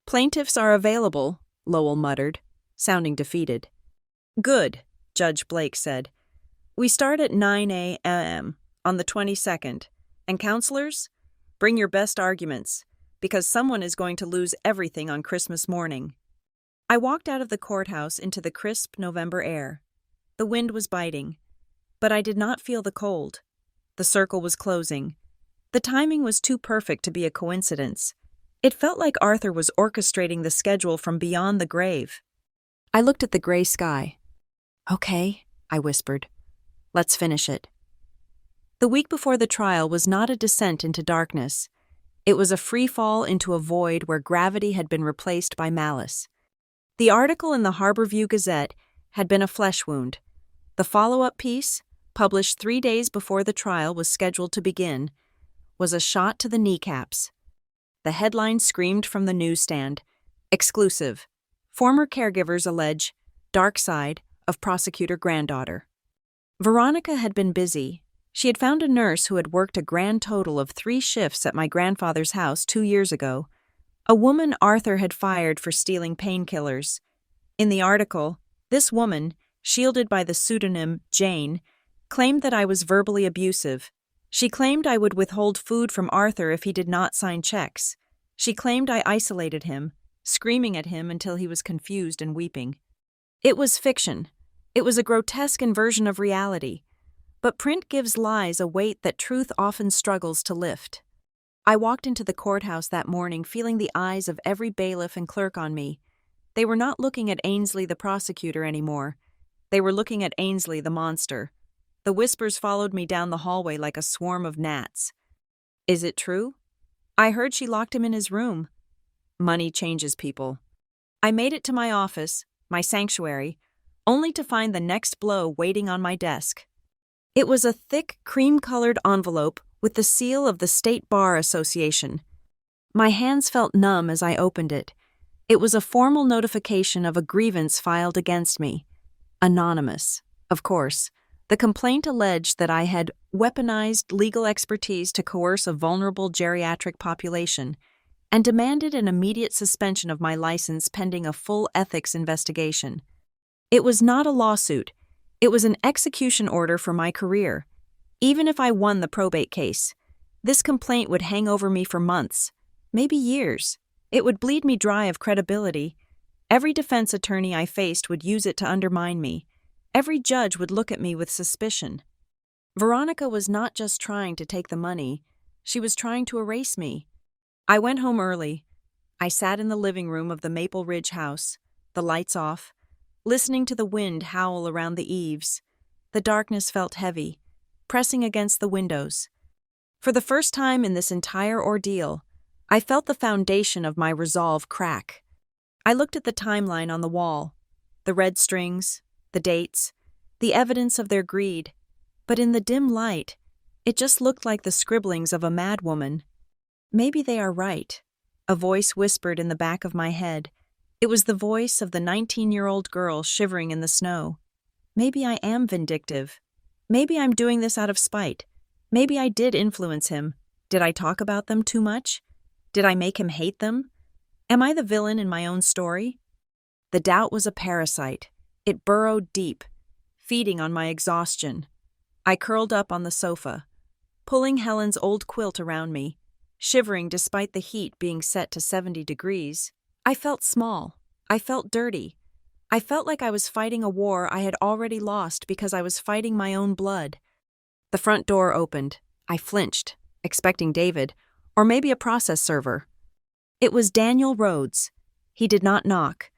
Plaintiffs are available, Lowell muttered, sounding defeated. Good, Judge Blake said. We start at 9 a.m. on the 22nd. And counselors, bring your best arguments, because someone is going to lose everything on Christmas morning. I walked out of the courthouse into the crisp November air. The wind was biting, but I did not feel the cold. The circle was closing. The timing was too perfect to be a coincidence. It felt like Arthur was orchestrating the schedule from beyond the grave. I looked at the gray sky. "Okay," I whispered. "Let's finish it." The week before the trial was not a descent into darkness. It was a free fall into a void where gravity had been replaced by malice. The article in the Harborview Gazette had been a flesh wound. The follow-up piece, published 3 days before the trial was scheduled to begin, was a shot to the kneecaps. The headline screamed from the newsstand, "Exclusive. Former caregivers allege dark side of prosecutor granddaughter." Veronica had been busy. She had found a nurse who had worked a grand total of 3 shifts at my grandfather's house 2 years ago, a woman Arthur had fired for stealing painkillers. In the article, this woman, shielded by the pseudonym Jane, claimed that I was verbally abusive. She claimed I would withhold food from Arthur if he did not sign checks. She claimed I isolated him, screaming at him until he was confused and weeping. It was fiction. It was a grotesque inversion of reality. But print gives lies a weight that truth often struggles to lift. I walked into the courthouse that morning feeling the eyes of every bailiff and clerk on me. They were not looking at Ainsley the prosecutor anymore. They were looking at Ainsley the monster. The whispers followed me down the hallway like a swarm of gnats. "Is it true? I heard she locked him in his room." Money changes people. I made it to my office, my sanctuary, only to find the next blow waiting on my desk. It was a thick, cream-colored envelope with the seal of the State Bar Association. My hands felt numb as I opened it. It was a formal notification of a grievance filed against me. Anonymous, of course. The complaint alleged that I had weaponized legal expertise to coerce a vulnerable geriatric population and demanded an immediate suspension of my license pending a full ethics investigation. It was not a lawsuit. It was an execution order for my career. Even if I won the probate case, this complaint would hang over me for months, maybe years. It would bleed me dry of credibility. Every defense attorney I faced would use it to undermine me. Every judge would look at me with suspicion. Veronica was not just trying to take the money, she was trying to erase me. I went home early. I sat in the living room of the Maple Ridge house, the lights off, listening to the wind howl around the eaves. The darkness felt heavy, pressing against the windows. For the first time in this entire ordeal, I felt the foundation of my resolve crack. I looked at the timeline on the wall, the red strings, the dates, the evidence of their greed, but in the dim light, it just looked like the scribblings of a madwoman. Maybe they are right, a voice whispered in the back of my head. It was the voice of the 19-year-old girl shivering in the snow. Maybe I am vindictive. Maybe I'm doing this out of spite. Maybe I did influence him. Did I talk about them too much? Did I make him hate them? Am I the villain in my own story? The doubt was a parasite. It burrowed deep, feeding on my exhaustion. I curled up on the sofa, pulling Helen's old quilt around me, shivering despite the heat being set to 70 degrees. I felt small. I felt dirty. I felt like I was fighting a war I had already lost because I was fighting my own blood. The front door opened. I flinched, expecting David, or maybe a process server. It was Daniel Rhodes. He did not knock.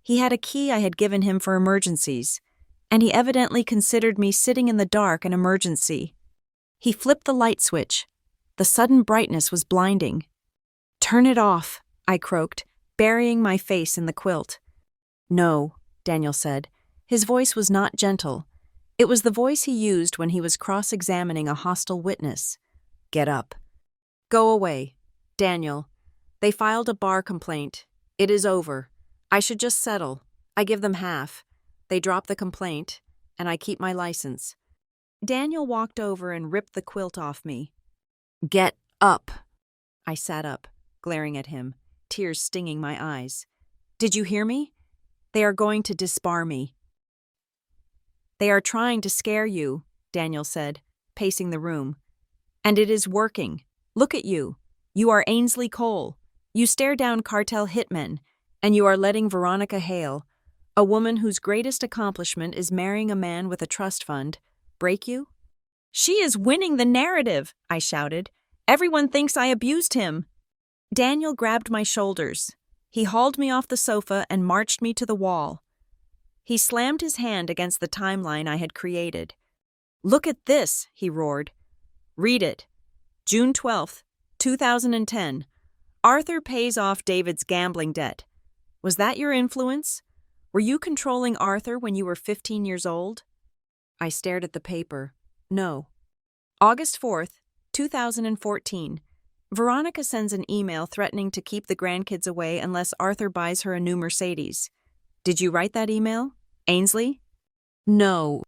He had a key I had given him for emergencies, and he evidently considered me sitting in the dark an emergency. He flipped the light switch. The sudden brightness was blinding. "Turn it off," I croaked, burying my face in the quilt. "No," Daniel said. His voice was not gentle. It was the voice he used when he was cross-examining a hostile witness. "Get up." "Go away. Daniel. They filed a bar complaint. It is over. I should just settle. I give them half. They drop the complaint, and I keep my license." Daniel walked over and ripped the quilt off me. "Get up." I sat up, glaring at him, tears stinging my eyes. "Did you hear me? They are going to disbar me." "They are trying to scare you," Daniel said, pacing the room. And it is working. Look at you. You are Ainsley Cole. You stare down cartel hitmen, and you are letting Veronica Hale, a woman whose greatest accomplishment is marrying a man with a trust fund, break you? She is winning the narrative, I shouted. Everyone thinks I abused him. Daniel grabbed my shoulders. He hauled me off the sofa and marched me to the wall. He slammed his hand against the timeline I had created. Look at this, he roared. Read it. June 12th, 2010. Arthur pays off David's gambling debt. Was that your influence? Were you controlling Arthur when you were 15 years old? I stared at the paper. No. August 4th, 2014. Veronica sends an email threatening to keep the grandkids away unless Arthur buys her a new Mercedes. Did you write that email, Ainsley? No.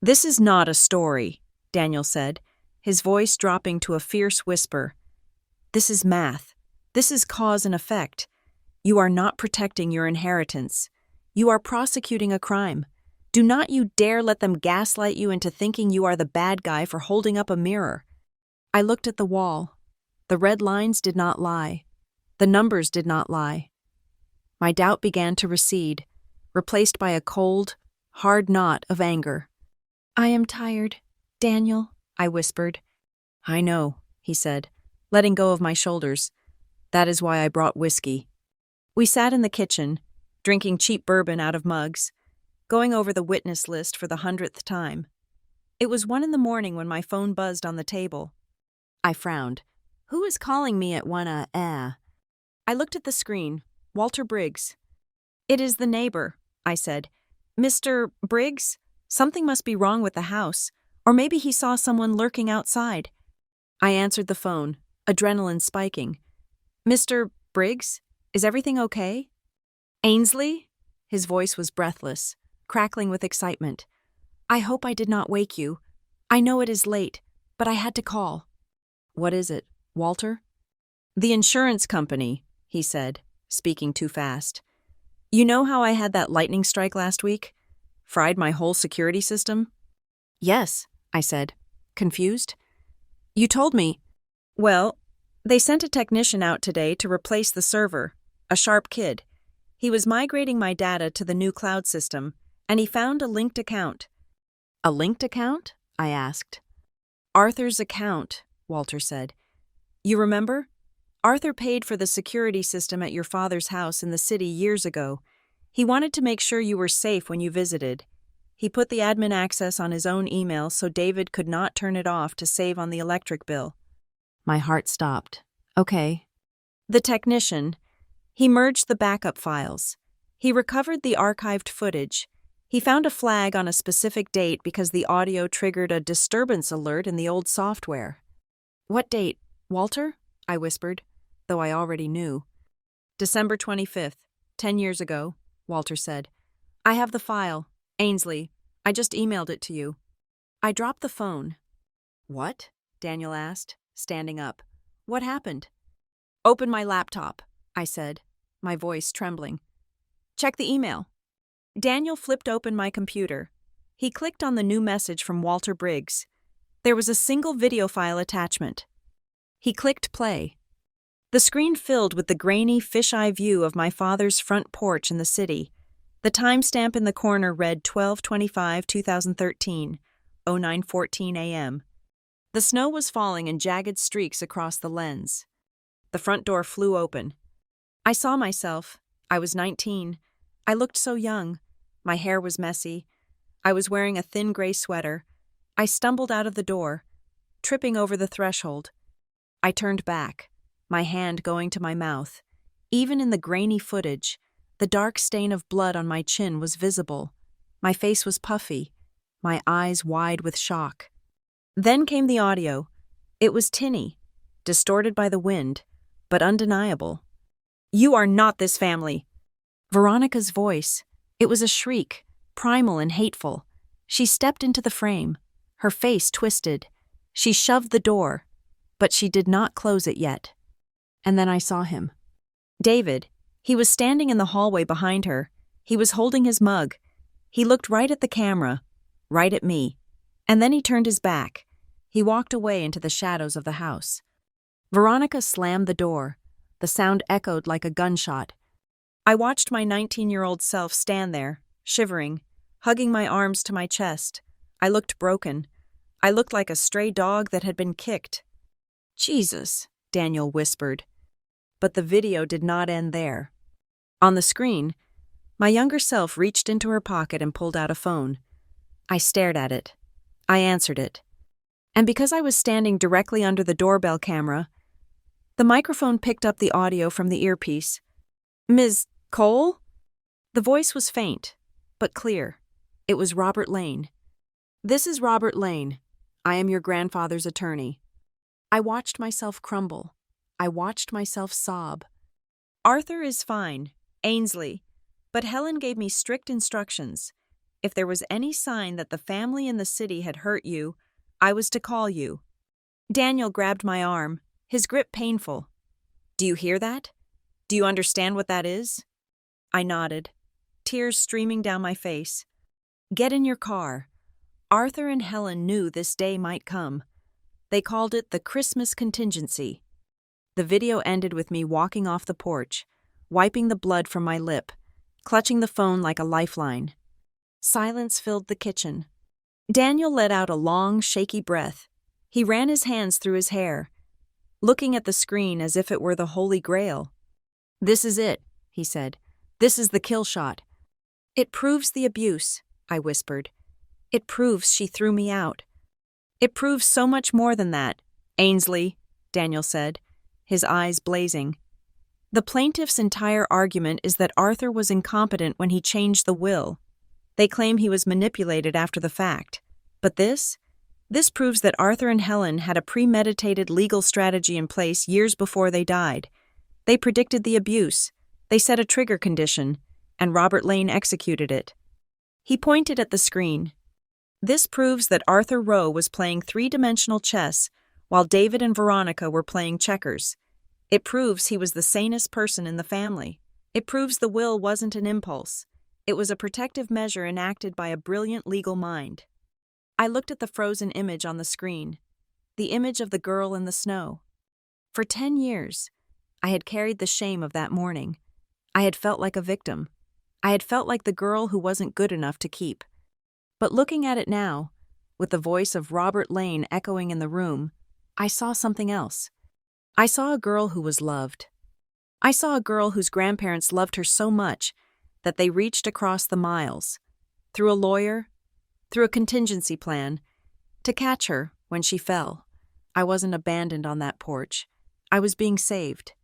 This is not a story, Daniel said, his voice dropping to a fierce whisper. This is math. This is cause and effect. You are not protecting your inheritance. You are prosecuting a crime. Do not you dare let them gaslight you into thinking you are the bad guy for holding up a mirror. I looked at the wall. The red lines did not lie. The numbers did not lie. My doubt began to recede, replaced by a cold, hard knot of anger. I am tired, Daniel, I whispered. I know, he said, letting go of my shoulders. That is why I brought whiskey. We sat in the kitchen, drinking cheap bourbon out of mugs, going over the witness list for the 100th time. It was 1 a.m. when my phone buzzed on the table. I frowned. Who is calling me at 1 a.m? I looked at the screen. Walter Briggs. It is the neighbor, I said. Mr. Briggs? Something must be wrong with the house, or maybe he saw someone lurking outside. I answered the phone, adrenaline spiking. Mr. Briggs, is everything okay? Ainsley? His voice was breathless, crackling with excitement. I hope I did not wake you. I know it is late, but I had to call. What is it, Walter? The insurance company, he said, speaking too fast. You know how I had that lightning strike last week? Fried my whole security system? Yes, I said, confused. You told me. Well, they sent a technician out today to replace the server, a sharp kid. He was migrating my data to the new cloud system, and he found a linked account. A linked account? I asked. Arthur's account, Walter said. You remember? Arthur paid for the security system at your father's house in the city years ago. He wanted to make sure you were safe when you visited. He put the admin access on his own email so David could not turn it off to save on the electric bill. My heart stopped. Okay. The technician. He merged the backup files. He recovered the archived footage. He found a flag on a specific date because the audio triggered a disturbance alert in the old software. What date, Walter? I whispered, though I already knew. December 25th, 10 years ago, Walter said. I have the file. Ainsley, I just emailed it to you. I dropped the phone. What? Daniel asked, standing up. What happened? Open my laptop, I said, my voice trembling. Check the email. Daniel flipped open my computer. He clicked on the new message from Walter Briggs. There was a single video file attachment. He clicked play. The screen filled with the grainy, fisheye view of my father's front porch in the city. The timestamp in the corner read 12/25/2013, 09:14 a.m. The snow was falling in jagged streaks across the lens. The front door flew open. I saw myself. I was 19. I looked so young. My hair was messy. I was wearing a thin gray sweater. I stumbled out of the door, tripping over the threshold. I turned back, my hand going to my mouth. Even in the grainy footage, the dark stain of blood on my chin was visible. My face was puffy, my eyes wide with shock. Then came the audio. It was tinny, distorted by the wind, but undeniable. You are not this family. Veronica's voice. It was a shriek, primal and hateful. She stepped into the frame, her face twisted. She shoved the door, but she did not close it yet. And then I saw him. David. He was standing in the hallway behind her. He was holding his mug. He looked right at the camera, right at me. And then he turned his back. He walked away into the shadows of the house. Veronica slammed the door. The sound echoed like a gunshot. I watched my 19-year-old self stand there, shivering, hugging my arms to my chest. I looked broken. I looked like a stray dog that had been kicked. "Jesus," Daniel whispered. But the video did not end there. On the screen, my younger self reached into her pocket and pulled out a phone. I stared at it. I answered it. And because I was standing directly under the doorbell camera, the microphone picked up the audio from the earpiece. "Ms. Cole?" The voice was faint, but clear. It was Robert Lane. "This is Robert Lane. I am your grandfather's attorney." I watched myself crumble. I watched myself sob. "Arthur is fine, Ainsley, but Helen gave me strict instructions. If there was any sign that the family in the city had hurt you, I was to call you." Daniel grabbed my arm, his grip painful. "Do you hear that? Do you understand what that is?" I nodded, tears streaming down my face. "Get in your car." Arthur and Helen knew this day might come. They called it the Christmas contingency. The video ended with me walking off the porch, wiping the blood from my lip, clutching the phone like a lifeline. Silence filled the kitchen. Daniel let out a long, shaky breath. He ran his hands through his hair, looking at the screen as if it were the Holy Grail. "This is it," he said. "This is the kill shot." "It proves the abuse," I whispered. "It proves she threw me out." "It proves so much more than that, Ainsley," Daniel said, his eyes blazing. "The plaintiff's entire argument is that Arthur was incompetent when he changed the will. They claim he was manipulated after the fact. But this proves that Arthur and Helen had a premeditated legal strategy in place years before they died. They predicted the abuse, they set a trigger condition, and Robert Lane executed it." He pointed at the screen. "This proves that Arthur Rowe was playing three-dimensional chess while David and Veronica were playing checkers. It proves he was the sanest person in the family. It proves the will wasn't an impulse. It was a protective measure enacted by a brilliant legal mind." I looked at the frozen image on the screen, the image of the girl in the snow. For 10 years, I had carried the shame of that morning. I had felt like a victim. I had felt like the girl who wasn't good enough to keep. But looking at it now, with the voice of Robert Lane echoing in the room, I saw something else. I saw a girl who was loved. I saw a girl whose grandparents loved her so much that they reached across the miles, through a lawyer, through a contingency plan, to catch her when she fell. I wasn't abandoned on that porch. I was being saved.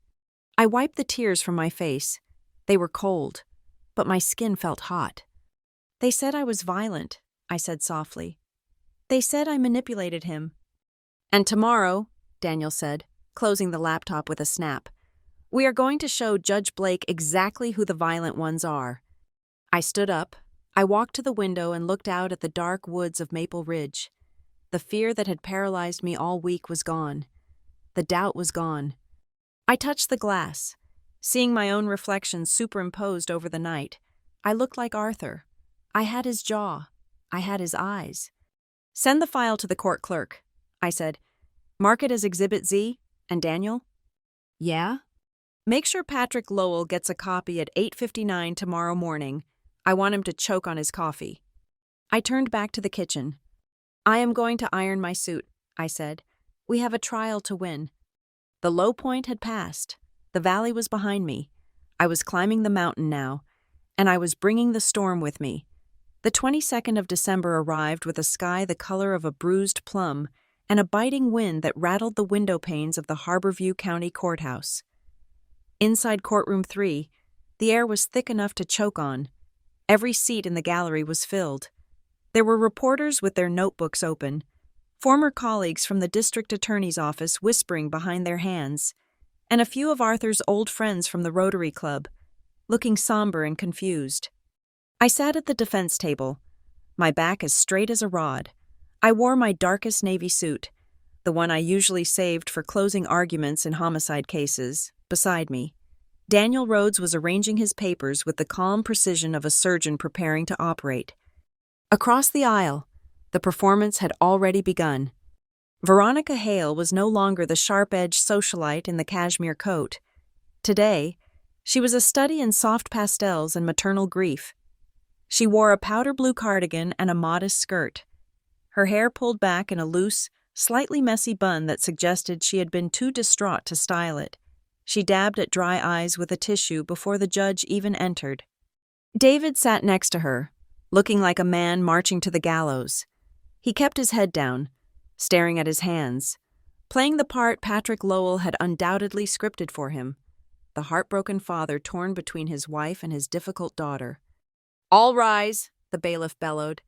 I wiped the tears from my face. They were cold, but my skin felt hot. "They said I was violent," I said softly. "They said I manipulated him." "And tomorrow," Daniel said, closing the laptop with a snap, "we are going to show Judge Blake exactly who the violent ones are." I stood up. I walked to the window and looked out at the dark woods of Maple Ridge. The fear that had paralyzed me all week was gone. The doubt was gone. I touched the glass. Seeing my own reflection superimposed over the night, I looked like Arthur. I had his jaw. I had his eyes. "Send the file to the court clerk," I said. "Mark it as Exhibit Z, and Daniel?" "Yeah?" "Make sure Patrick Lowell gets a copy at 8:59 tomorrow morning. I want him to choke on his coffee." I turned back to the kitchen. "I am going to iron my suit," I said. "We have a trial to win." The low point had passed. The valley was behind me. I was climbing the mountain now, and I was bringing the storm with me. The 22nd of December arrived with a sky the color of a bruised plum and a biting wind that rattled the window panes of the Harborview County Courthouse. Inside Courtroom 3, the air was thick enough to choke on. Every seat in the gallery was filled. There were reporters with their notebooks open, former colleagues from the district attorney's office whispering behind their hands, and a few of Arthur's old friends from the Rotary Club, looking somber and confused. I sat at the defense table, my back as straight as a rod. I wore my darkest navy suit, the one I usually saved for closing arguments in homicide cases, beside me. Daniel Rhodes was arranging his papers with the calm precision of a surgeon preparing to operate. Across the aisle, the performance had already begun. Veronica Hale was no longer the sharp-edged socialite in the cashmere coat. Today, she was a study in soft pastels and maternal grief. She wore a powder blue cardigan and a modest skirt. Her hair pulled back in a loose, slightly messy bun that suggested she had been too distraught to style it. She dabbed at dry eyes with a tissue before the judge even entered. David sat next to her, looking like a man marching to the gallows. He kept his head down, staring at his hands, playing the part Patrick Lowell had undoubtedly scripted for him, the heartbroken father torn between his wife and his difficult daughter. "All rise," the bailiff bellowed.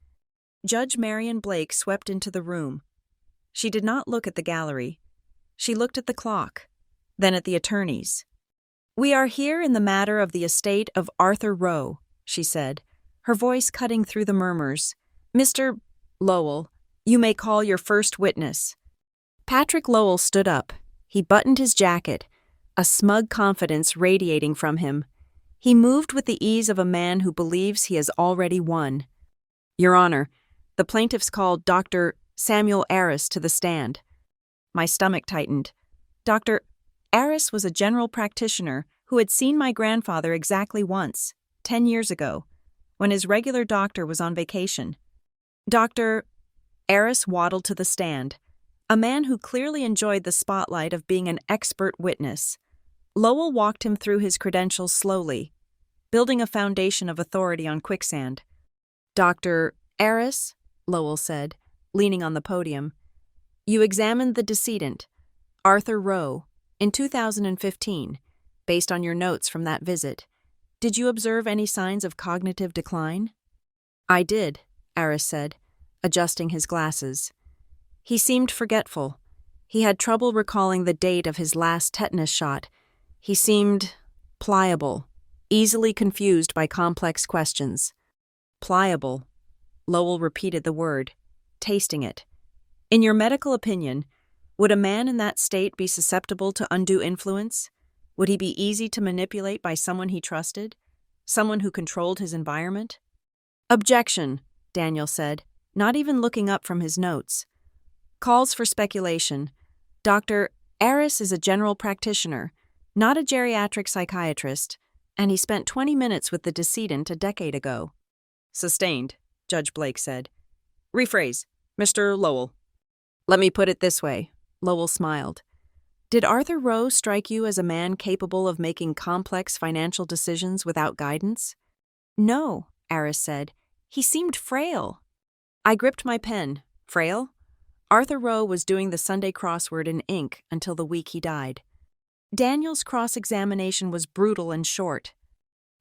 Judge Marion Blake swept into the room. She did not look at the gallery. She looked at the clock, then at the attorneys. "We are here in the matter of the estate of Arthur Rowe," she said, her voice cutting through the murmurs. "Mr. Lowell, you may call your first witness." Patrick Lowell stood up. He buttoned his jacket, a smug confidence radiating from him. He moved with the ease of a man who believes he has already won. "Your Honor, the plaintiffs called Dr. Samuel Arris to the stand." My stomach tightened. Dr. Arris was a general practitioner who had seen my grandfather exactly once, 10 years ago, when his regular doctor was on vacation. Dr. Arris waddled to the stand, a man who clearly enjoyed the spotlight of being an expert witness. Lowell walked him through his credentials slowly, building a foundation of authority on quicksand. "Dr. Arris," Lowell said, leaning on the podium, "you examined the decedent, Arthur Rowe, in 2015, based on your notes from that visit. Did you observe any signs of cognitive decline?" "I did," Arris said, adjusting his glasses. "He seemed forgetful. He had trouble recalling the date of his last tetanus shot. He seemed pliable, easily confused by complex questions." "Pliable," Lowell repeated the word, tasting it. "In your medical opinion, would a man in that state be susceptible to undue influence? Would he be easy to manipulate by someone he trusted? Someone who controlled his environment?" "Objection," Daniel said, not even looking up from his notes. "Calls for speculation. Dr. Arris is a general practitioner, not a geriatric psychiatrist, and he spent 20 minutes with the decedent a decade ago." "Sustained," Judge Blake said. "Rephrase, Mr. Lowell." "Let me put it this way," Lowell smiled. "Did Arthur Rowe strike you as a man capable of making complex financial decisions without guidance?" "No," Arris said. "He seemed frail." I gripped my pen. Frail? Arthur Rowe was doing the Sunday crossword in ink until the week he died. Daniel's cross-examination was brutal and short.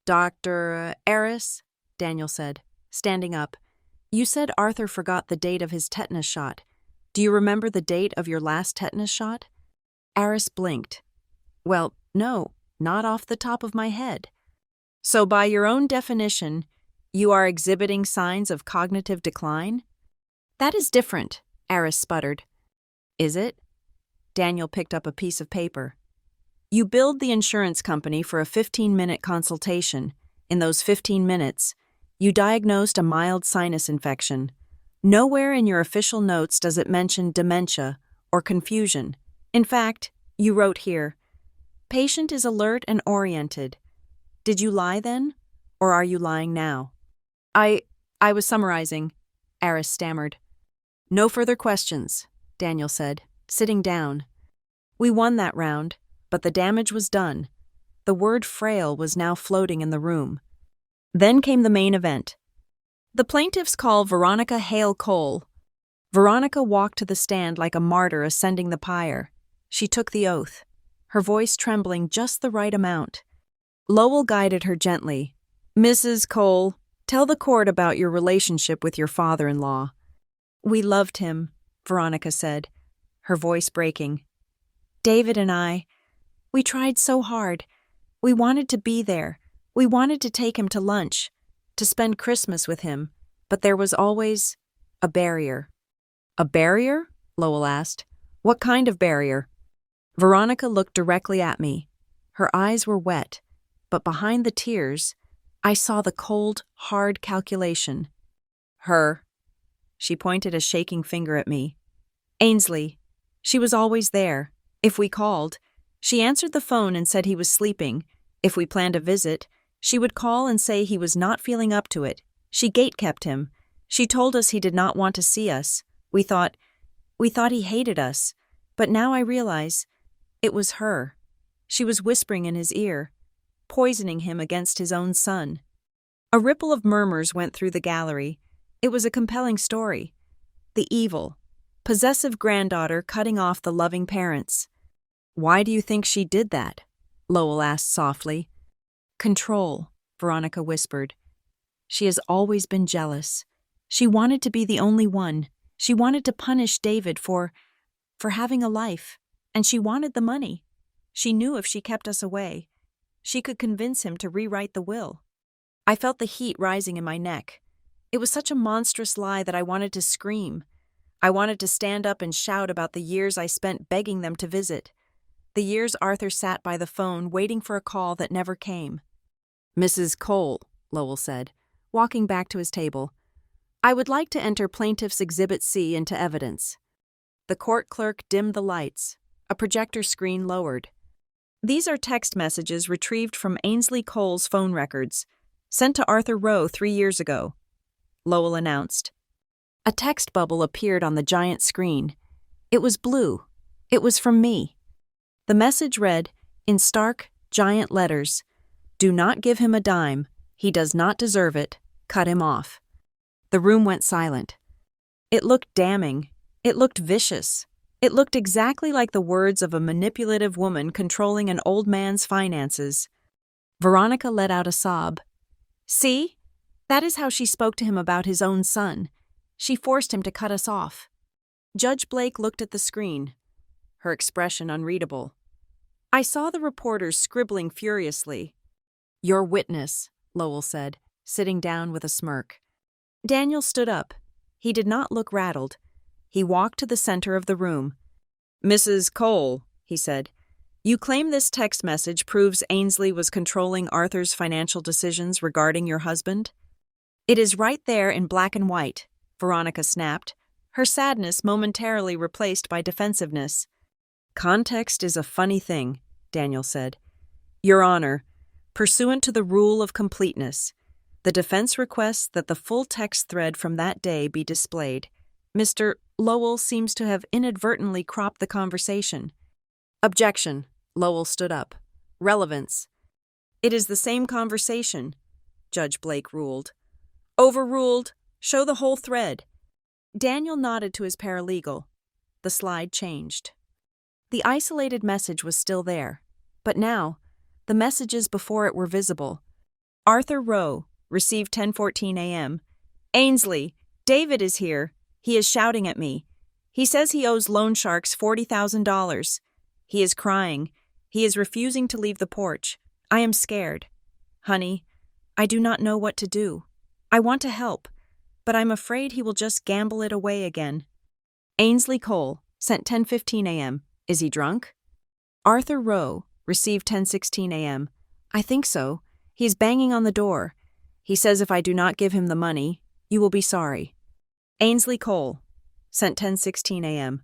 "Dr. Arris," Daniel said, standing up, "you said Arthur forgot the date of his tetanus shot. Do you remember the date of your last tetanus shot?" Arris blinked. "Well, no, not off the top of my head." "So by your own definition, you are exhibiting signs of cognitive decline?" "That is different," Arris sputtered. "Is it?" Daniel picked up a piece of paper. "You billed the insurance company for a 15-minute consultation. In those 15 minutes, you diagnosed a mild sinus infection. Nowhere in your official notes does it mention dementia or confusion. In fact, you wrote here, 'Patient is alert and oriented.' Did you lie then, or are you lying now?" I was summarizing," Arris stammered. "No further questions," Daniel said, sitting down. "We won that round, but the damage was done." The word frail was now floating in the room. Then came the main event. The plaintiffs call Veronica Hale Cole. Veronica walked to the stand like a martyr ascending the pyre. She took the oath, her voice trembling just the right amount. Lowell guided her gently. "Mrs. Cole, tell the court about your relationship with your father-in-law." "We loved him," Veronica said, her voice breaking. "David and we tried so hard. We wanted to be there. We wanted to take him to lunch, to spend Christmas with him, but there was always a barrier." "A barrier?" Lowell asked. "What kind of barrier?" Veronica looked directly at me. Her eyes were wet, but behind the tears, I saw the cold, hard calculation. "Her." She pointed a shaking finger at me. "Ainsley, She was always there. If we called, she answered the phone and said he was sleeping. If we planned a visit, she would call and say he was not feeling up to it. She gatekept him. She told us he did not want to see us. We thought he hated us. But now I realize it was her. She was whispering in his ear, poisoning him against his own son. A ripple of murmurs went through the gallery. It was a compelling story. The evil, possessive granddaughter cutting off the loving parents. "Why do you think she did that?" Lowell asked softly. "Control," Veronica whispered. "She has always been jealous. She wanted to be the only one. She wanted to punish David for having a life, and she wanted the money. She knew if she kept us away, she could convince him to rewrite the will." I felt the heat rising in my neck. It was such a monstrous lie that I wanted to scream. I wanted to stand up and shout about the years I spent begging them to visit. The years Arthur sat by the phone waiting for a call that never came. "Mrs. Cole," Lowell said, walking back to his table, "I would like to enter Plaintiff's Exhibit C into evidence." The court clerk dimmed the lights. A projector screen lowered. "These are text messages retrieved from Ainsley Cole's phone records, sent to Arthur Rowe 3 years ago," Lowell announced. A text bubble appeared on the giant screen. It was blue. It was from me. The message read, in stark, giant letters, "Do not give him a dime. He does not deserve it. Cut him off." The room went silent. It looked damning. It looked vicious. It looked exactly like the words of a manipulative woman controlling an old man's finances. Veronica let out a sob. "See? That is how she spoke to him about his own son. She forced him to cut us off." Judge Blake looked at the screen, her expression unreadable. I saw the reporters scribbling furiously. "Your witness," Lowell said, sitting down with a smirk. Daniel stood up. He did not look rattled. He walked to the center of the room. "Mrs. Cole," he said, "you claim this text message proves Ainsley was controlling Arthur's financial decisions regarding your husband?" "It is right there in black and white," Veronica snapped, her sadness momentarily replaced by defensiveness. "Context is a funny thing," Daniel said. "Your Honor, pursuant to the rule of completeness, the defense requests that the full text thread from that day be displayed. Mr. Lowell seems to have inadvertently cropped the conversation." "Objection," Lowell stood up. "Relevance." "It is the same conversation," Judge Blake ruled. "Overruled. Show the whole thread." Daniel nodded to his paralegal. The slide changed. The isolated message was still there, but now, the messages before it were visible. "Arthur Rowe, received 10:14 a.m. Ainsley, David is here. He is shouting at me. He says he owes loan sharks $40,000. He is crying. He is refusing to leave the porch. I am scared. Honey, I do not know what to do. I want to help, but I'm afraid he will just gamble it away again. Ainsley Cole, sent 10:15 a.m. Is he drunk? Arthur Rowe, received 10:16 a.m. I think so. He is banging on the door. He says if I do not give him the money, you will be sorry. Ainsley Cole, sent 10:16 a.m.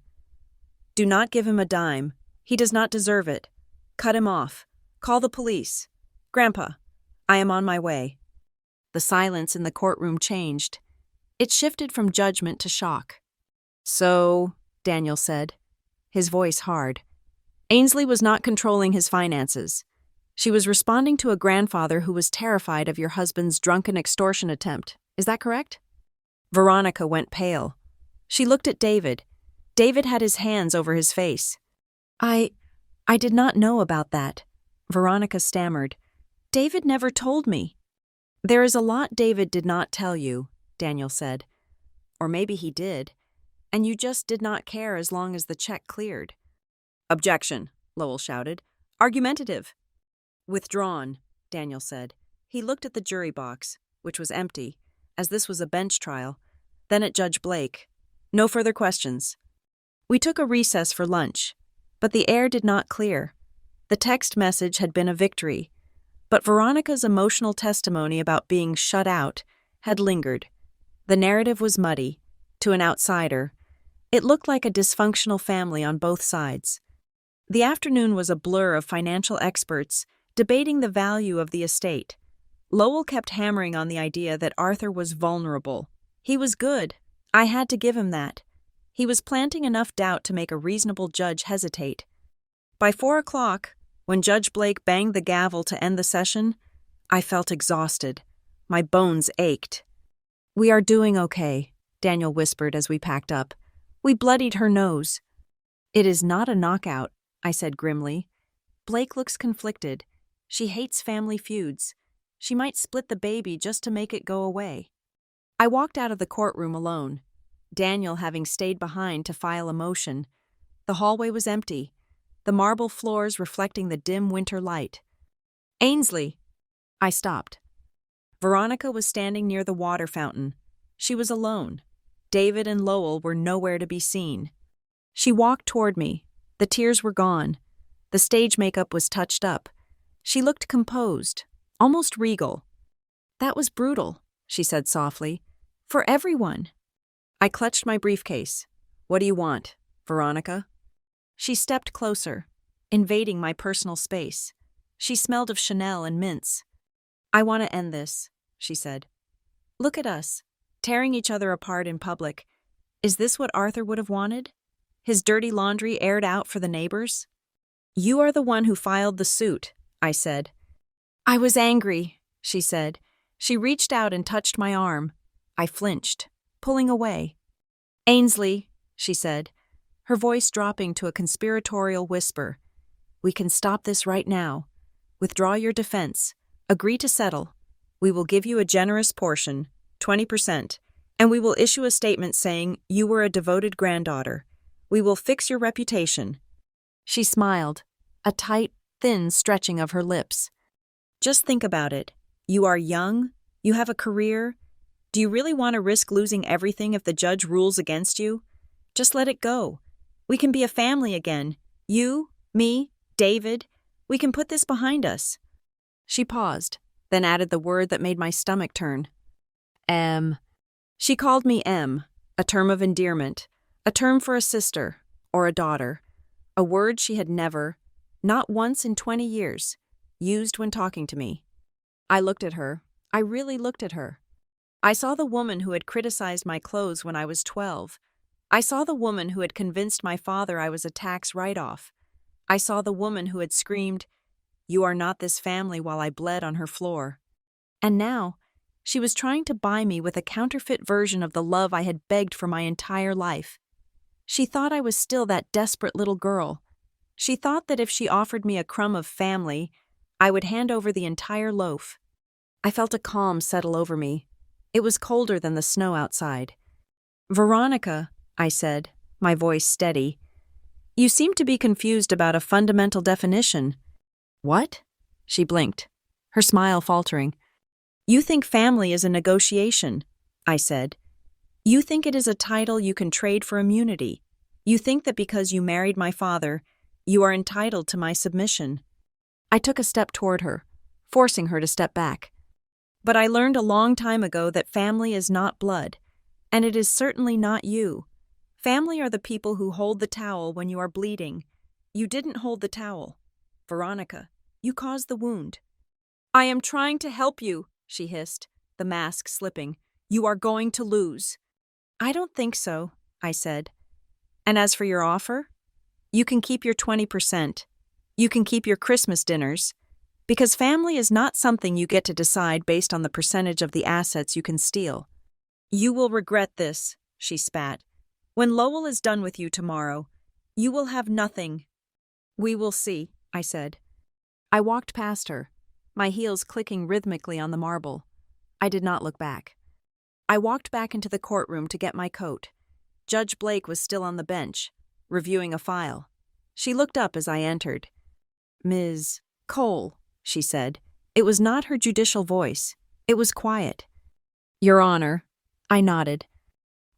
Do not give him a dime. He does not deserve it. Cut him off. Call the police. Grandpa, I am on my way. The silence in the courtroom changed. It shifted from judgment to shock. "So," Daniel said, his voice hard, "Ainsley was not controlling his finances. She was responding to a grandfather who was terrified of your husband's drunken extortion attempt. Is that correct?" Veronica went pale. She looked at David. David had his hands over his face. I did not know about that," Veronica stammered. "David never told me." "There is a lot David did not tell you," Daniel said. "Or maybe he did, and you just did not care as long as the check cleared." "Objection," Lowell shouted. "Argumentative." "Withdrawn," Daniel said. He looked at the jury box, which was empty, as this was a bench trial, then at Judge Blake. "No further questions." We took a recess for lunch, but the air did not clear. The text message had been a victory, but Veronica's emotional testimony about being shut out had lingered. The narrative was muddy, to an outsider, It looked like a dysfunctional family on both sides. The afternoon was a blur of financial experts debating the value of the estate. Lowell kept hammering on the idea that Arthur was vulnerable. He was good. I had to give him that. He was planting enough doubt to make a reasonable judge hesitate. By 4 o'clock, when Judge Blake banged the gavel to end the session, I felt exhausted. My bones ached. "We are doing okay," Daniel whispered as we packed up. "We bloodied her nose." "It is not a knockout," I said grimly. "Blake looks conflicted. She hates family feuds. She might split the baby just to make it go away." I walked out of the courtroom alone, Daniel having stayed behind to file a motion. The hallway was empty, the marble floors reflecting the dim winter light. "Ainsley!" I stopped. Veronica was standing near the water fountain. She was alone. David and Lowell were nowhere to be seen. She walked toward me. The tears were gone. The stage makeup was touched up. She looked composed, almost regal. "That was brutal," she said softly. "For everyone." I clutched my briefcase. "What do you want, Veronica?" She stepped closer, invading my personal space. She smelled of Chanel and mints. "I want to end this," she said. "Look at us, tearing each other apart in public. Is this what Arthur would have wanted? His dirty laundry aired out for the neighbors?" "You are the one who filed the suit," I said. "I was angry," she said. She reached out and touched my arm. I flinched, pulling away. "Ainsley," she said, her voice dropping to a conspiratorial whisper. "We can stop this right now. Withdraw your defense. Agree to settle. We will give you a generous portion, 20%, and we will issue a statement saying you were a devoted granddaughter. We will fix your reputation." She smiled, a tight, thin stretching of her lips. "Just think about it. You are young. You have a career. Do you really want to risk losing everything if the judge rules against you? Just let it go. We can be a family again. You, me, David. We can put this behind us." She paused, then added the word that made my stomach turn. "M." She called me M, a term of endearment, a term for a sister or a daughter, a word she had never, not once in 20 years, used when talking to me. I looked at her. I really looked at her. I saw the woman who had criticized my clothes when I was 12. I saw the woman who had convinced my father I was a tax write-off. I saw the woman who had screamed, "You are not this family," while I bled on her floor. And now, she was trying to buy me with a counterfeit version of the love I had begged for my entire life. She thought I was still that desperate little girl. She thought that if she offered me a crumb of family, I would hand over the entire loaf. I felt a calm settle over me. It was colder than the snow outside. "Veronica," I said, my voice steady, "you seem to be confused about a fundamental definition." "What?" She blinked, her smile faltering. "You think family is a negotiation," I said. "You think it is a title you can trade for immunity. You think that because you married my father, you are entitled to my submission." I took a step toward her, forcing her to step back. "But I learned a long time ago that family is not blood, and it is certainly not you. Family are the people who hold the towel when you are bleeding. You didn't hold the towel. Veronica, you caused the wound." "I am trying to help you," she hissed, the mask slipping. "You are going to lose." "I don't think so," I said. "And as for your offer? You can keep your 20%. You can keep your Christmas dinners. Because family is not something you get to decide based on the percentage of the assets you can steal. You will regret this," she spat. "When Lowell is done with you tomorrow, you will have nothing." "We will see," I said. I walked past her, my heels clicking rhythmically on the marble. I did not look back. I walked back into the courtroom to get my coat. Judge Blake was still on the bench, reviewing a file. She looked up as I entered. "Ms. Cole," she said. It was not her judicial voice. It was quiet. "Your Honor." I nodded.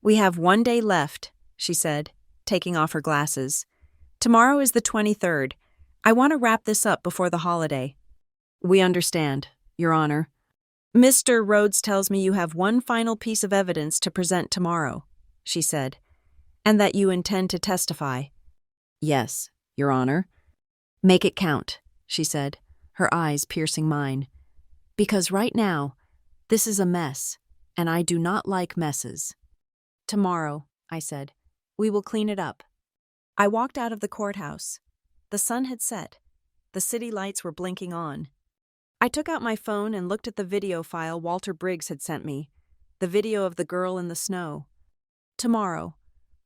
"We have 1 day left," she said, taking off her glasses. "Tomorrow is the 23rd. I want to wrap this up before the holiday." "We understand, Your Honor." "Mr. Rhodes tells me you have one final piece of evidence to present tomorrow," she said. And that you intend to testify? Yes, Your Honor. Make it count, she said, her eyes piercing mine. Because right now, this is a mess, and I do not like messes. Tomorrow, I said, we will clean it up. I walked out of the courthouse. The sun had set. The city lights were blinking on. I took out my phone and looked at the video file Walter Briggs had sent me, the video of the girl in the snow. Tomorrow,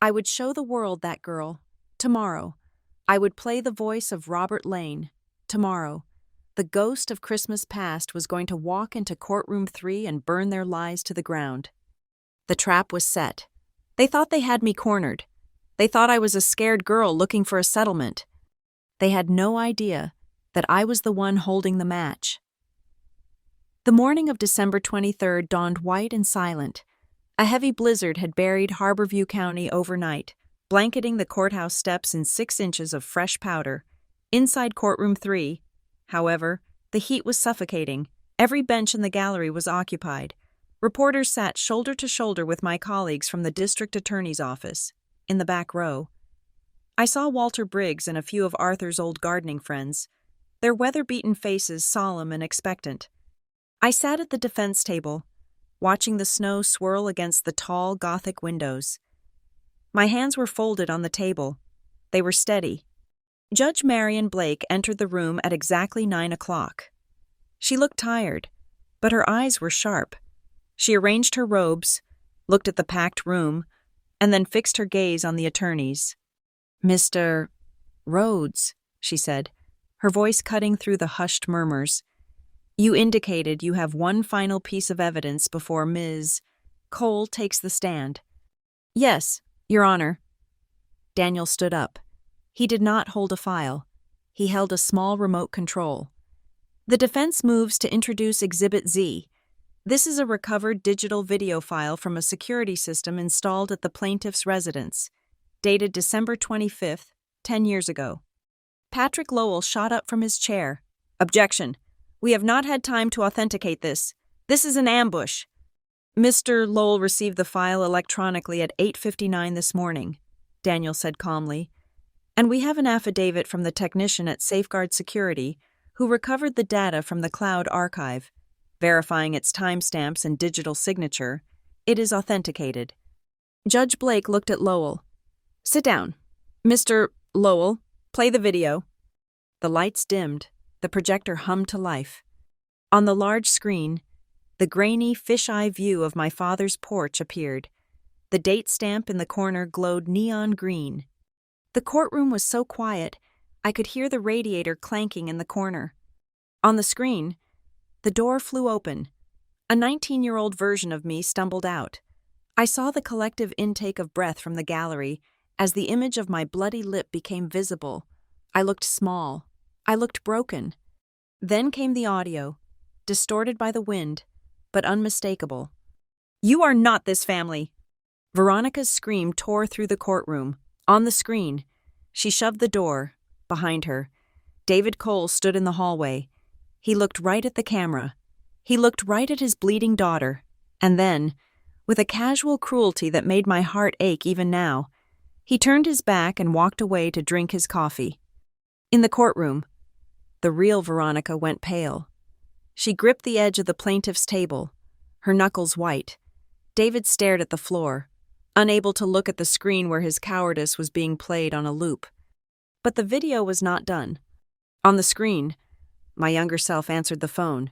I would show the world that girl. Tomorrow, I would play the voice of Robert Lane. Tomorrow, the ghost of Christmas past was going to walk into courtroom 3 and burn their lies to the ground. The trap was set. They thought they had me cornered. They thought I was a scared girl looking for a settlement. They had no idea that I was the one holding the match. The morning of December 23rd dawned white and silent. A heavy blizzard had buried Harborview County overnight, blanketing the courthouse steps in 6 inches of fresh powder. Inside courtroom 3, however, the heat was suffocating. Every bench in the gallery was occupied. Reporters sat shoulder to shoulder with my colleagues from the district attorney's office, in the back row. I saw Walter Briggs and a few of Arthur's old gardening friends, their weather-beaten faces solemn and expectant. I sat at the defense table, watching the snow swirl against the tall Gothic windows. My hands were folded on the table. They were steady. Judge Marion Blake entered the room at exactly 9 o'clock. She looked tired, but her eyes were sharp. She arranged her robes, looked at the packed room, and then fixed her gaze on the attorneys. "Mr. Rhodes," she said, her voice cutting through the hushed murmurs. "You indicated you have one final piece of evidence before Ms. Cole takes the stand." "Yes, Your Honor." Daniel stood up. He did not hold a file. He held a small remote control. "The defense moves to introduce Exhibit Z. This is a recovered digital video file from a security system installed at the plaintiff's residence, dated December 25th, 10 years ago." Patrick Lowell shot up from his chair. "Objection. We have not had time to authenticate this. This is an ambush." "Mr. Lowell received the file electronically at 8:59 this morning," Daniel said calmly. "And we have an affidavit from the technician at Safeguard Security who recovered the data from the cloud archive. Verifying its timestamps and digital signature, it is authenticated." Judge Blake looked at Lowell. "Sit down. Mr. Lowell, play the video." The lights dimmed. The projector hummed to life. On the large screen, the grainy fisheye view of my father's porch appeared. The date stamp in the corner glowed neon green. The courtroom was so quiet, I could hear the radiator clanking in the corner. On the screen, the door flew open. A 19-year-old version of me stumbled out. I saw the collective intake of breath from the gallery as the image of my bloody lip became visible. I looked small. I looked broken. Then came the audio, distorted by the wind, but unmistakable. "You are not this family!" Veronica's scream tore through the courtroom. On the screen, she shoved the door behind her. David Cole stood in the hallway. He looked right at the camera. He looked right at his bleeding daughter. And then, with a casual cruelty that made my heart ache even now, he turned his back and walked away to drink his coffee. In the courtroom, the real Veronica went pale. She gripped the edge of the plaintiff's table, her knuckles white. David stared at the floor, unable to look at the screen where his cowardice was being played on a loop. But the video was not done. On the screen, my younger self answered the phone.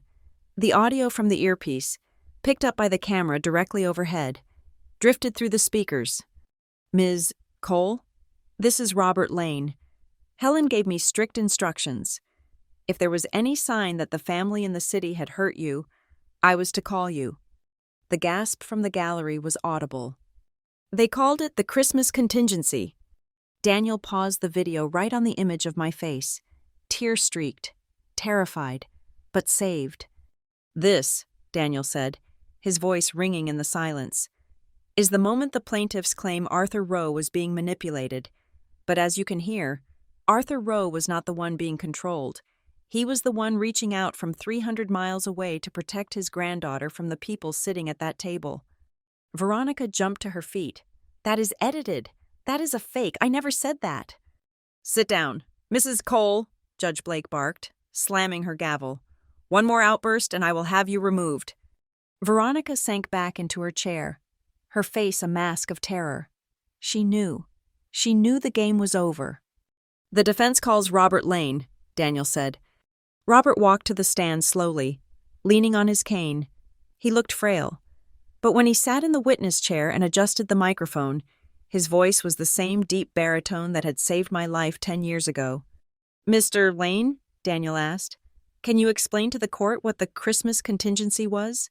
The audio from the earpiece, picked up by the camera directly overhead, drifted through the speakers. "Ms. Cole, this is Robert Lane. Helen gave me strict instructions. If there was any sign that the family in the city had hurt you, I was to call you." The gasp from the gallery was audible. "They called it the Christmas contingency." Daniel paused the video right on the image of my face, tear-streaked, terrified, but saved. "This," Daniel said, his voice ringing in the silence, "is the moment the plaintiffs claim Arthur Rowe was being manipulated. But as you can hear, Arthur Rowe was not the one being controlled. He was the one reaching out from 300 miles away to protect his granddaughter from the people sitting at that table." Veronica jumped to her feet. "That is edited. That is a fake. I never said that. Sit down. Mrs. Cole, Judge Blake barked, slamming her gavel. One more outburst and I will have you removed. Veronica sank back into her chair, her face a mask of terror. She knew. She knew the game was over. The defense calls Robert Lane, Daniel said. Robert walked to the stand slowly, leaning on his cane. He looked frail. But when he sat in the witness chair and adjusted the microphone, his voice was the same deep baritone that had saved my life 10 years ago. Mr. Lane, Daniel asked, can you explain to the court what the Christmas contingency was?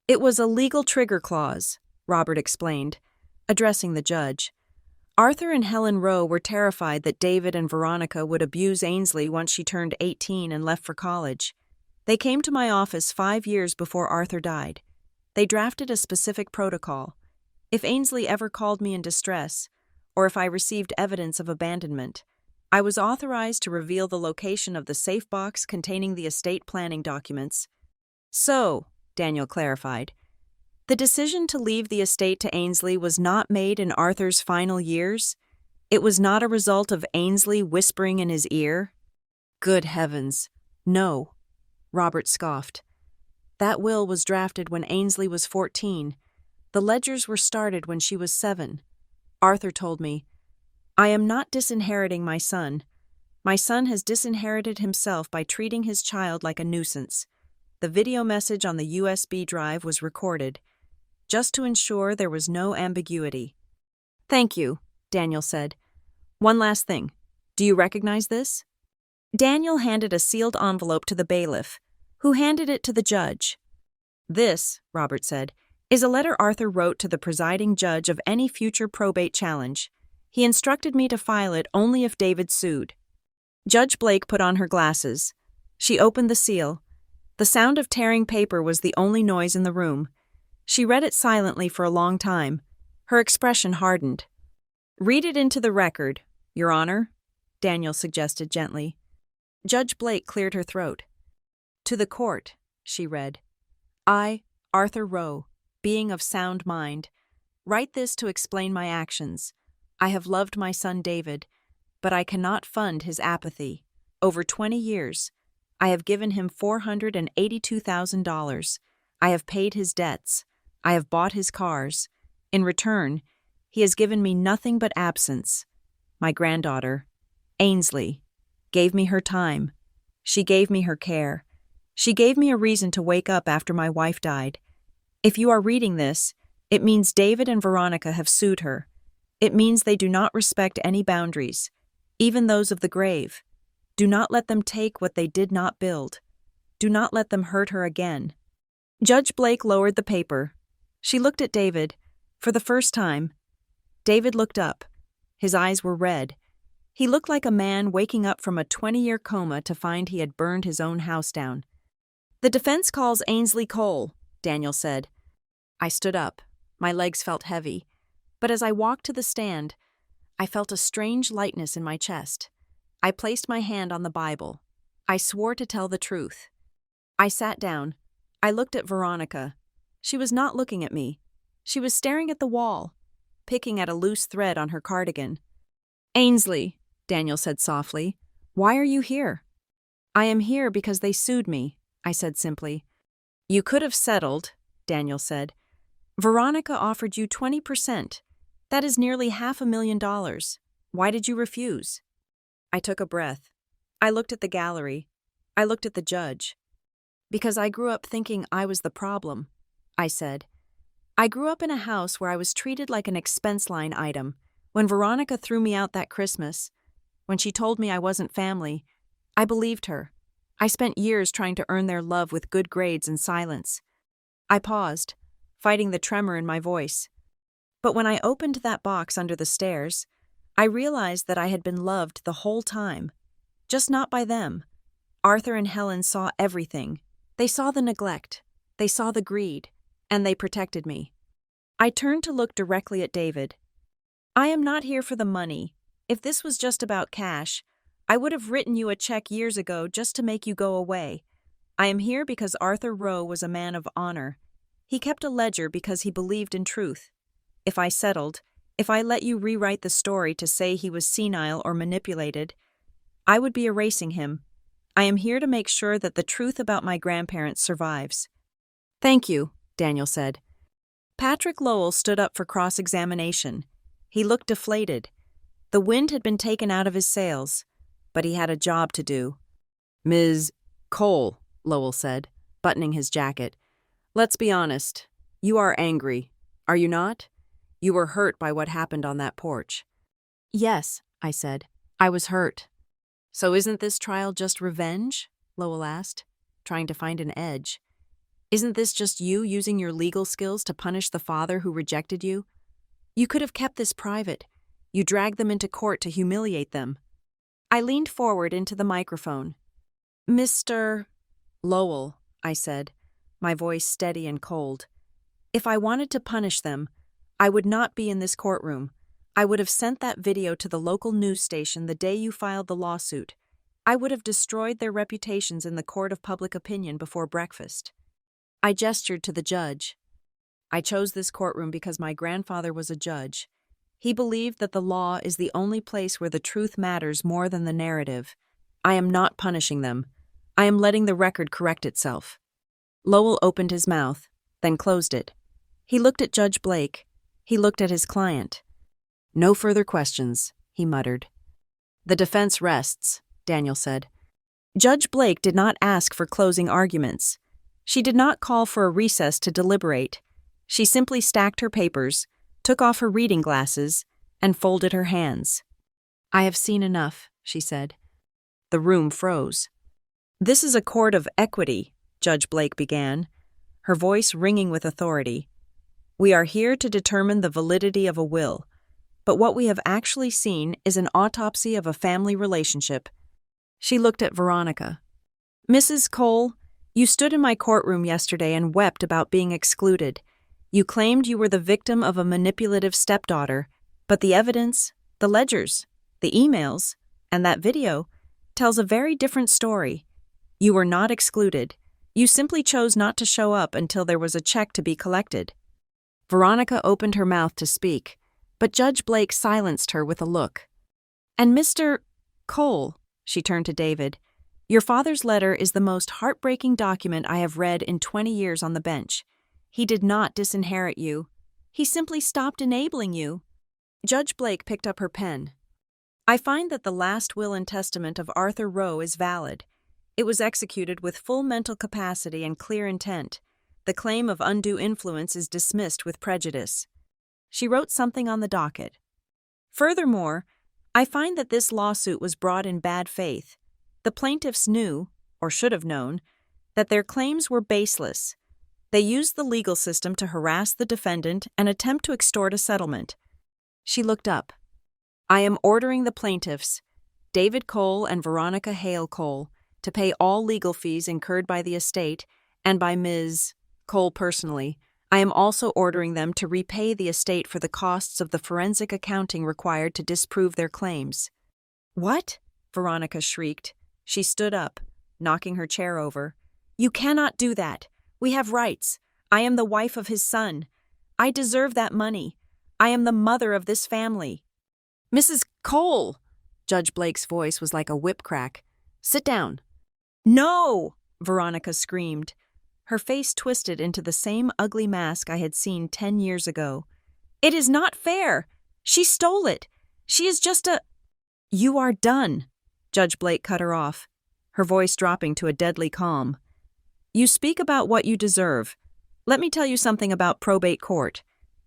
It was a legal trigger clause, Robert explained, addressing the judge. Arthur and Helen Rowe were terrified that David and Veronica would abuse Ainsley once she turned 18 and left for college. They came to my office 5 years before Arthur died. They drafted a specific protocol. If Ainsley ever called me in distress, or if I received evidence of abandonment, I was authorized to reveal the location of the safe box containing the estate planning documents. So, Daniel clarified, the decision to leave the estate to Ainsley was not made in Arthur's final years. It was not a result of Ainsley whispering in his ear. Good heavens, no, Robert scoffed. That will was drafted when Ainsley was 14. The ledgers were started when she was 7. Arthur told me, I am not disinheriting my son. My son has disinherited himself by treating his child like a nuisance. The video message on the USB drive was recorded, just to ensure there was no ambiguity. Thank you, Daniel said. One last thing. Do you recognize this? Daniel handed a sealed envelope to the bailiff, who handed it to the judge. This, Robert said, is a letter Arthur wrote to the presiding judge of any future probate challenge. He instructed me to file it only if David sued. Judge Blake put on her glasses. She opened the seal. The sound of tearing paper was the only noise in the room. She read it silently for a long time. Her expression hardened. Read it into the record, Your Honor, Daniel suggested gently. Judge Blake cleared her throat. To the court, she read. I, Arthur Rowe, being of sound mind, write this to explain my actions. I have loved my son David, but I cannot fund his apathy. Over 20 years, I have given him $482,000. I have paid his debts. I have bought his cars. In return, he has given me nothing but absence. My granddaughter, Ainsley, gave me her time. She gave me her care. She gave me a reason to wake up after my wife died. If you are reading this, it means David and Veronica have sued her. It means they do not respect any boundaries, even those of the grave. Do not let them take what they did not build. Do not let them hurt her again. Judge Blake lowered the paper. She looked at David. For the first time, David looked up. His eyes were red. He looked like a man waking up from a 20-year coma to find he had burned his own house down. The defense calls Ainsley Cole, Daniel said. I stood up. My legs felt heavy. But as I walked to the stand, I felt a strange lightness in my chest. I placed my hand on the Bible. I swore to tell the truth. I sat down. I looked at Veronica. She was not looking at me. She was staring at the wall, picking at a loose thread on her cardigan. Ainsley, Daniel said softly, why are you here? I am here because they sued me, I said simply. You could have settled, Daniel said. Veronica offered you 20%. That is nearly $500,000. Why did you refuse? I took a breath. I looked at the gallery. I looked at the judge. Because I grew up thinking I was the problem, I said. I grew up in a house where I was treated like an expense line item. When Veronica threw me out that Christmas, when she told me I wasn't family, I believed her. I spent years trying to earn their love with good grades and silence. I paused, fighting the tremor in my voice. But when I opened that box under the stairs, I realized that I had been loved the whole time, just not by them. Arthur and Helen saw everything. They saw the neglect, they saw the greed, and they protected me. I turned to look directly at David. I am not here for the money. If this was just about cash, I would have written you a check years ago just to make you go away. I am here because Arthur Rowe was a man of honor. He kept a ledger because he believed in truth. If I settled, If I let you rewrite the story to say he was senile or manipulated, I would be erasing him. I am here to make sure that the truth about my grandparents survives." "Thank you," Daniel said. Patrick Lowell stood up for cross-examination. He looked deflated. The wind had been taken out of his sails, but he had a job to do. "Ms. Cole," Lowell said, buttoning his jacket, "let's be honest. You are angry, are you not? You were hurt by what happened on that porch." "Yes," I said. "I was hurt." "So isn't this trial just revenge?" Lowell asked, trying to find an edge. "Isn't this just you using your legal skills to punish the father who rejected you? You could have kept this private. You dragged them into court to humiliate them." I leaned forward into the microphone. "Mr. Lowell," I said, my voice steady and cold. "If I wanted to punish them, I would not be in this courtroom. I would have sent that video to the local news station the day you filed the lawsuit. I would have destroyed their reputations in the court of public opinion before breakfast." I gestured to the judge. "I chose this courtroom because my grandfather was a judge. He believed that the law is the only place where the truth matters more than the narrative. I am not punishing them. I am letting the record correct itself." Lowell opened his mouth, then closed it. He looked at Judge Blake. He looked at his client. "No further questions," he muttered. "The defense rests," Daniel said. Judge Blake did not ask for closing arguments. She did not call for a recess to deliberate. She simply stacked her papers, took off her reading glasses, and folded her hands. "I have seen enough," she said. The room froze. "This is a court of equity," Judge Blake began, her voice ringing with authority. "We are here to determine the validity of a will, but what we have actually seen is an autopsy of a family relationship." She looked at Veronica. "Mrs. Cole, you stood in my courtroom yesterday and wept about being excluded. You claimed you were the victim of a manipulative stepdaughter, but the evidence, the ledgers, the emails, and that video tells a very different story. You were not excluded. You simply chose not to show up until there was a check to be collected." Veronica opened her mouth to speak, but Judge Blake silenced her with a look. "And Mr. Cole," she turned to David, "your father's letter is the most heartbreaking document I have read in 20 years on the bench. He did not disinherit you. He simply stopped enabling you." Judge Blake picked up her pen. "I find that the last will and testament of Arthur Rowe is valid. It was executed with full mental capacity and clear intent. The claim of undue influence is dismissed with prejudice." She wrote something on the docket. "Furthermore, I find that this lawsuit was brought in bad faith. The plaintiffs knew, or should have known, that their claims were baseless. They used the legal system to harass the defendant and attempt to extort a settlement." She looked up. "I am ordering the plaintiffs, David Cole and Veronica Hale Cole, to pay all legal fees incurred by the estate and by Ms. Cole personally. I am also ordering them to repay the estate for the costs of the forensic accounting required to disprove their claims." "What?" Veronica shrieked. She stood up, knocking her chair over. "You cannot do that. We have rights. I am the wife of his son. I deserve that money. I am the mother of this family." "Mrs. Cole!" Judge Blake's voice was like a whip crack. "Sit down." "No!" Veronica screamed. Her face twisted into the same ugly mask I had seen 10 years ago. "It is not fair. She stole it. She is just a—" "You are done," Judge Blake cut her off, her voice dropping to a deadly calm. "You speak about what you deserve. Let me tell you something about probate court.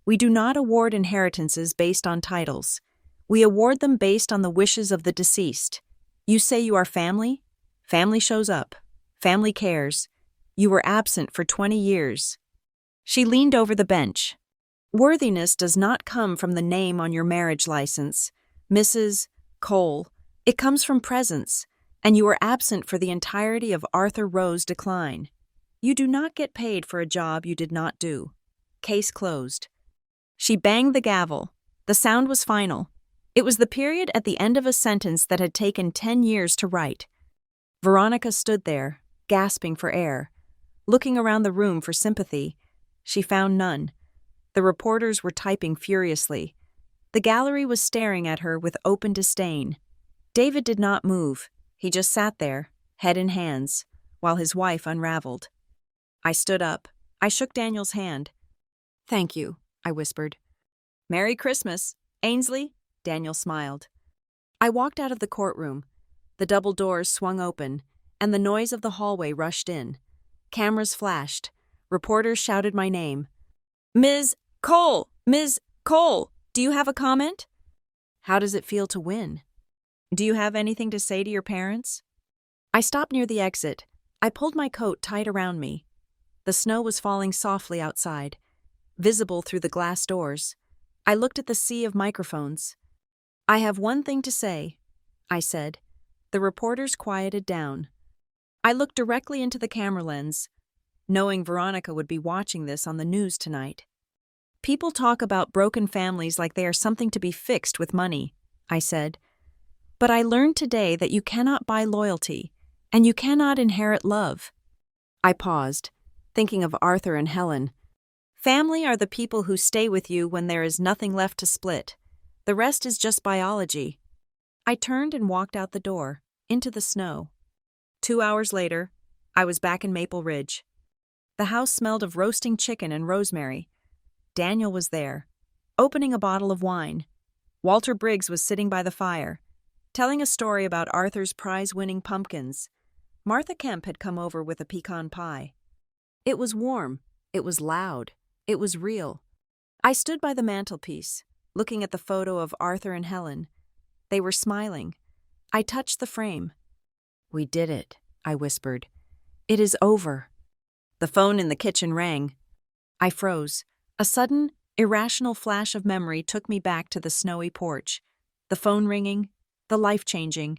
We do not award inheritances based on titles. We award them based on the wishes of the deceased. You say you are family? Family shows up. Family cares. You were absent for 20 years. She leaned over the bench. "Worthiness does not come from the name on your marriage license, Mrs. Cole. It comes from presence, and you were absent for the entirety of Arthur Rowe's decline. You do not get paid for a job you did not do. Case closed." She banged the gavel. The sound was final. It was the period at the end of a sentence that had taken 10 years to write. Veronica stood there, gasping for air. Looking around the room for sympathy, she found none. The reporters were typing furiously. The gallery was staring at her with open disdain. David did not move. He just sat there, head in hands, while his wife unraveled. I stood up. I shook Daniel's hand. "Thank you," I whispered. "Merry Christmas, Ainsley," Daniel smiled. I walked out of the courtroom. The double doors swung open, and the noise of the hallway rushed in. Cameras flashed. Reporters shouted my name. "Ms. Cole! Ms. Cole! Do you have a comment?" "How does it feel to win?" "Do you have anything to say to your parents?" I stopped near the exit. I pulled my coat tight around me. The snow was falling softly outside, visible through the glass doors. I looked at the sea of microphones. "I have one thing to say," I said. The reporters quieted down. I looked directly into the camera lens, knowing Veronica would be watching this on the news tonight. "People talk about broken families like they are something to be fixed with money," I said. "But I learned today that you cannot buy loyalty, and you cannot inherit love." I paused, thinking of Arthur and Helen. Family are the people who stay with you when there is nothing left to split. The rest is just biology. I turned and walked out the door, into the snow. 2 hours later, I was back in Maple Ridge. The house smelled of roasting chicken and rosemary. Daniel was there, opening a bottle of wine. Walter Briggs was sitting by the fire, telling a story about Arthur's prize-winning pumpkins. Martha Kemp had come over with a pecan pie. It was warm, it was loud, it was real. I stood by the mantelpiece, looking at the photo of Arthur and Helen. They were smiling. I touched the frame. "We did it," I whispered. "It is over." The phone in the kitchen rang. I froze. A sudden, irrational flash of memory took me back to the snowy porch. The phone ringing, the life-changing.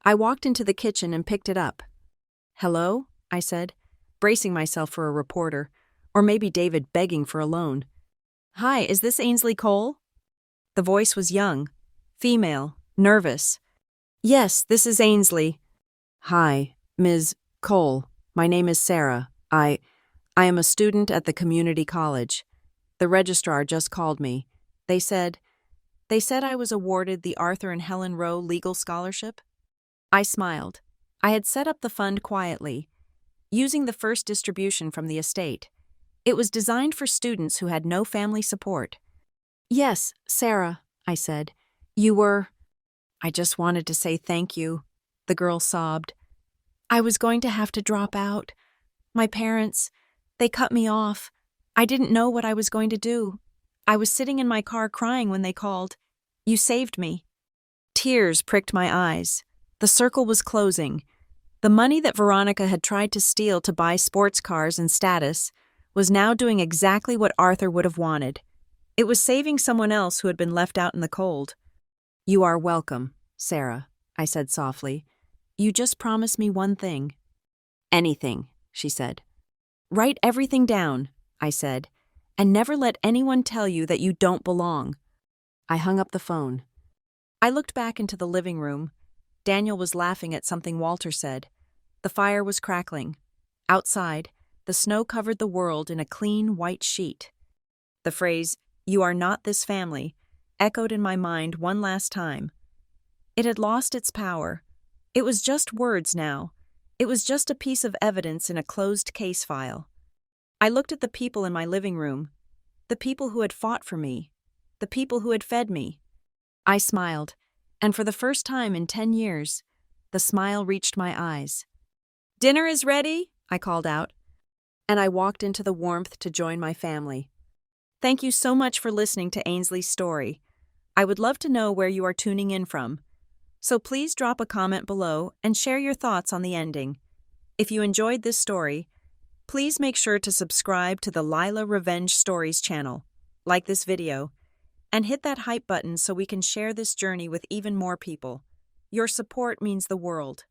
I walked into the kitchen and picked it up. "Hello?" I said, bracing myself for a reporter, or maybe David begging for a loan. "Hi, is this Ainsley Cole?" The voice was young, female, nervous. "Yes, this is Ainsley." "Hi, Ms. Cole. My name is Sarah. I am a student at the community college. The registrar just called me. They said I was awarded the Arthur and Helen Rowe Legal Scholarship." I smiled. I had set up the fund quietly, using the first distribution from the estate. It was designed for students who had no family support. "Yes, Sarah," I said. "You were—" "I just wanted to say thank you," the girl sobbed. "I was going to have to drop out. My parents, they cut me off. I didn't know what I was going to do. I was sitting in my car crying when they called. You saved me." Tears pricked my eyes. The circle was closing. The money that Veronica had tried to steal to buy sports cars and status was now doing exactly what Arthur would have wanted. It was saving someone else who had been left out in the cold. "You are welcome, Sarah," I said softly. "You just promise me one thing." "Anything," she said. "Write everything down," I said, "and never let anyone tell you that you don't belong." I hung up the phone. I looked back into the living room. Daniel was laughing at something Walter said. The fire was crackling. Outside, the snow covered the world in a clean white sheet. The phrase, "You are not this family," echoed in my mind one last time. It had lost its power. It was just words now. It was just a piece of evidence in a closed case file. I looked at the people in my living room, the people who had fought for me, the people who had fed me. I smiled, and for the first time in 10 years, the smile reached my eyes. "Dinner is ready," I called out, and I walked into the warmth to join my family. Thank you so much for listening to Ainsley's story. I would love to know where you are tuning in from. So please drop a comment below and share your thoughts on the ending. If you enjoyed this story, please make sure to subscribe to the Lila Revenge Stories channel, like this video, and hit that hype button so we can share this journey with even more people. Your support means the world.